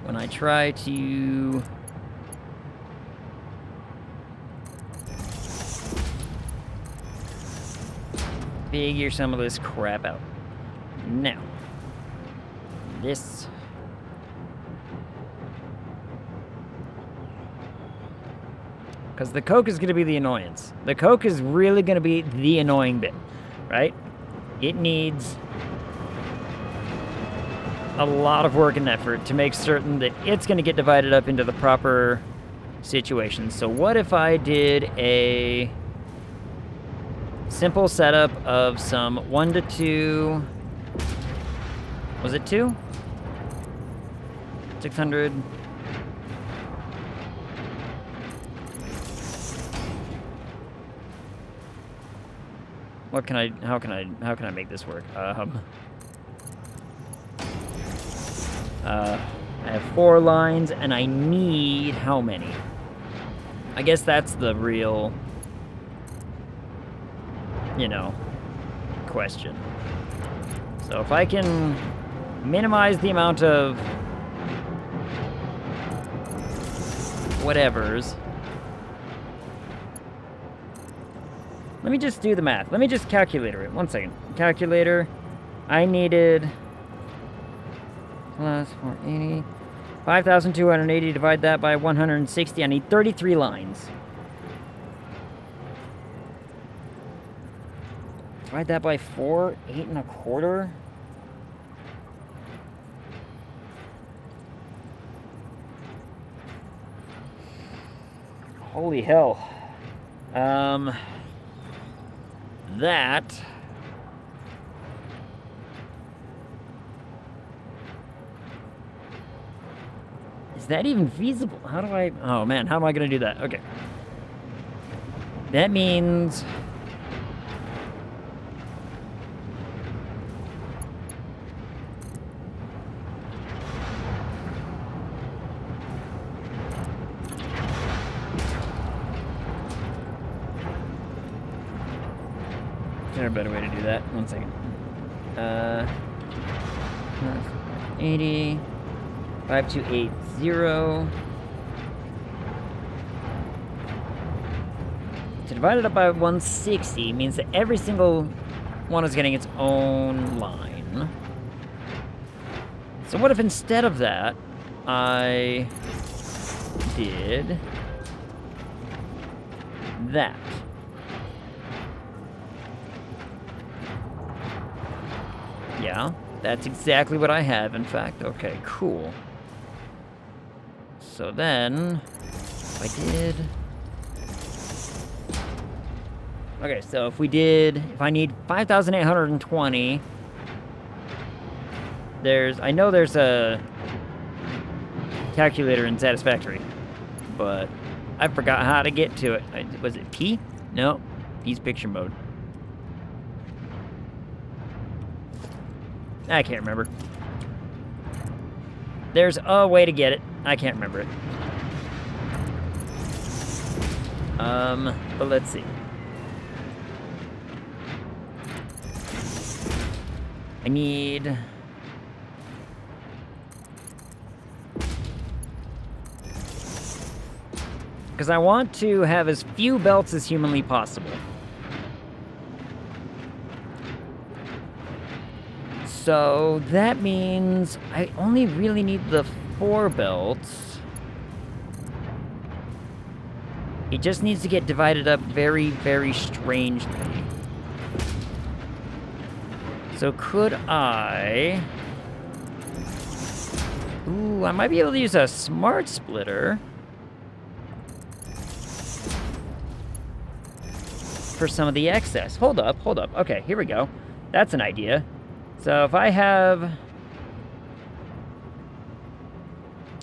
When I try to figure some of this crap out. Now, this. Because the Coke is going to be the annoyance. The Coke is really going to be the annoying bit, right? It needs a lot of work and effort to make certain that it's going to get divided up into the proper situations. So what if I did a simple setup of some 1 to 2... Was it 2? 600... What can I, how can I make this work? I have 4 lines, and I need how many? I guess that's the real, you know, question. So if I can minimize the amount of whatevers. Let me just do the math. Let me just calculator it. 1 second. Calculator. I needed plus 480. 5,280. Divide that by 160. I need 33 lines. Divide that by 4. 8 1/4. Holy hell. That is that even feasible? How do I... Oh man, how am I gonna do that? Okay. That means... Is there a better way to do that? 1 second. 80, 5280. To divide it up by 160 means that every single one is getting its own line. So what if instead of that, I did that? Yeah, that's exactly what I have, in fact. Okay, cool. So then, if I did... Okay, so if I need 5,820, I know there's a calculator in Satisfactory, but I forgot how to get to it. Was it P? No, P's picture mode. I can't remember. There's a way to get it. I can't remember it. But let's see. I need... because I want to have as few belts as humanly possible. So that means I only really need the 4 belts. It just needs to get divided up very, very strangely. So could I... Ooh, I might be able to use a smart splitter for some of the excess. Hold up. Okay, here we go. That's an idea. So if I have...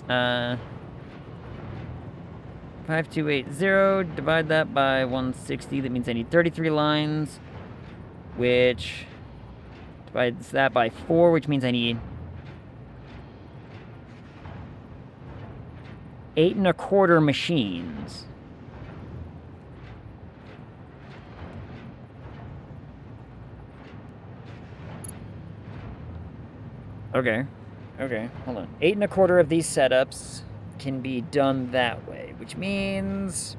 5280, divide that by 160, that means I need 33 lines, which divides that by 4, which means I need 8 1/4 machines. Okay, hold on. 8 1/4 of these setups can be done that way, which means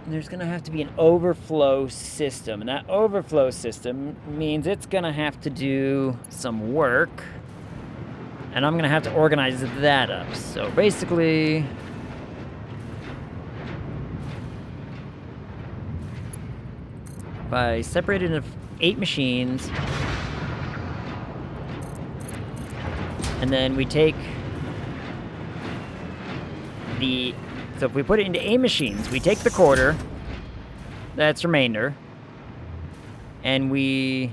there's gonna have to be an overflow system, and that overflow system means it's gonna have to do some work, and I'm gonna have to organize that up. So basically, if I separate it into 8 machines, and then we take the... So if we put it into 8 machines, we take the quarter, that's remainder, and we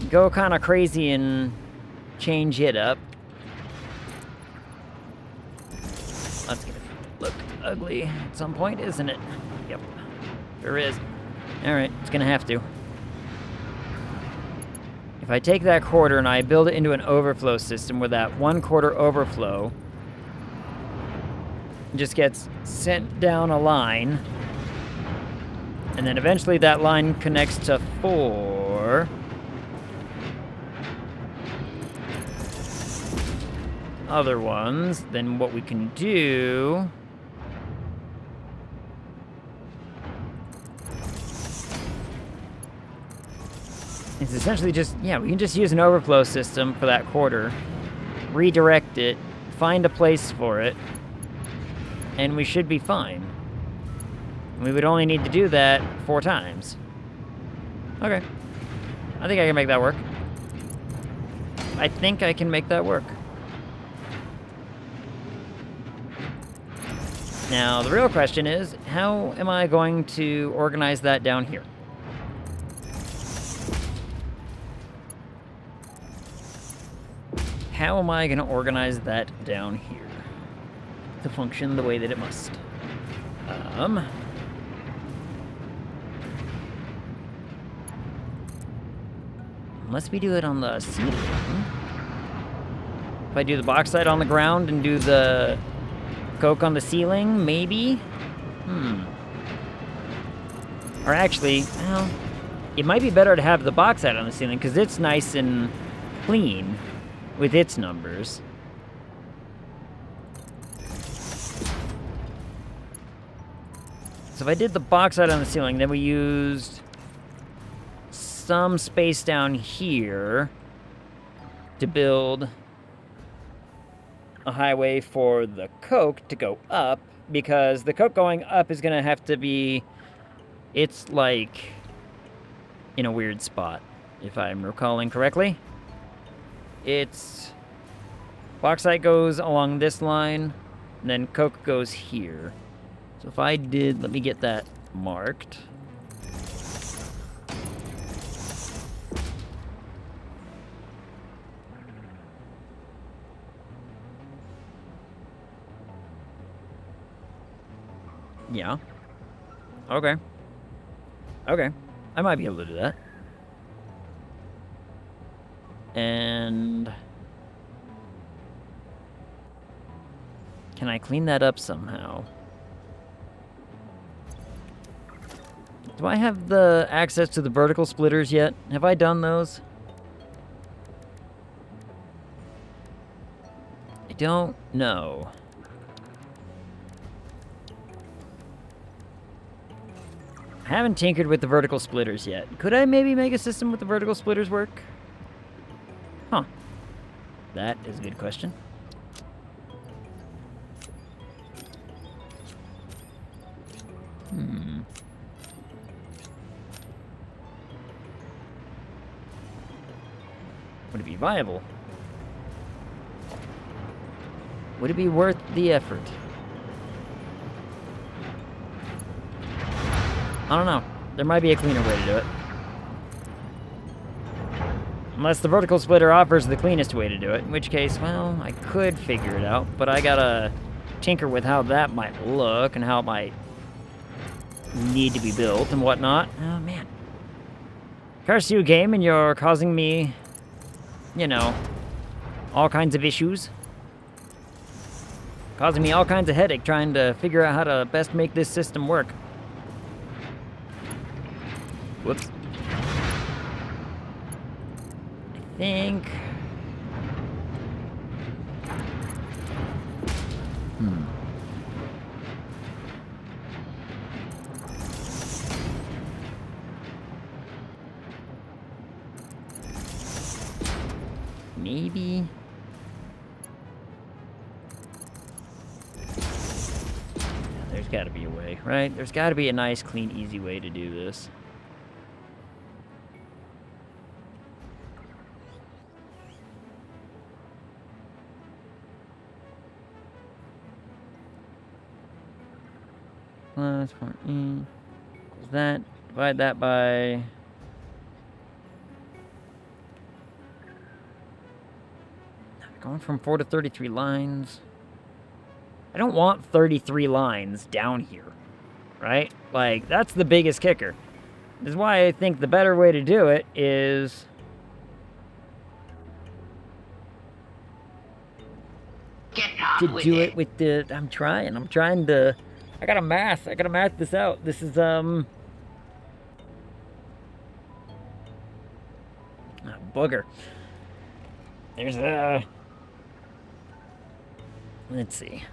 go kind of crazy and change it up. That's gonna look ugly at some point, isn't it? Yep, there is. Alright, it's gonna have to. If I take that quarter and I build it into an overflow system where that 1/4 overflow just gets sent down a line, and then eventually that line connects to 4. Other ones, then what we can do is essentially just, yeah, we can just use an overflow system for that quarter, redirect it, find a place for it, and we should be fine. We would only need to do that 4 times. Okay. I think I can make that work. I think I can make that work. Now, the real question is, how am I going to organize that down here? How am I going to organize that down here to function the way that it must? Unless we do it on the ceiling. If I do the bauxite on the ground and do the coke on the ceiling, maybe? Or actually, well, it might be better to have the bauxite on the ceiling because it's nice and clean with its numbers. So if I did the bauxite on the ceiling, then we used some space down here to build a highway for the coke to go up, because the coke going up is gonna have to be, it's like in a weird spot, if I'm recalling correctly. It's bauxite goes along this line, and then coke goes here. So if I did, let me get that marked. Yeah. Okay. Okay. I might be able to do that. And can I clean that up somehow? Do I have the access to the vertical splitters yet? Have I done those? don't know. I haven't tinkered with the vertical splitters yet. Could I maybe make a system with the vertical splitters work? Huh. That is a good question. Would it be viable? Would it be worth the effort? I don't know. There might be a cleaner way to do it. Unless the vertical splitter offers the cleanest way to do it, in which case, well, I could figure it out, but I gotta tinker with how that might look and how it might need to be built and whatnot. Oh, man. Curse you, game, and you're causing me, you know, all kinds of issues. Causing me all kinds of headache trying to figure out how to best make this system work. Whoops. I think... Maybe... There's got to be a way, right? There's got to be a nice, clean, easy way to do this. Plus 4e. That, divide that by... Going from 4 to 33 lines. I don't want 33 lines down here, right? Like, that's the biggest kicker. This is why I think the better way to do it is... to do it with the... I'm trying to... I gotta math this out. This is, Oh, booger. There's a... Let's see.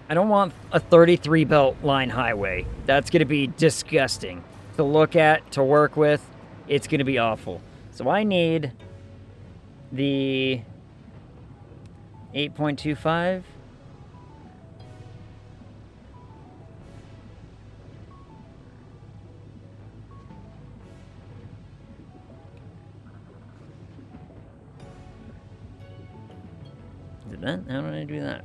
I don't want a 33 belt line highway. That's going to be disgusting to look at, to work with. It's going to be awful. So I need the 8.25. Did that? How did I do that?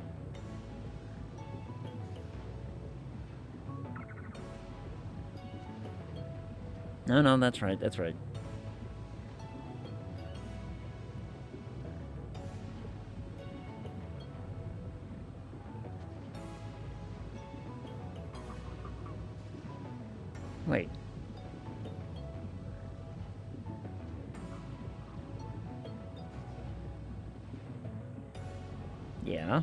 No, that's right, that's right. Wait. Yeah.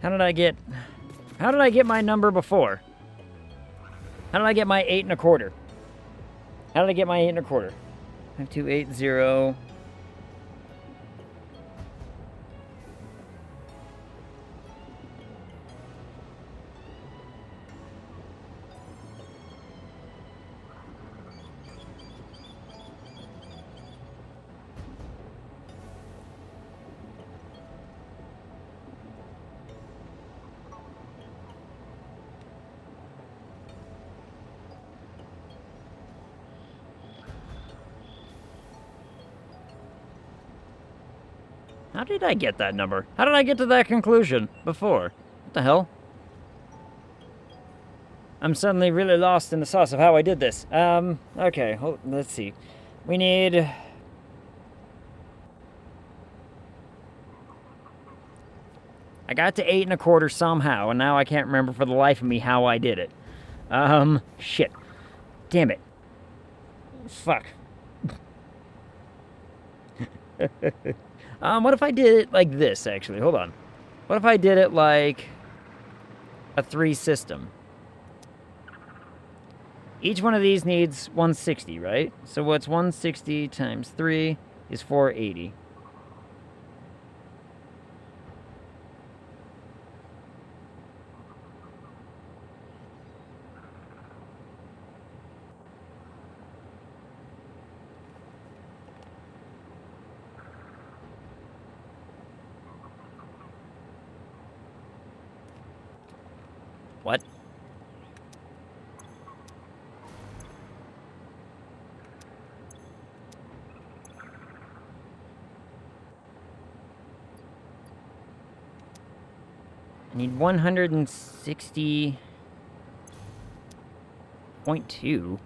How did I get my number before? How did I get my 8 1/4? How did I get my 8 1/4? 5280. How did I get that number? How did I get to that conclusion before? What the hell? I'm suddenly really lost in the sauce of how I did this. Okay, let's see. We need... I got to 8 1/4 somehow, and now I can't remember for the life of me how I did it. Shit. Damn it. Fuck. What if I did it like this, actually? Hold on. What if I did it like a 3 system? Each one of these needs 160, right? So what's 160 times 3 is 480. What? I need 160.2.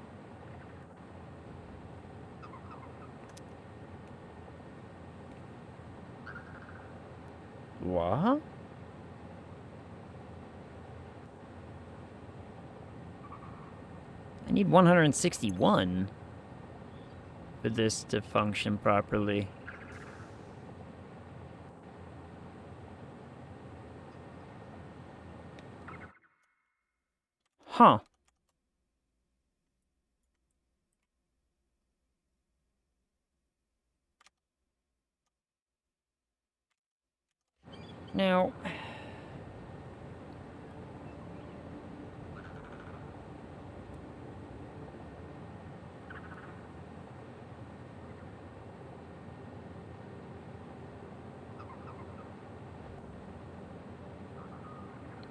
What? I need 161 for this to function properly. Huh. Now,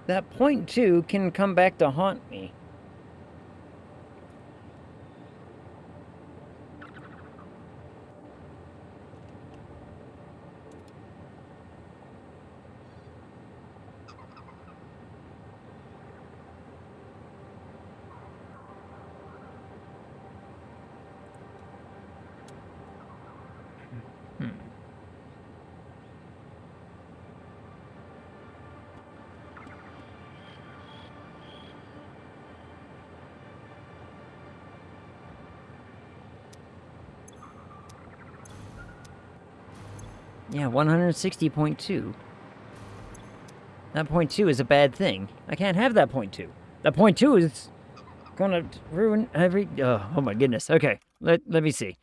that point 2 can come back to haunt me. Yeah, 160.2. That point 2 is a bad thing. I can't have that point 2. That point 2 is gonna ruin every... oh my goodness. Okay, let me see.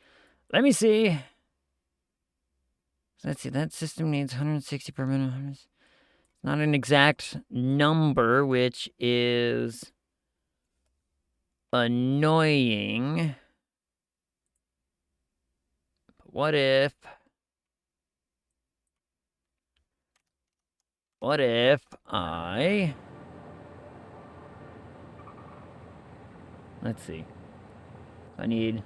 Let me see. Let's see, that system needs 160 per minute. It's not an exact number, which is annoying. But what if I... Let's see. I need...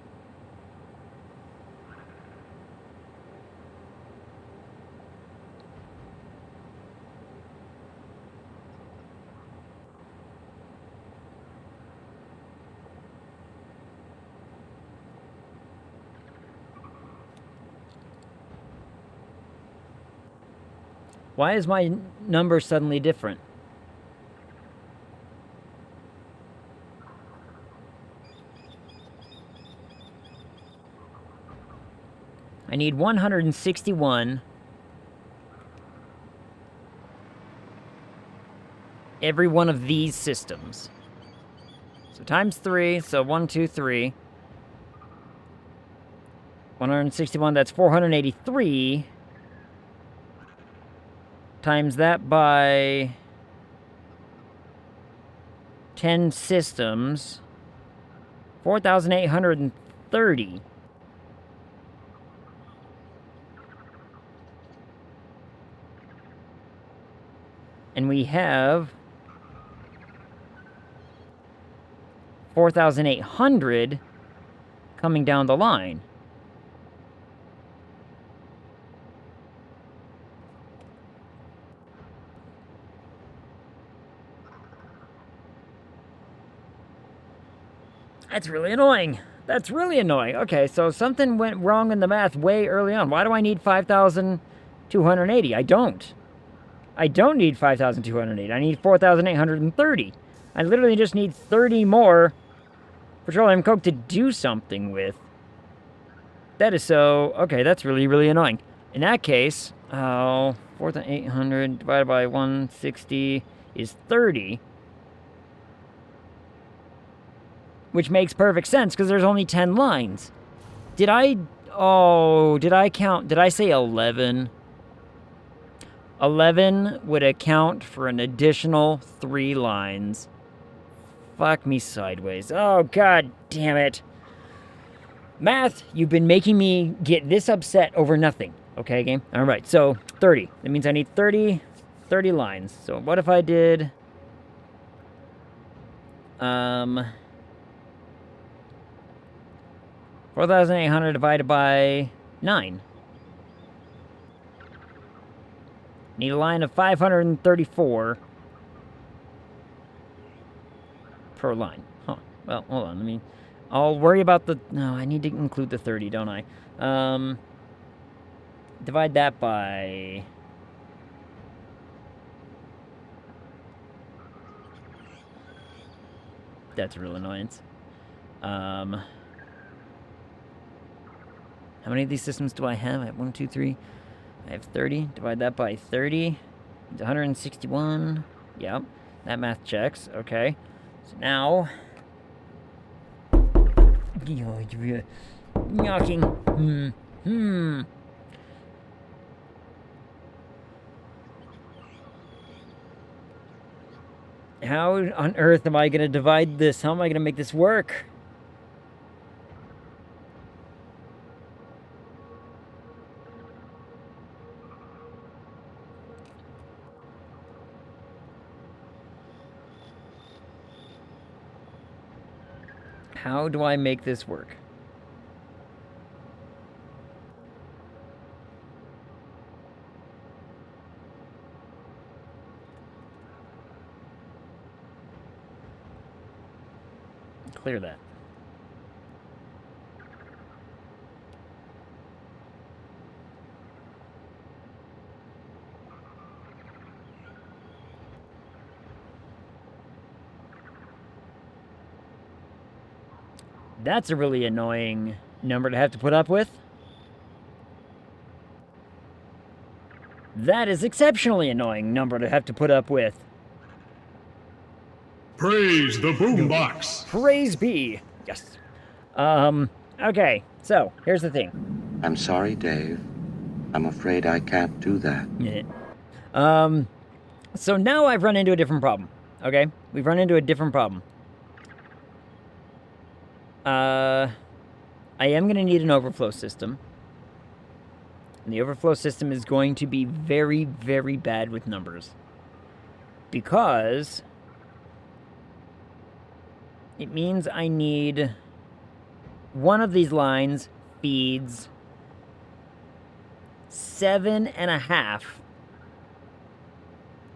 Why is my number suddenly different? I need 161 every one of these systems. So times 3, so 1, 2, 3. 161, that's 483. Times that by 10 systems. 4,830. And we have 4,800 coming down the line. That's really annoying. That's really annoying. Okay, so something went wrong in the math way early on. Why do I need 5,280? I don't. I don't need 5,280. I need 4,830. I literally just need 30 more petroleum coke to do something with. That is so... Okay, that's really, really annoying. In that case, 4,800 divided by 160 is 30. which makes perfect sense because there's only 10 lines. Did I count? Did I say 11? 11 would account for an additional 3 lines. Fuck me sideways. Oh, god damn it. Math, you've been making me get this upset over nothing. Okay, game? Alright, so 30. That means I need 30 lines. So what if I did... 4,800 divided by 9. Need a line of 534 per line. Huh. Well, hold on. I'll worry about the... No, I need to include the 30, don't I? Divide that by... That's a real annoyance. How many of these systems do I have? I have 1, 2, 3. I have 30. Divide that by 30. It's 161. Yep. That math checks. Okay. So now... Knocking. How on earth am I going to divide this? How am I going to make this work? How do I make this work? Clear that. That's a really annoying number to have to put up with. That is exceptionally annoying number to have to put up with. Praise the boombox. Praise be. Yes. Okay, so, here's the thing. I'm sorry, Dave. I'm afraid I can't do that. Yeah. So now I've run into a different problem, okay? We've run into a different problem. I am going to need an overflow system. And the overflow system is going to be very, very bad with numbers. Because it means I need one of these lines feeds 7.5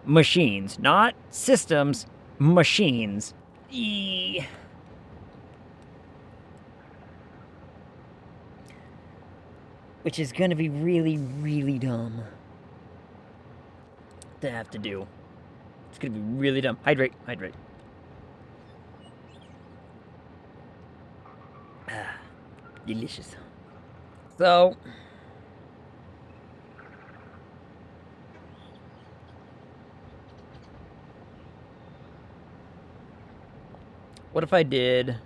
machines. Not systems, machines. Which is going to be really, really dumb to have to do. It's going to be really dumb. Hydrate, hydrate. Delicious. So, what if I did...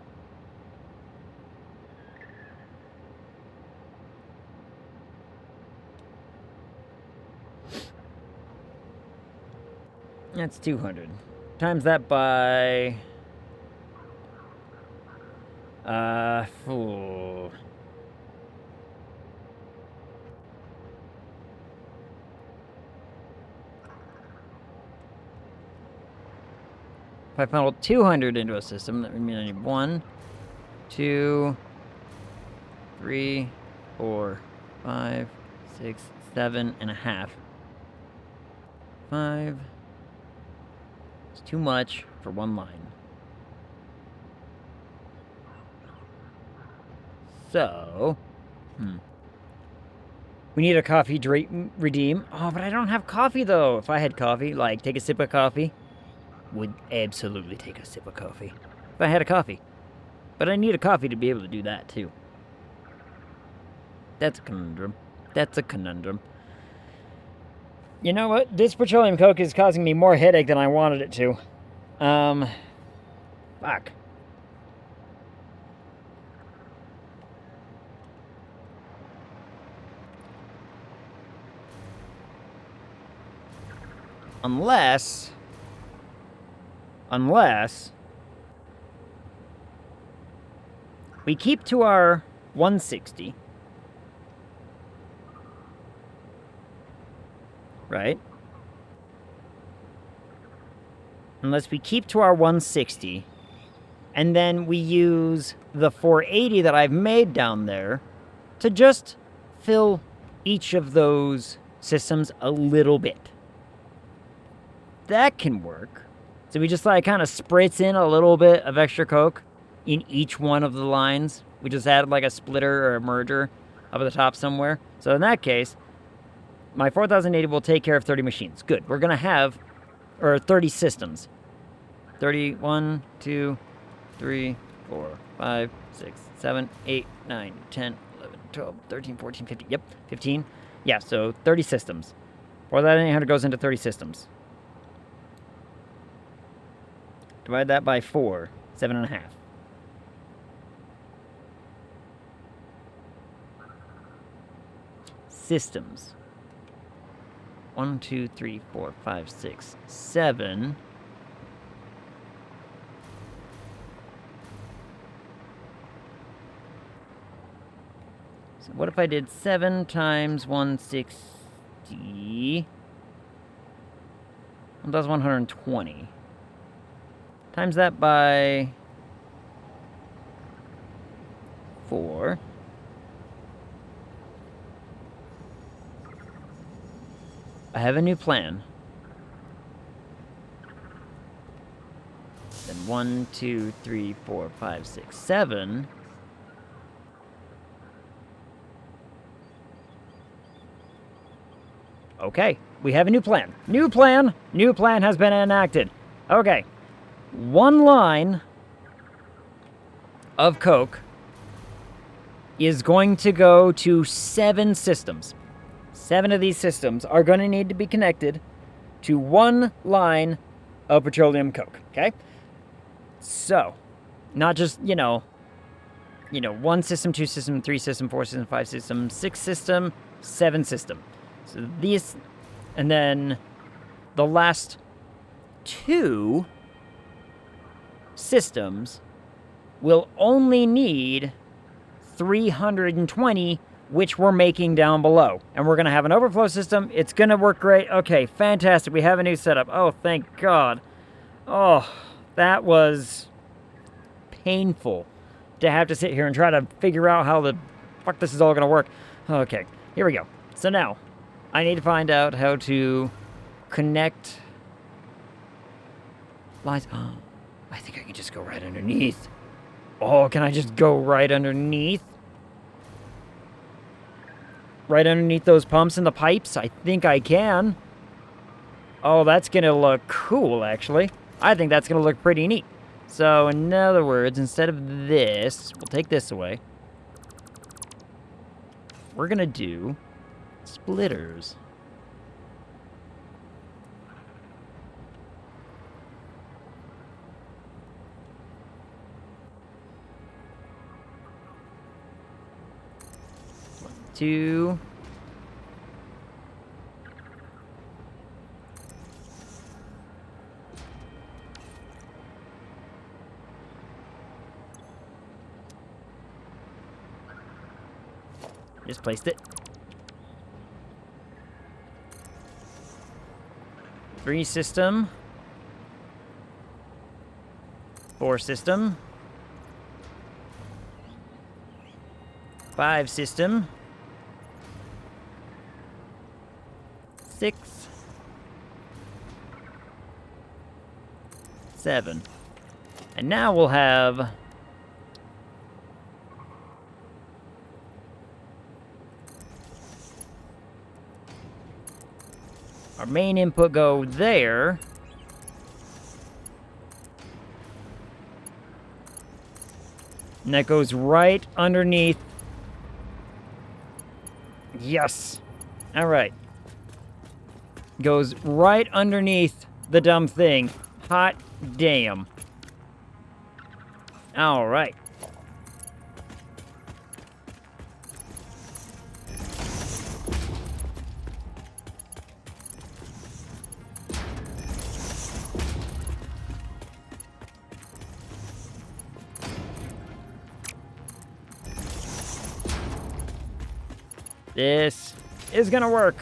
That's 200. Times that by... Ooh. If I funnel 200 into a system, that would mean I need 1, 2, 3, 4, 5, 6, 7.5. 5. It's too much for one line. So, we need a coffee to redeem. Oh, but I don't have coffee, though. If I had coffee, like, take a sip of coffee, would absolutely take a sip of coffee. If I had a coffee. But I need a coffee to be able to do that, too. That's a conundrum. That's a conundrum. You know what? This petroleum coke is causing me more headache than I wanted it to. Fuck. Unless we keep to our 160. Right? Unless we keep to our 160, and then we use the 480 that I've made down there to just fill each of those systems a little bit. That can work. So we just like kind of spritz in a little bit of extra coke in each one of the lines. We just added like a splitter or a merger up at the top somewhere. So in that case, my 4080 will take care of 30 machines. Good. We're going to have, or 30 systems. 31, 2, 3, 4, 5, 6, 7, 8, 9, 10, 11, 12, 13, 14, 15. Yep, 15. Yeah, so 30 systems. 4,800 goes into 30 systems. Divide that by 4, 7.5. Systems. 1, 2, 3, 4, 5, 6, 7. So what if I did 7 times 160? Well, that's 120. Times that by 4. I have a new plan. Then 1, 2, 3, 4, 5, 6, 7. Okay, we have a new plan. New plan! New plan has been enacted. Okay. 1 line of coke is going to go to 7 systems. 7 of these systems are going to need to be connected to 1 line of petroleum coke, okay? So, not just, 1 system, 2 system, 3 system, 4 system, 5 system, 6 system, 7 system. So these, and then the last 2 systems will only need 320, which we're making down below. And we're going to have an overflow system. It's going to work great. Okay, fantastic. We have a new setup. Oh, thank God. Oh, that was painful to have to sit here and try to figure out how the fuck this is all going to work. Okay, here we go. So now, I need to find out how to connect lines. Oh, I think I can just go right underneath. Oh, can I just go right underneath? Right underneath those pumps and the pipes? I think I can. Oh, that's going to look cool, actually. I think that's going to look pretty neat. So, in other words, instead of this, we'll take this away. We're going to do splitters. One, 2. Just placed it. 3 system. 4 system. 5 system. 6. 7. And now we'll have our main input go there. And that goes right underneath. Yes. All right. Goes right underneath the dumb thing. Hot damn. All right. This is gonna work.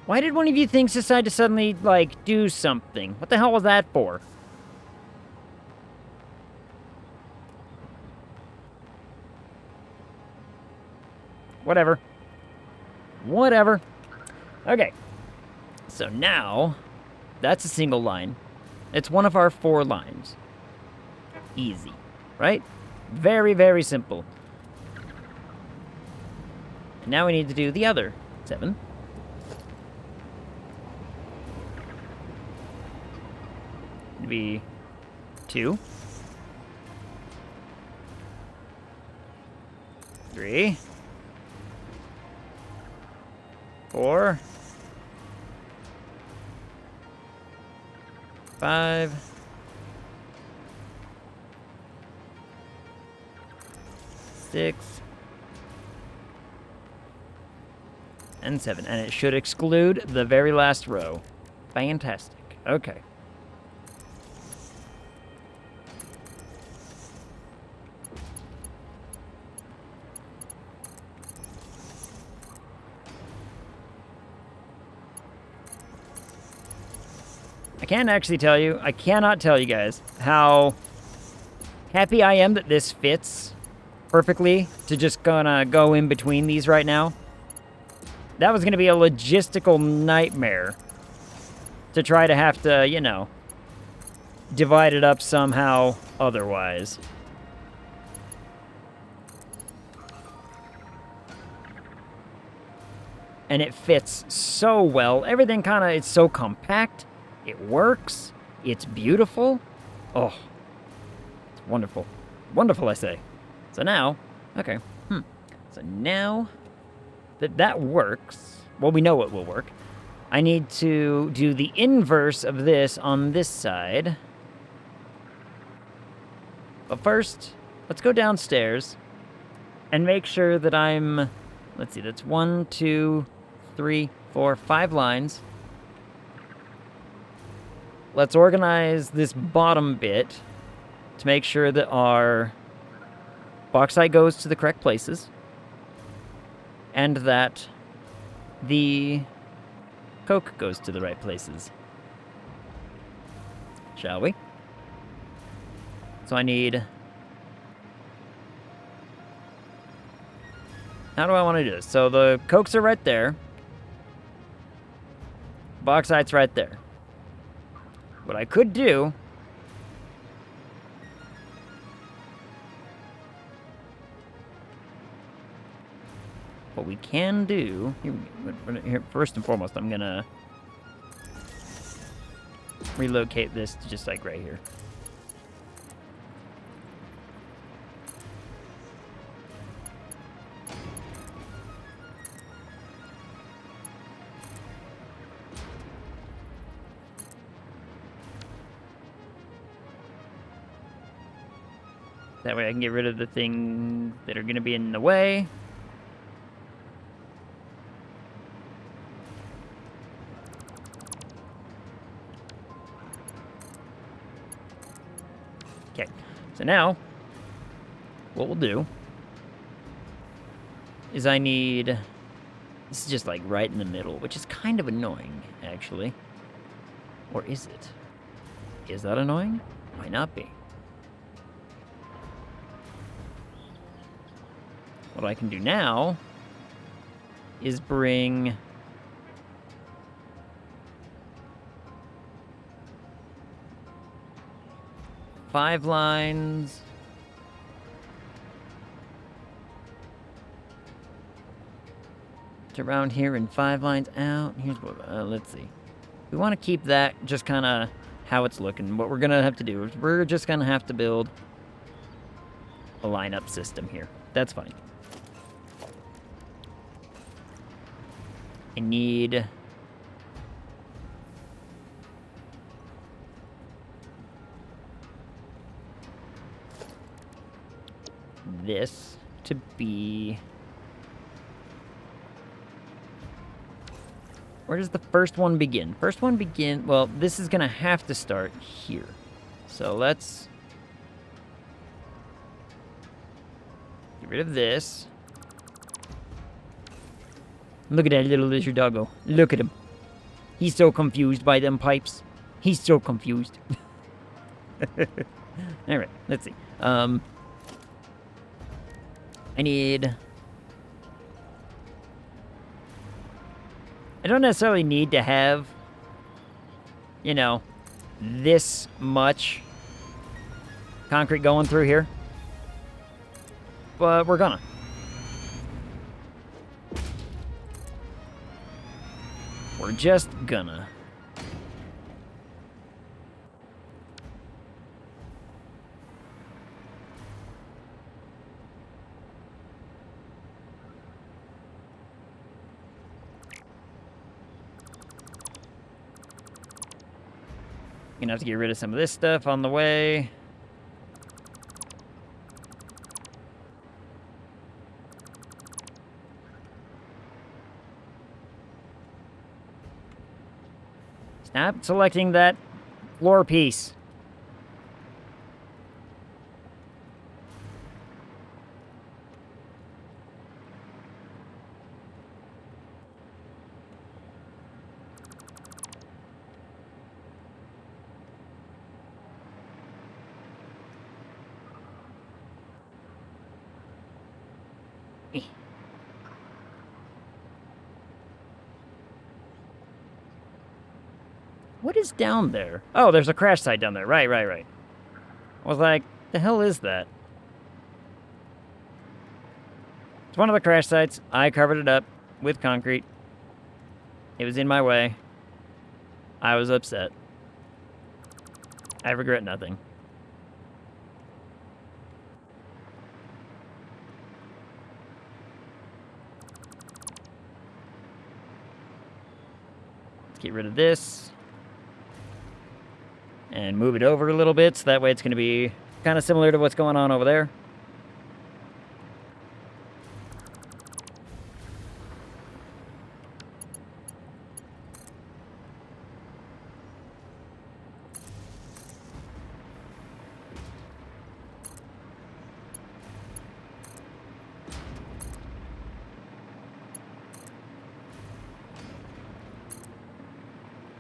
Why did one of you things decide to suddenly, like, do something? What the hell was that for? Whatever. Whatever. Okay. So now, that's a single line. It's one of our 4 lines. Easy, right? Very, very simple. Now we need to do the other 7. It'd be 2. 3. 4. 5. 6. And 7. And it should exclude the very last row. Fantastic. Okay. I cannot tell you guys how happy I am that this fits perfectly to just gonna go in between these right now. That was gonna be a logistical nightmare to try to have to, you know, divide it up somehow otherwise. And it fits so well. Everything kind of, it's so compact. It works. It's beautiful. Oh, it's wonderful. Wonderful, I say. So now, okay. So now that that works, well, we know it will work. I need to do the inverse of this on this side. But first, let's go downstairs and make sure that I'm, let's see, that's 1, 2, 3, 4, 5 lines. Let's organize this bottom bit to make sure that our bauxite goes to the correct places and that the coke goes to the right places. Shall we? So I need... How do I want to do this? So the cokes are right there. Bauxite's right there. What I could do... What we can do... Here, first and foremost, I'm gonna relocate this to just like right here. That way I can get rid of the things that are going to be in the way. Okay, so now, what we'll do is I need... This is just like right in the middle, which is kind of annoying, actually. Or is it? Is that annoying? Might not be. What I can do now is bring five lines to around here and 5 lines out. Here's what, let's see. We want to keep that just kind of how it's looking. What we're going to have to do is we're just going to have to build a lineup system here. That's fine. I need this to be Where does the first one begin? First one begin... Well, this is going to have to start here. So let's... get rid of this. Look at that little lizard doggo. Look at him. He's so confused by them pipes. He's so confused. Alright, let's see. I need... I don't necessarily need to have, you know, this much concrete going through here. But we're gonna. We're just gonna. Gonna have to get rid of some of this stuff on the way. Stop selecting that floor piece. What is down there? Oh, there's a crash site down there. Right. I was like, the hell is that? It's one of the crash sites. I covered it up with concrete. It was in my way. I was upset. I regret nothing. Let's get rid of this. And move it over a little bit, so that way it's going to be kind of similar to what's going on over there.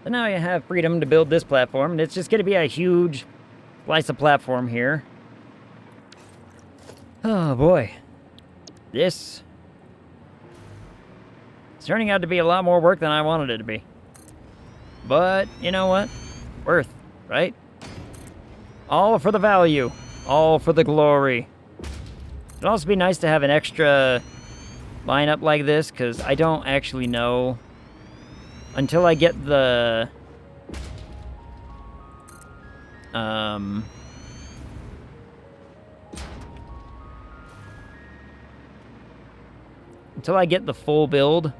So now you have freedom to build this platform, and it's just going to be a huge slice of platform here. Oh boy. This is turning out to be a lot more work than I wanted it to be. But, you know what? Worth, right? All for the value. All for the glory. It'd also be nice to have an extra lineup like this, because I don't actually know... Until I get the... Until I get the full build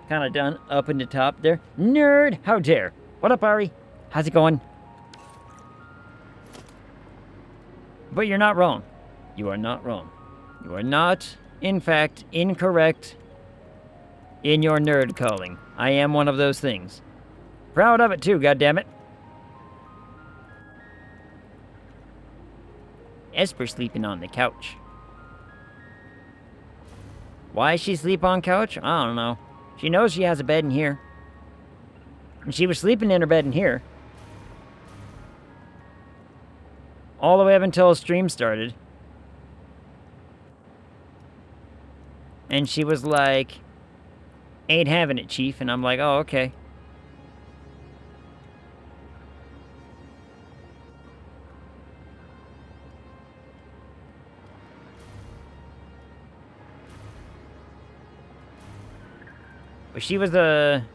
kind of done up in the top there. Nerd! How dare! What up, Ari? How's it going? But you're not wrong. You are not wrong. You are not, in fact, incorrect in your nerd calling. I am one of those things. Proud of it too, goddammit. Esper sleeping on the couch. Why she sleep on couch? I don't know. She knows she has a bed in here. And she was sleeping in her bed in here. All the way up until the stream started. And she was like, ain't having it, Chief. And I'm like, oh, okay. But she was a...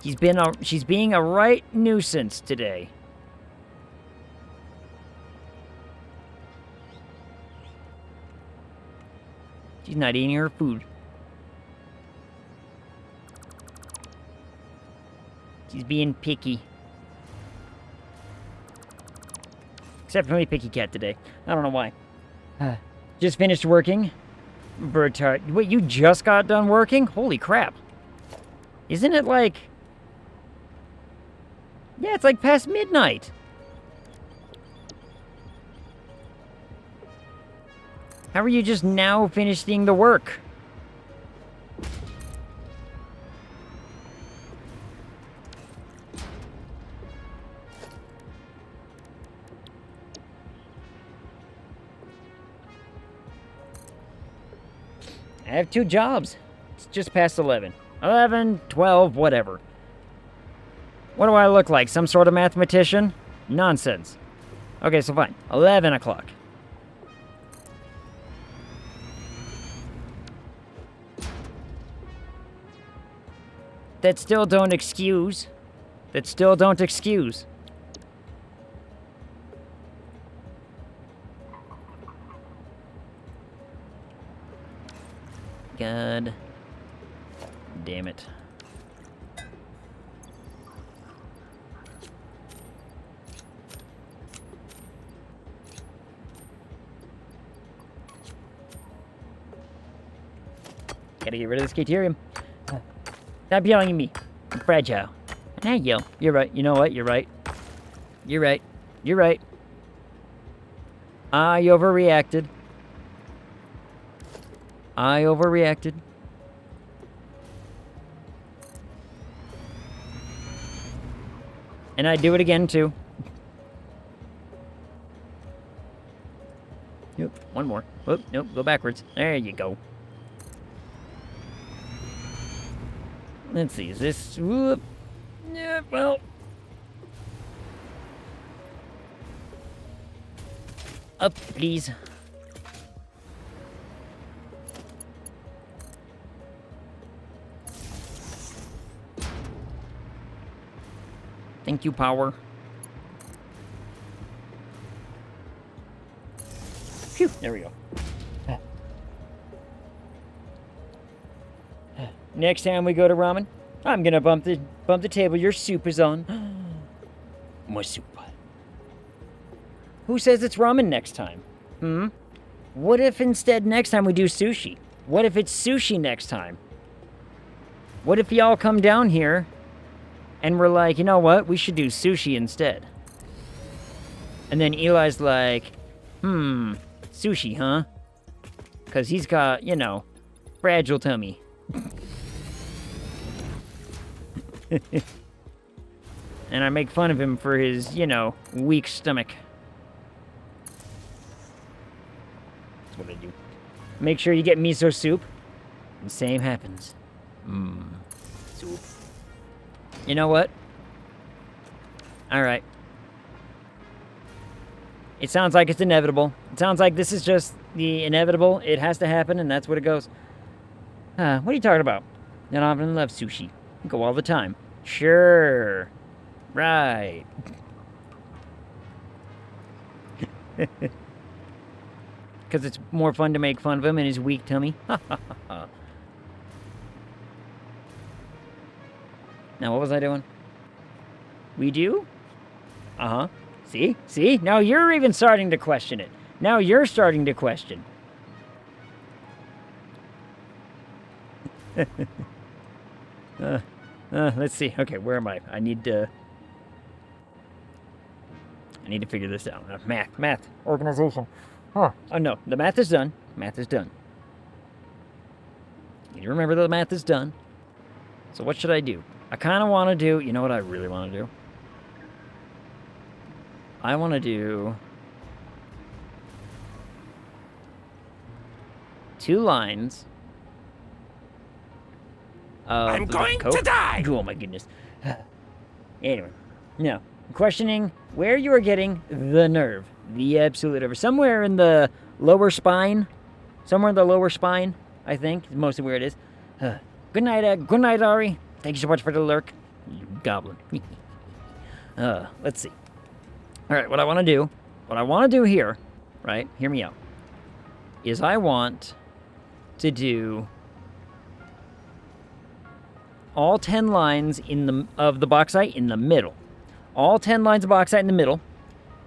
She's being a right nuisance today. She's not eating her food. She's being picky. Exceptionally picky cat today. I don't know why. Just finished working. Bird tart. Wait, you just got done working? Holy crap. Isn't it like... Yeah, it's like past midnight. How are you just now finishing the work? I have 2 jobs. It's just past 11. 11, 12, whatever. What do I look like? Some sort of mathematician? Nonsense. Okay, so fine. 11 o'clock. That still don't excuse. That still don't excuse. God damn it. Gotta get rid of this deuterium. Stop yelling at me. I'm fragile. And I yell. You're right. You know what? You're right. You're right. You're right. I overreacted. I overreacted. And I do it again, too. Yep, one more. Whoop, nope, go backwards. There you go. Let's see, is this... Whoop. Yeah, well... Up, please. Thank you, power. Phew, there we go. Next time we go to ramen, I'm gonna bump the table your soup is on. More soup. Who says it's ramen next time? Hmm? What if instead next time we do sushi? What if it's sushi next time? What if y'all come down here and we're like, you know what? We should do sushi instead. And then Eli's like, sushi, huh? Because he's got, you know, fragile tummy. And I make fun of him for his, you know, weak stomach. That's what I do. Make sure you get miso soup. And same happens. Soup. You know what? Alright. It sounds like it's inevitable. It sounds like this is just the inevitable. It has to happen, and that's what it goes. What are you talking about? I don't love sushi. I go all the time. Sure. Right. Because it's more fun to make fun of him and his weak tummy. Now, what was I doing? We do? Uh-huh. See? See? Now you're even starting to question it. Now you're starting to question. Let's see. Okay, where am I? I need to figure this out. Math. Organization. Huh. Oh, no. The math is done. Math is done. You remember the math is done. So what should I do? I kind of want to do... You know what I really want to do? I want to do... 2 lines... I'm going to die! Oh my goodness. Anyway, no. I'm questioning where you are getting the nerve. The absolute nerve. Somewhere in the lower spine. Somewhere in the lower spine, I think, is mostly where it is. Good night, Ari. Thank you so much for the lurk, you goblin. Let's see. Alright, what I want to do here, right, hear me out, is I want to do all 10 lines of the bauxite in the middle. All 10 lines of bauxite in the middle.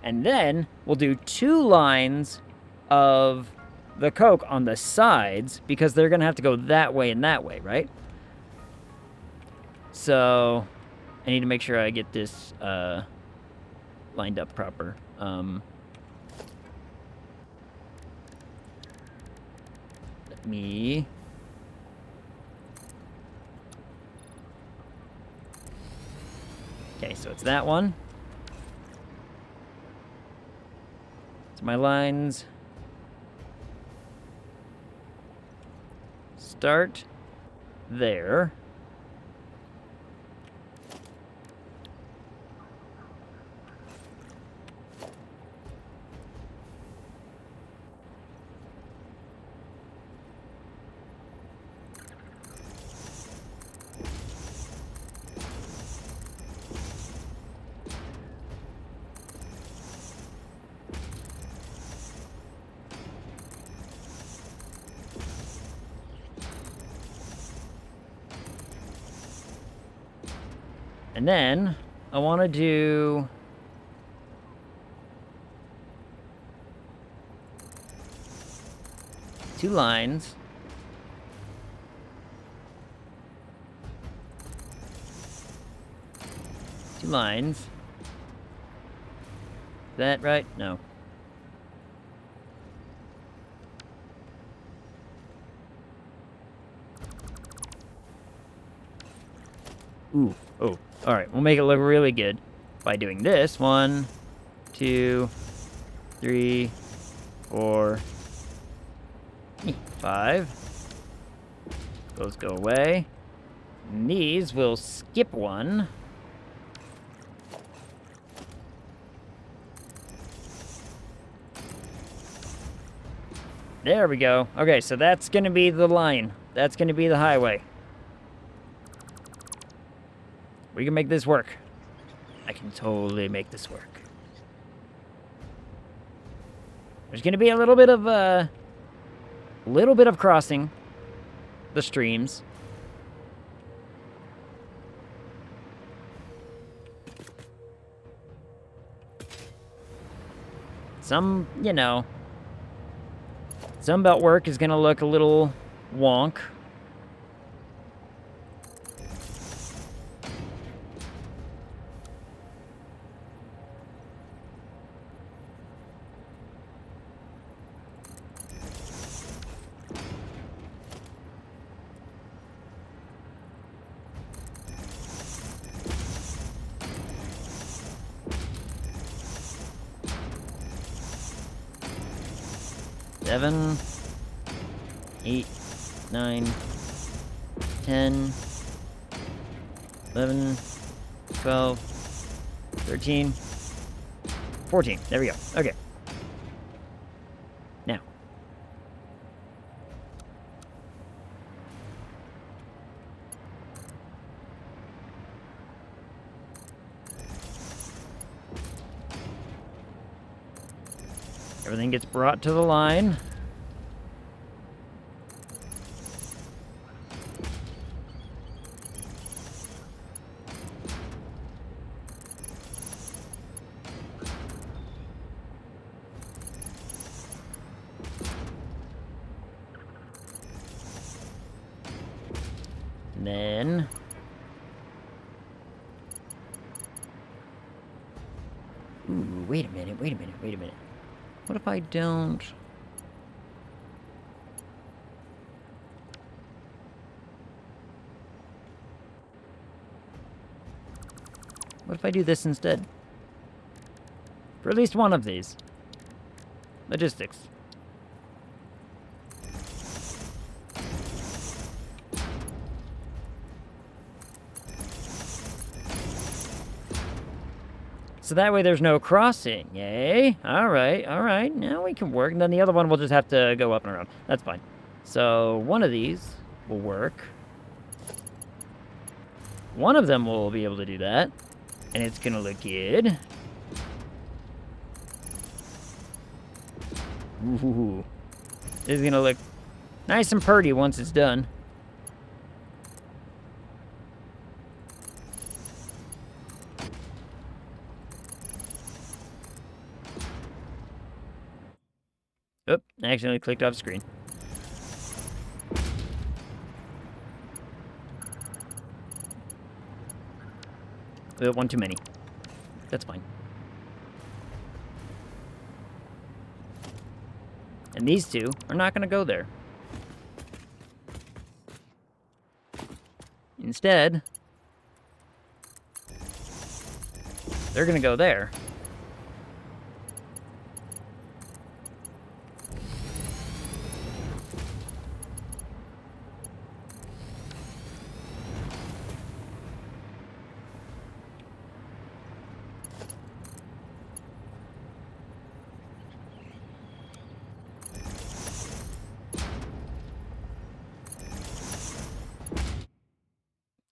And then we'll do 2 lines of the coke on the sides because they're going to have to go that way and that way, right? So I need to make sure I get this lined up proper. Let me... Okay, so it's that one. So my lines start there. And then I want to do two lines. Two lines. Is that right? No. Ooh. Oh. Alright, we'll make it look really good by doing this. 1, 2, 3, 4, 5. Those go away. And these will skip one. There we go. Okay, so that's gonna be the line. That's gonna be the highway. We can make this work. I can totally make this work. There's gonna be a little bit of crossing the streams. Some, you know, some belt work is gonna look a little wonk. Seven, 8, 9, 10, 11, 12, 13, 14. There we go. Okay. Now. Everything gets brought to the line. And then ooh, wait a minute. What if I don't... What if I do this instead? For at least one of these. Logistics. So that way there's no crossing, eh? Alright. Now we can work. And then the other one will just have to go up and around. That's fine. So one of these will work. One of them will be able to do that. And it's gonna look good. Ooh. This is gonna look nice and pretty once it's done. Oop, I accidentally clicked off screen. One too many. That's fine. And these two are not going to go there. Instead, they're going to go there.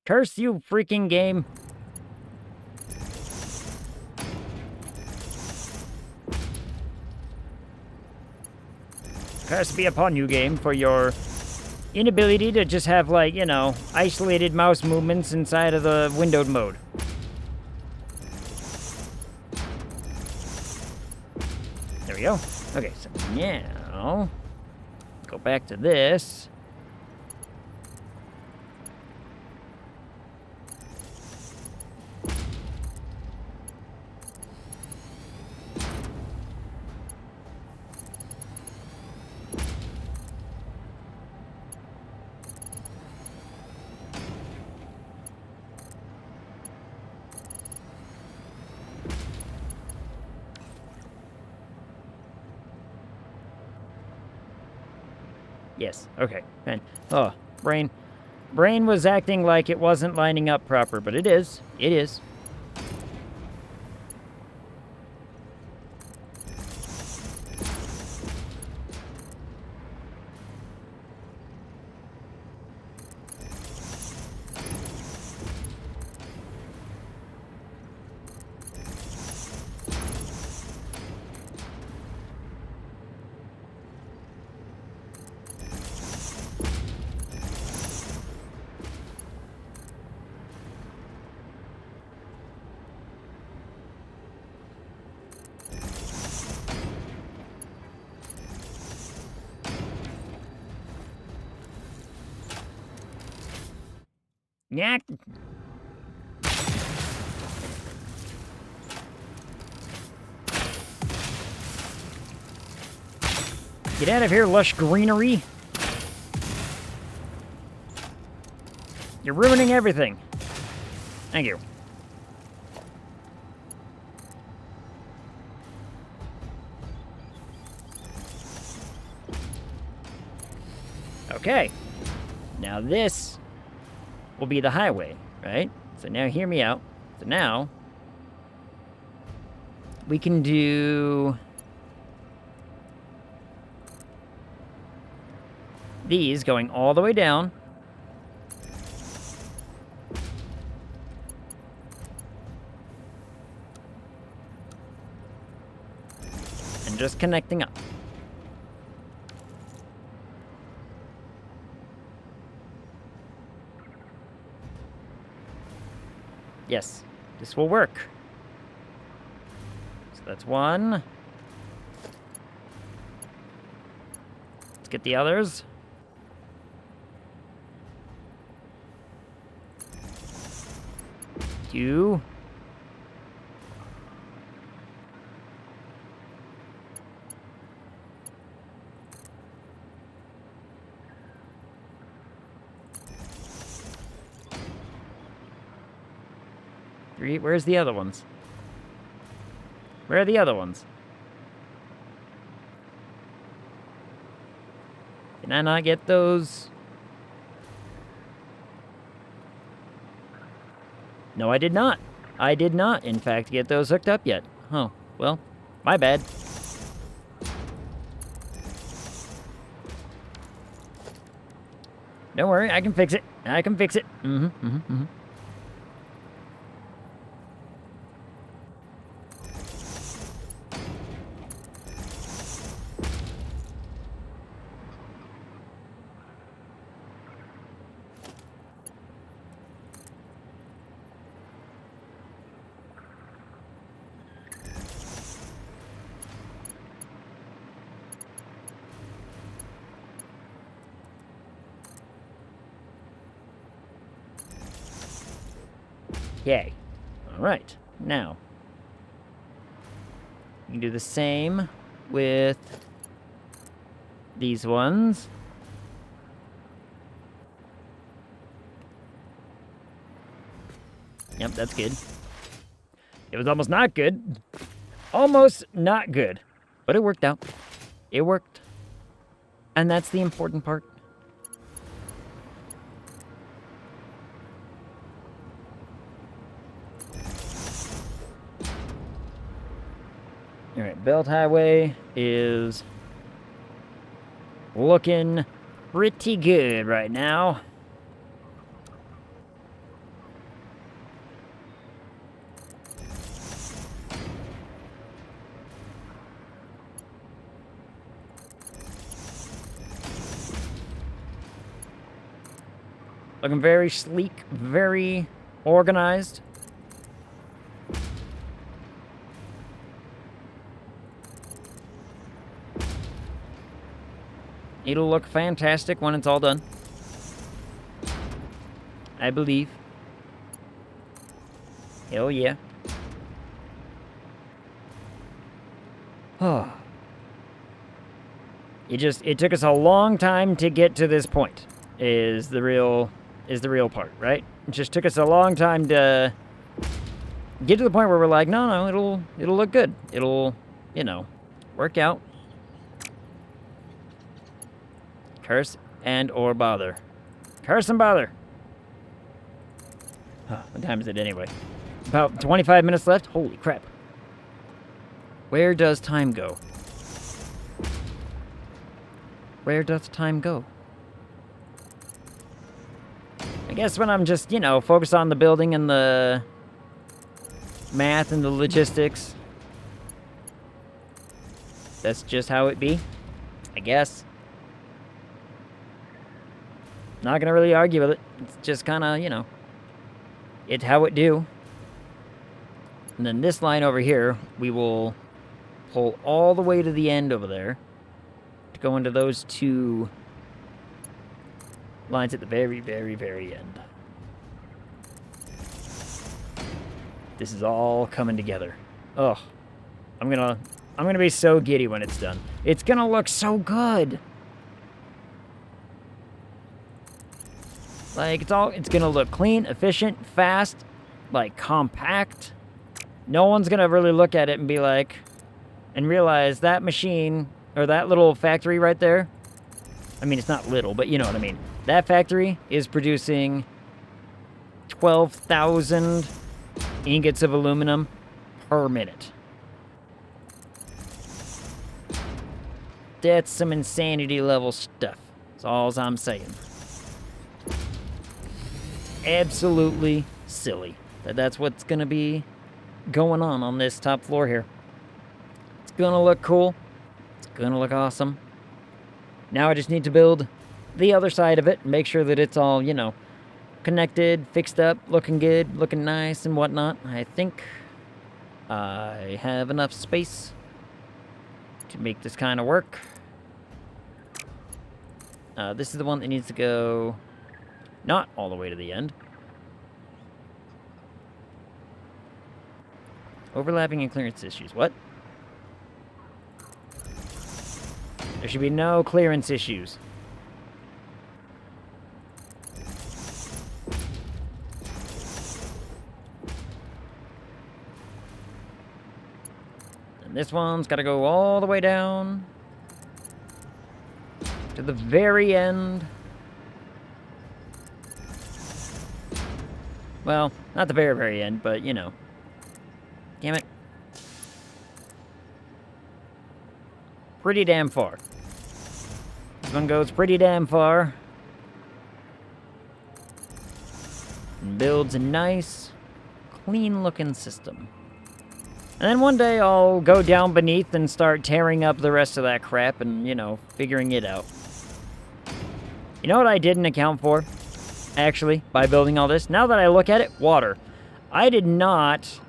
Curse you, freaking game. Curse be upon you, game, for your inability to just have, like, you know, isolated mouse movements inside of the windowed mode. There we go. Okay, so now, go back to this. Yes, okay. And, oh, brain. Brain was acting like it wasn't lining up proper, but it is. It is. Yeah. Get out of here, lush greenery. You're ruining everything. Thank you. Okay. Now this will be the highway, right? So now hear me out. So now we can do these going all the way down. And just connecting up. Yes, this will work. So that's one. Let's get the others. Two. Three. Where's the other ones? Where are the other ones? Can I not get those? No, I did not. I did not, in fact, get those hooked up yet. Oh, well, my bad. Don't worry, I can fix it. I can fix it. Yay. Alright, now. You can do the same with these ones. Yep, that's good. It was almost not good. Almost not good. But it worked out. It worked. And that's the important part. Alright, Belt Highway is looking pretty good right now. Looking very sleek, very organized. It'll look fantastic when it's all done. I believe. Hell yeah. Oh. It took us a long time to get to this point. Is the real part, right? It just took us a long time to get to the point where we're like, no, it'll look good. It'll, work out. Curse and or bother. Curse and bother. Oh, what time is it anyway? About 25 minutes left? Holy crap. Where does time go? Where does time go? I guess when I'm just, focused on the building and the math and the logistics. That's just how it be, I guess. Not gonna really argue with it. It's just kinda, it's how it do. And then this line over here, we will pull all the way to the end over there to go into those two lines at the very, very, very end. This is all coming together. Ugh. I'm gonna be so giddy when it's done. It's gonna look so good. Like, it's gonna look clean, efficient, fast, like, compact. No one's gonna really look at it and be like, and realize that machine, or that little factory right there, I mean, it's not little, but you know what I mean. That factory is producing 12,000 ingots of aluminum per minute. That's some insanity level stuff. That's all I'm saying. Absolutely silly. That's what's gonna be going on this top floor here. It's gonna look cool. It's gonna look awesome. Now I just need to build the other side of it and make sure that it's all, connected, fixed up, looking good, looking nice and whatnot. I think I have enough space to make this kind of work. This is the one that needs to go not all the way to the end. Overlapping and clearance issues. What? There should be no clearance issues. And this one's got to go all the way down to the very end. Well, not the very, very end, but, Damn it. Pretty damn far. This one goes pretty damn far. And builds a nice, clean-looking system. And then one day I'll go down beneath and start tearing up the rest of that crap and, figuring it out. You know what I didn't account for, actually, by building all this? Now that I look at it, water. I did not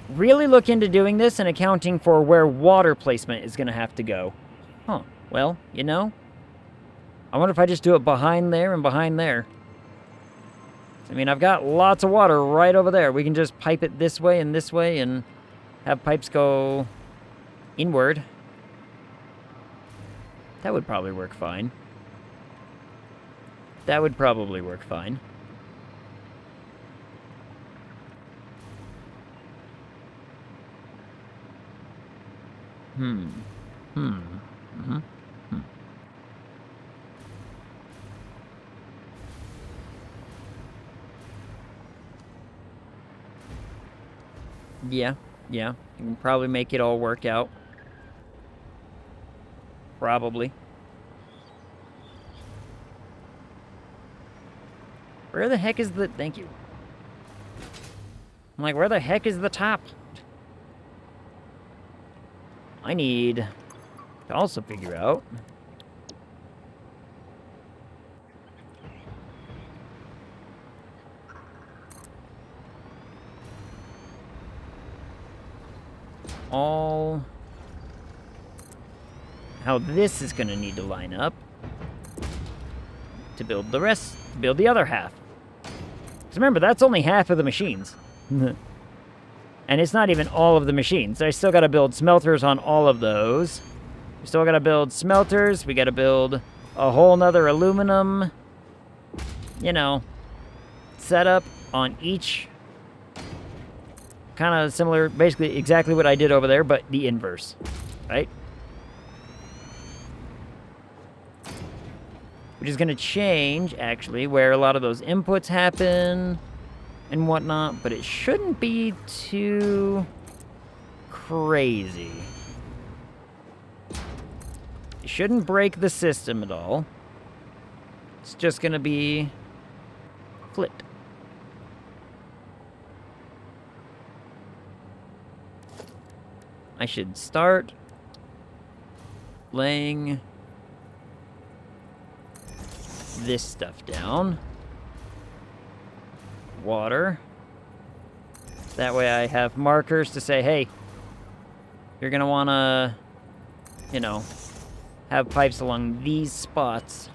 really look into doing this and accounting for where water placement is going to have to go. Huh. Well, I wonder if I just do it behind there and behind there. I mean, I've got lots of water right over there. We can just pipe it this way and have pipes go inward. That would probably work fine. That would probably work fine. Yeah. You can probably make it all work out. Probably. Where the heck is the... Thank you. I'm like, where the heck is the top? I need to also figure out... how this is going to need to line up to build the other half. Because remember, that's only half of the machines. And it's not even all of the machines. I still got to build smelters on all of those. We still got to build smelters. We got to build a whole nother aluminum, setup on each. Kind of similar, basically exactly what I did over there, but the inverse, right? Which is going to change, actually, where a lot of those inputs happen and whatnot, but it shouldn't be too crazy. It shouldn't break the system at all. It's just going to be flipped. I should start laying this stuff down. Water. That way I have markers to say, hey, you're going to want to, have pipes along these spots.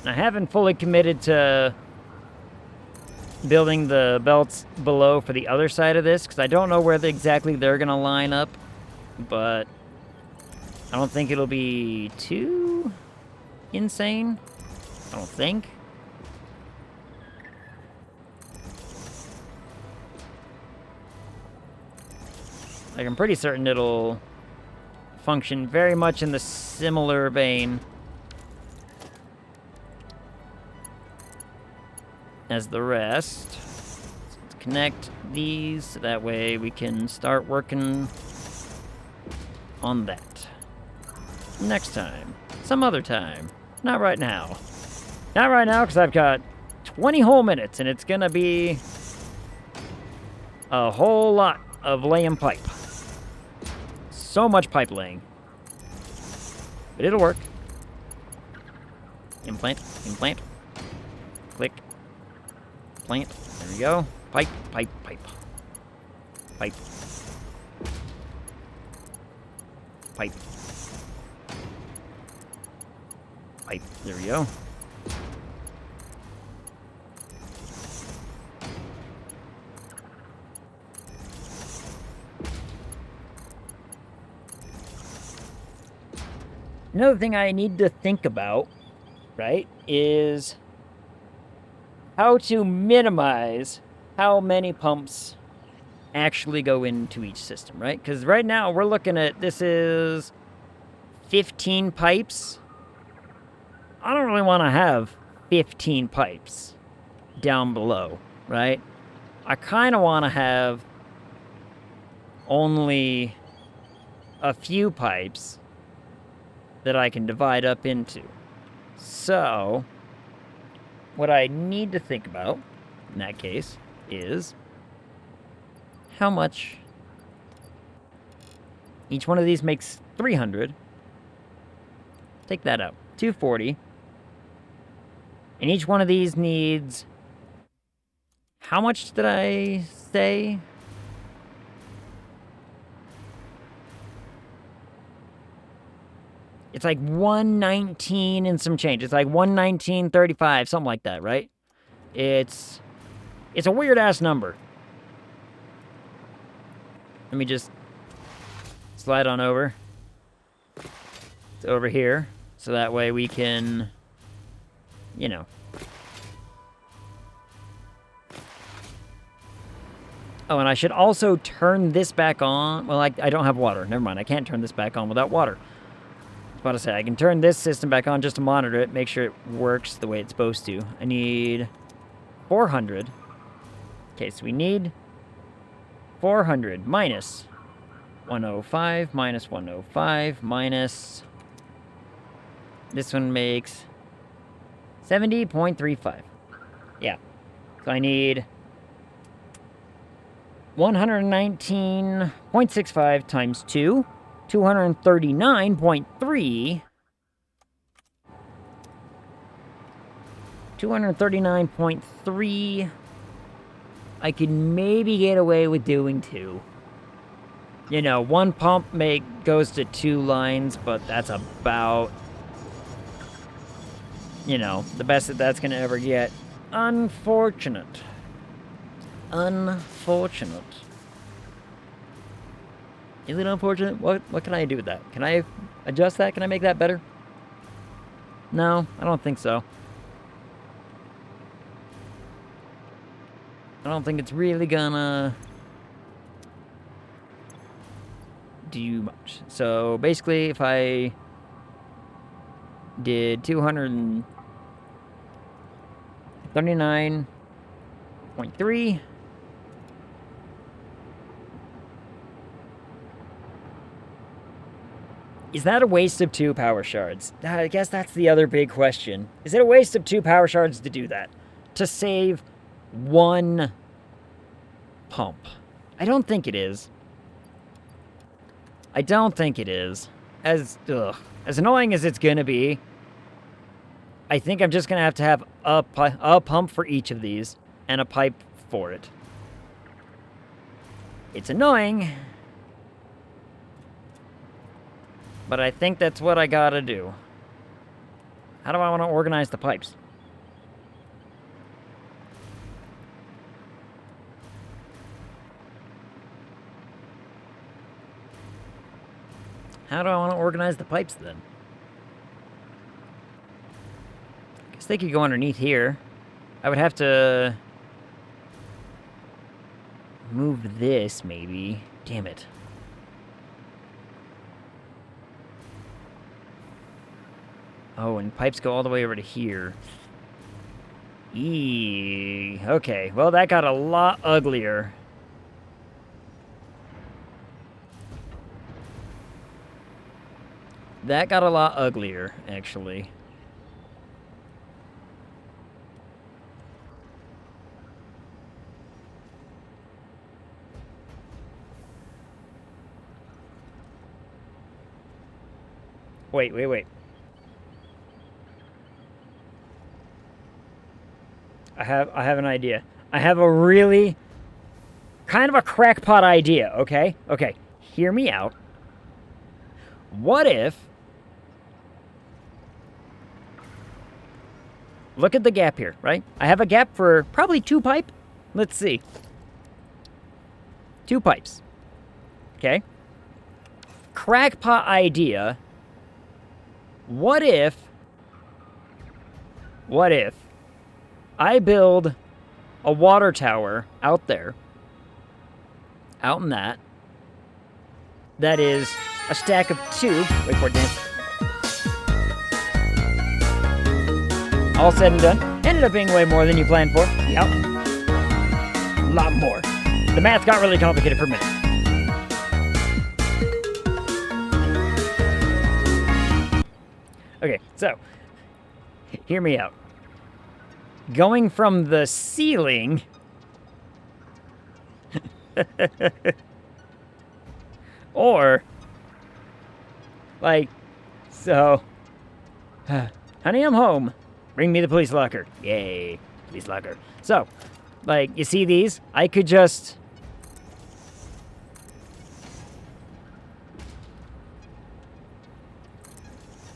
I haven't fully committed to building the belts below for the other side of this, because I don't know where exactly they're going to line up, but I don't think it'll be too insane. I don't think. Like, I'm pretty certain it'll function very much in the similar vein as the rest. Let's connect these so that way we can start working on that. Next time. Some other time. Not right now. Not right now, because I've got 20 whole minutes, and it's gonna be a whole lot of laying pipe. So much pipe laying. But it'll work. Implant, click. Plant. There we go. Pipe. Pipe. Pipe. There we go. Another thing I need to think about, right, is how to minimize how many pumps actually go into each system, right? Because right now we're looking at, this is 15 pipes. I don't really want to have 15 pipes down below, right? I kind of want to have only a few pipes that I can divide up into. So what I need to think about in that case is how much each one of these makes. 300. Take that out. 240. And each one of these needs... How much did I say? It's like 119 and some change. It's like 119.35, something like that, right? It's a weird-ass number. Let me just slide on over. It's over here. So that way we can, you know. Oh, and I should also turn this back on. Well, I don't have water. Never mind. I can't turn this back on without water. I was about to say, I can turn this system back on just to monitor it, make sure it works the way it's supposed to. I need 400. Okay, so we need 400 minus 105 minus 105 minus... This one makes 70.35. Yeah. So I need 119.65 times 2. 239.3. 239.3. I could maybe get away with doing 2. You know, one pump goes to 2 lines, but that's about, you know, the best that's going to ever get. Unfortunate. Unfortunate. Is it unfortunate? What can I do with that? Can I adjust that? Can I make that better? No, I don't think so. I don't think it's really gonna do much. So basically, if I did 239.3 is that a waste of 2 power shards? I guess that's the other big question. Is it a waste of 2 power shards to do that? To save 1 pump? I don't think it is. I don't think it is. As annoying as it's gonna be, I think I'm just gonna have to have a pump for each of these and a pipe for it. It's annoying, but I think that's what I gotta do. How do I want to organize the pipes? How do I want to organize the pipes then? I guess they could go underneath here. I would have to move this, maybe. Damn it. Oh, and pipes go all the way over to here. Eee. Okay, well, that got a lot uglier. That got a lot uglier, actually. Wait. I have an idea. I have a really kind of a crackpot idea, okay? Okay, hear me out. What if... Look at the gap here, right? I have a gap for probably 2 pipe. Let's see. 2 pipes. Okay? Crackpot idea. What if I build a water tower out there, out in that is a stack of 2, wait for it, Dan. All said and done, ended up being way more than you planned for. Yep. A lot more. The math got really complicated for a minute. Okay, so, hear me out. Going from the ceiling... or, like, so... honey, I'm home. Bring me the police locker. Yay. Police locker. So, like, you see these? I could just...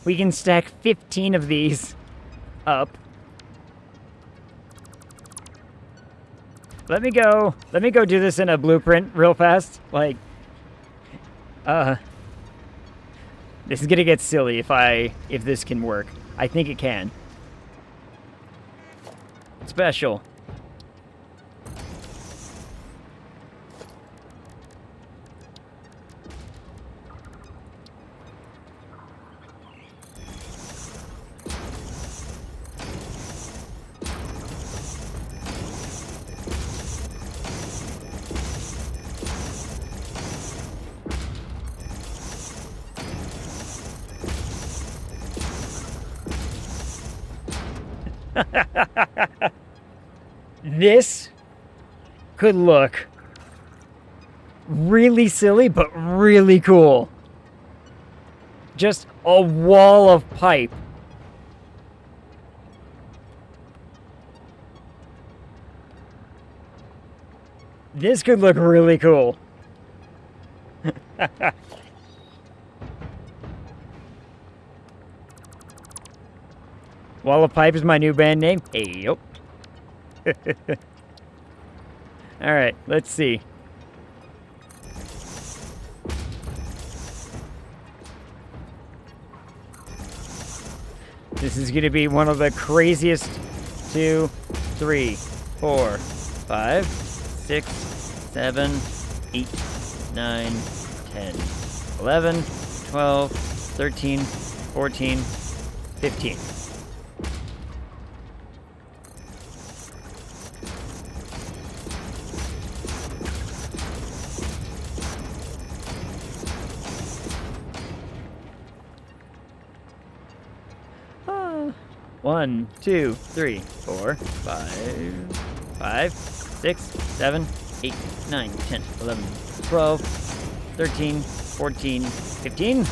We can stack 15 of these up. Let me go do this in a blueprint real fast. Like, this is gonna get silly if this can work. I think it can. Special. This could look really silly, but really cool. Just a wall of pipe. This could look really cool. Wall of Pipe is my new band name. Hey, yo. Alright, let's see. This is gonna be one of the craziest 2, 3, 4, 5, 6, 7, 8, 9, 10, 11, 12, 13, 14, 15. One, 2, 3, 4, 5, 5, 6, 7, 8, 9, 10, 11, 12, 13, 14, 15.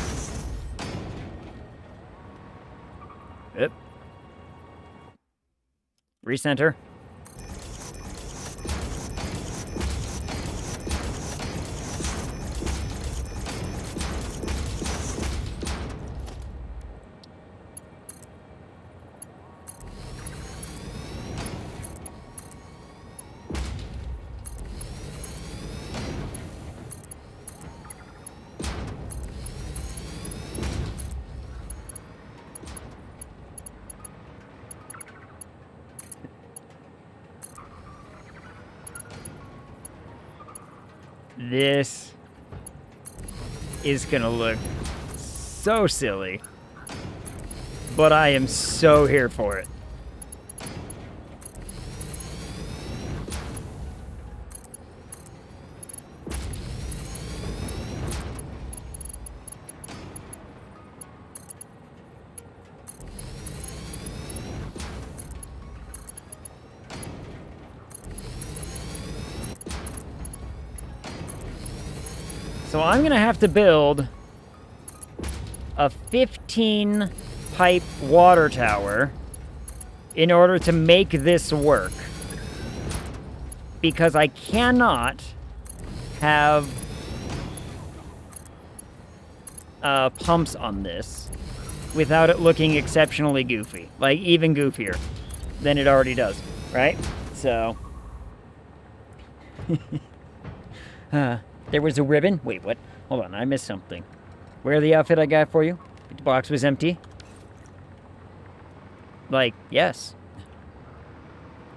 Yep. Recenter. This is gonna look so silly, but I am so here for it. So I'm gonna have to build a 15 pipe water tower in order to make this work. Because I cannot have pumps on this without it looking exceptionally goofy. Like, even goofier than it already does, right? So... there was a ribbon? Wait, what? Hold on, I missed something. Where the outfit I got for you? The box was empty? Like, yes.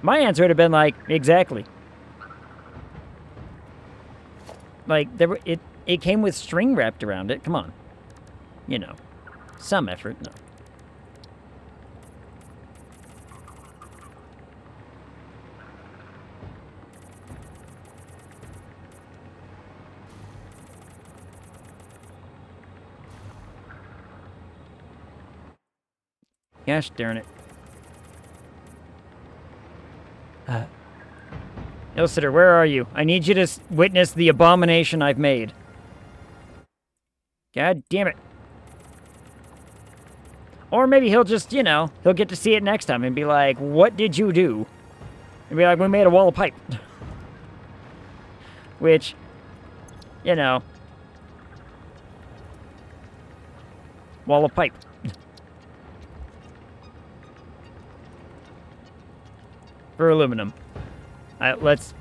My answer would have been like, exactly. Like, it came with string wrapped around it. Come on. You know, some effort. No. Gosh darn it. Ilsitter, where are you? I need you to witness the abomination I've made. God damn it. Or maybe he'll just, you know, he'll get to see it next time and be like, what did you do? And be like, we made a wall of pipe. Which, you know, wall of pipe. For aluminum. Let's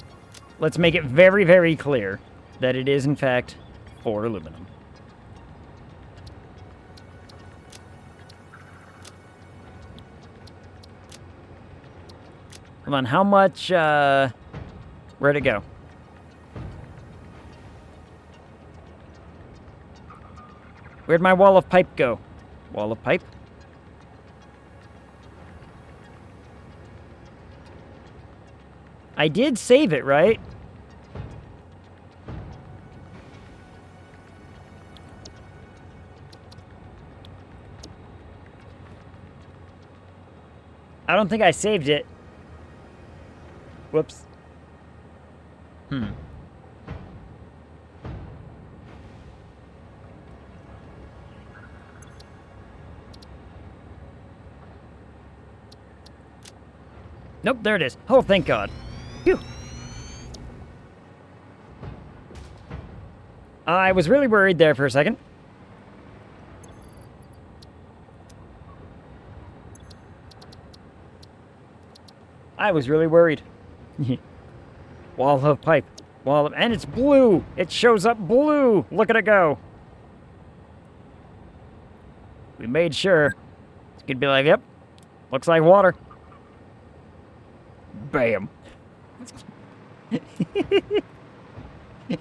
make it very, very clear that it is, in fact, for aluminum. Hold on, how much, where'd it go? Where'd my wall of pipe go? Wall of pipe? I did save it, right? I don't think I saved it. Whoops. Nope, there it is. Oh, thank God. Phew. I was really worried there for a second. I was really worried. Wall of pipe. Wall of... And it's blue! It shows up blue! Look at it go! We made sure. It's gonna be like, yep. Looks like water. Bam.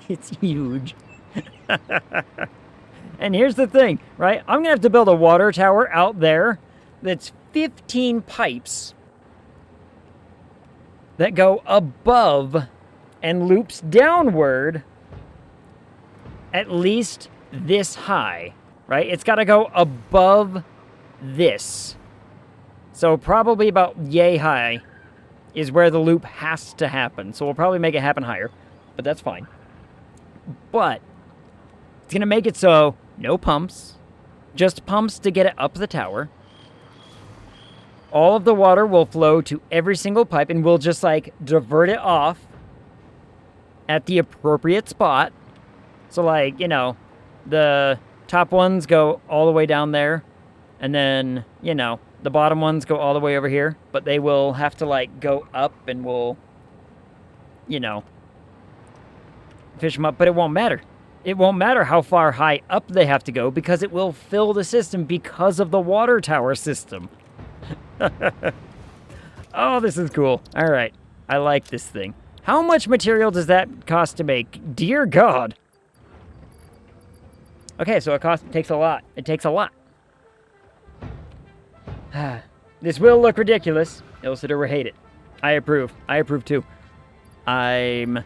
It's huge. And here's the thing, right? I'm gonna have to build a water tower out there that's 15 pipes that go above and loops downward at least this high, right? It's got to go above this. So probably about yay high is where the loop has to happen. So we'll probably make it happen higher, but that's fine. But it's going to make it so no pumps, just pumps to get it up the tower. All of the water will flow to every single pipe, and we'll just, like, divert it off at the appropriate spot. So, like, you know, the top ones go all the way down there, and then, you know, the bottom ones go all the way over here, but they will have to, like, go up, and we'll, you know, fish them up, but it won't matter. It won't matter how far high up they have to go, because it will fill the system because of the water tower system. Oh, this is cool. All right. I like this thing. How much material does that cost to make? Dear God. Okay, so it takes a lot. It takes a lot. This will look ridiculous. Illustrator will hate it. I approve. I approve too. I'm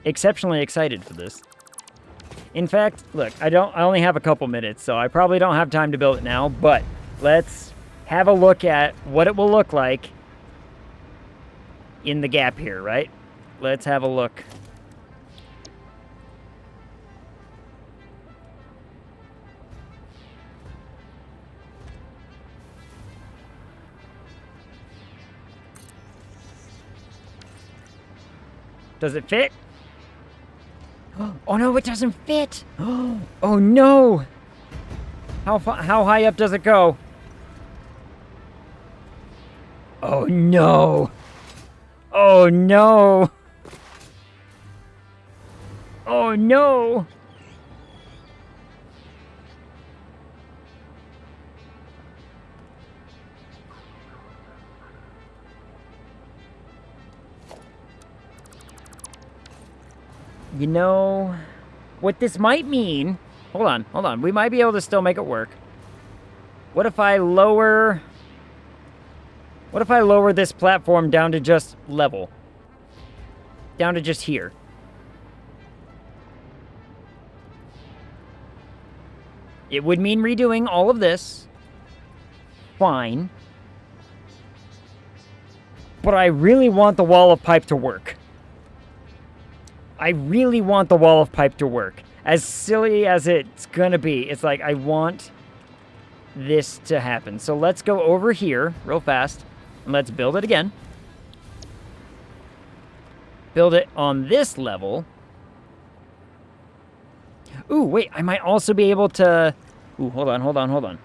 exceptionally excited for this. In fact, look, I only have a couple minutes, so I probably don't have time to build it now, but let's have a look at what it will look like in the gap here, right? Let's have a look. Does it fit? Oh no, it doesn't fit! Oh no! How high up does it go? Oh no! Oh no! Oh no! You know, what this might mean... Hold on. We might be able to still make it work. What if I lower this platform down to just level? Down to just here. It would mean redoing all of this. Fine. But I really want the wall of pipe to work. I really want the wall of pipe to work. As silly as it's gonna be, it's like I want this to happen. So let's go over here real fast and let's build it again. Build it on this level. Ooh, wait, I might also be able to... Ooh, hold on.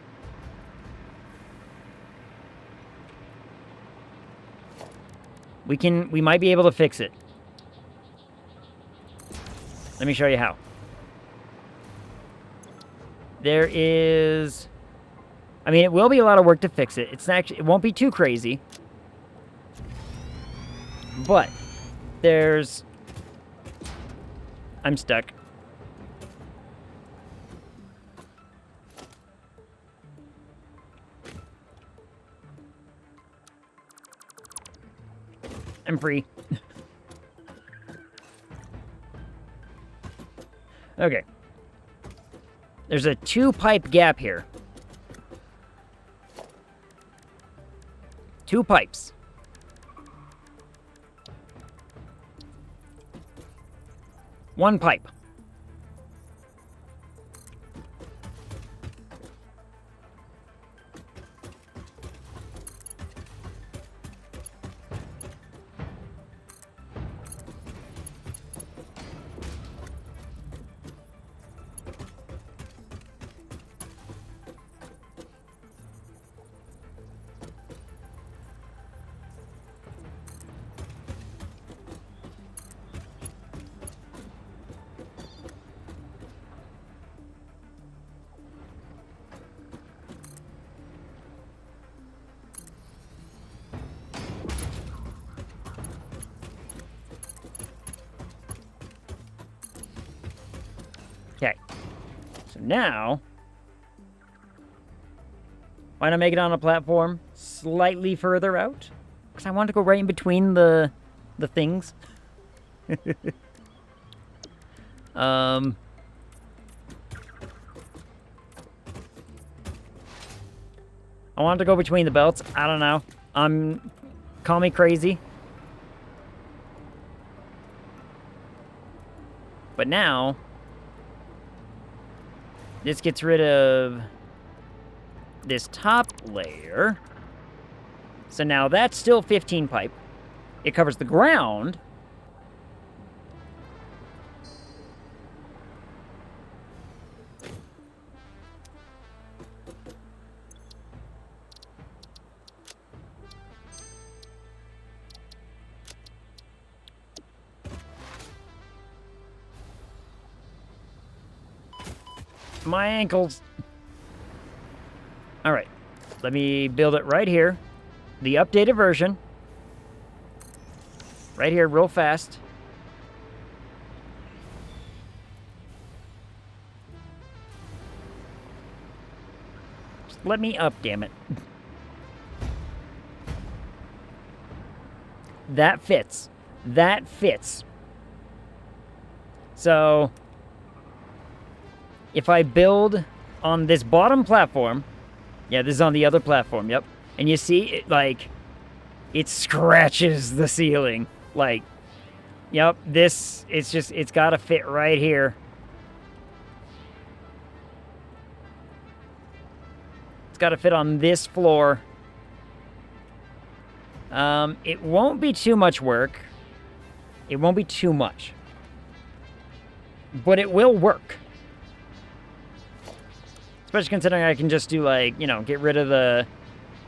We might be able to fix it. Let me show you how. There is... I mean, it will be a lot of work to fix it. It won't be too crazy. But there's... I'm stuck. I'm free. Okay. There's a 2-pipe gap here. 2 pipes. One pipe. Okay. So now, why not make it on a platform slightly further out? Because I want to go right in between the things. I want to go between the belts. I don't know. Call me crazy. But now, this gets rid of this top layer. So now that's still 15 pipe. It covers the ground. My ankles. All right, let me build it right here. The updated version. Right here, real fast. Just let me up, damn it. That fits. That fits. So, if I build on this bottom platform, yeah, this is on the other platform, yep. And you see, it, like, it scratches the ceiling. Like, yep, this, it's got to fit right here. It's got to fit on this floor. It won't be too much work. It won't be too much. But it will work. Especially considering I can just do, like, you know, get rid of the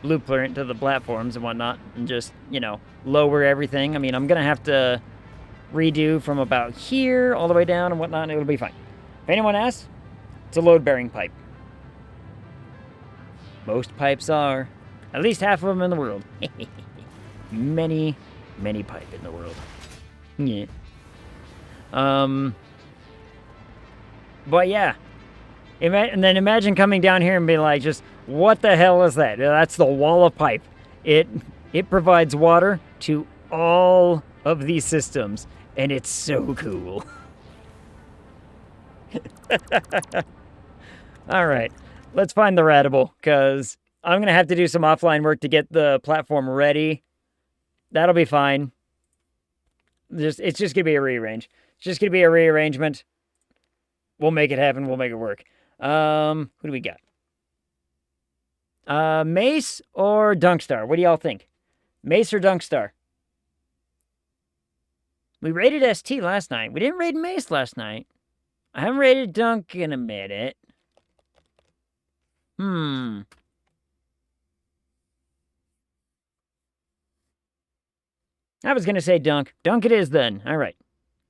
blueprint to the platforms and whatnot. And just, you know, lower everything. I mean, I'm going to have to redo from about here all the way down and whatnot. And it'll be fine. If anyone asks, it's a load-bearing pipe. Most pipes are. At least half of them in the world. Many pipe in the world. Yeah. But yeah. And then imagine coming down here and being like, just, what the hell is that? That's the wall of pipe. It provides water to all of these systems, and it's so cool. All right, let's find the Ratable, because I'm going to have to do some offline work to get the platform ready. That'll be fine. It's just going to be a rearrange. It's just going to be a rearrangement. We'll make it happen. We'll make it work. Who do we got? Mace or Dunkstar? What do y'all think? Mace or Dunkstar? We raided ST last night. We didn't raid Mace last night. I haven't raided Dunk in a minute. I was going to say Dunk. Dunk it is then. All right.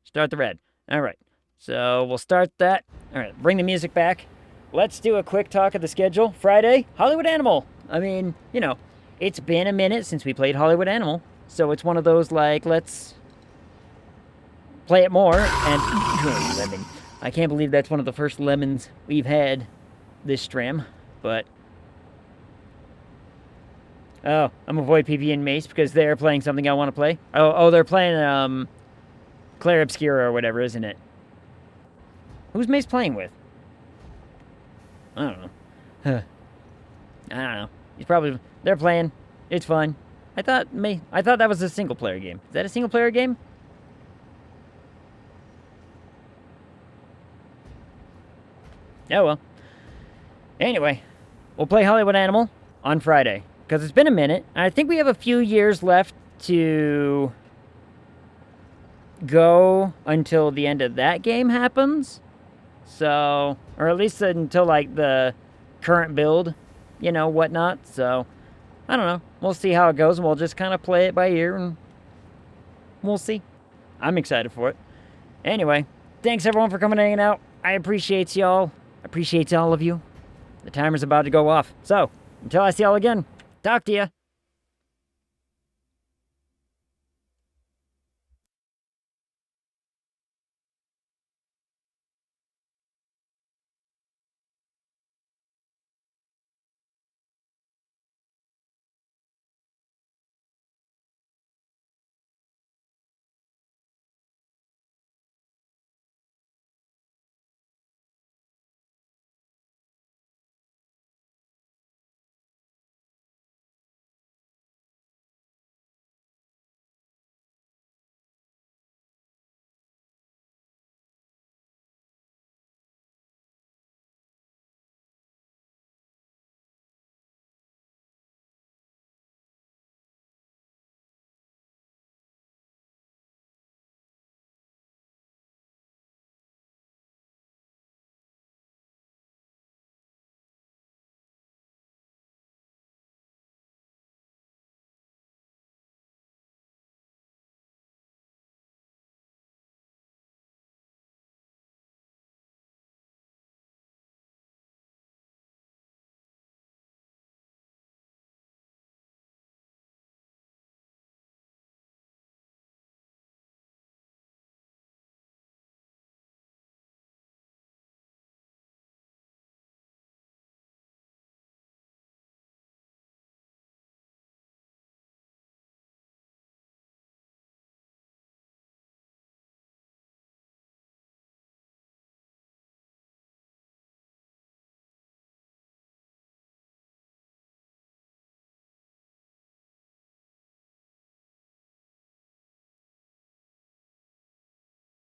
Start the red. All right. So we'll start that. All right. Bring the music back. Let's do a quick talk of the schedule. Friday, Hollywood Animal. I mean, you know, it's been a minute since we played Hollywood Animal. So it's one of those, like, let's play it more. And lemon. I can't believe that's one of the first lemons we've had this stream. But oh, I'm avoid PP and Mace because they're playing something I want to play. Oh, they're playing Claire Obscura or whatever, isn't it? Who's Mace playing with? I don't know. I don't know. They're playing. It's fun. I thought that was a single player game. Is that a single player game? Oh well. Anyway, we'll play Hollywood Animal on Friday. Because it's been a minute. I think we have a few years left to go until the end of that game happens. So, or at least until, like, the current build, you know, whatnot. So, I don't know. We'll see how it goes, and we'll just kind of play it by ear, and we'll see. I'm excited for it. Anyway, thanks, everyone, for coming and hanging out. I appreciate y'all. Appreciate all of you. The timer's about to go off. So, until I see y'all again, talk to ya.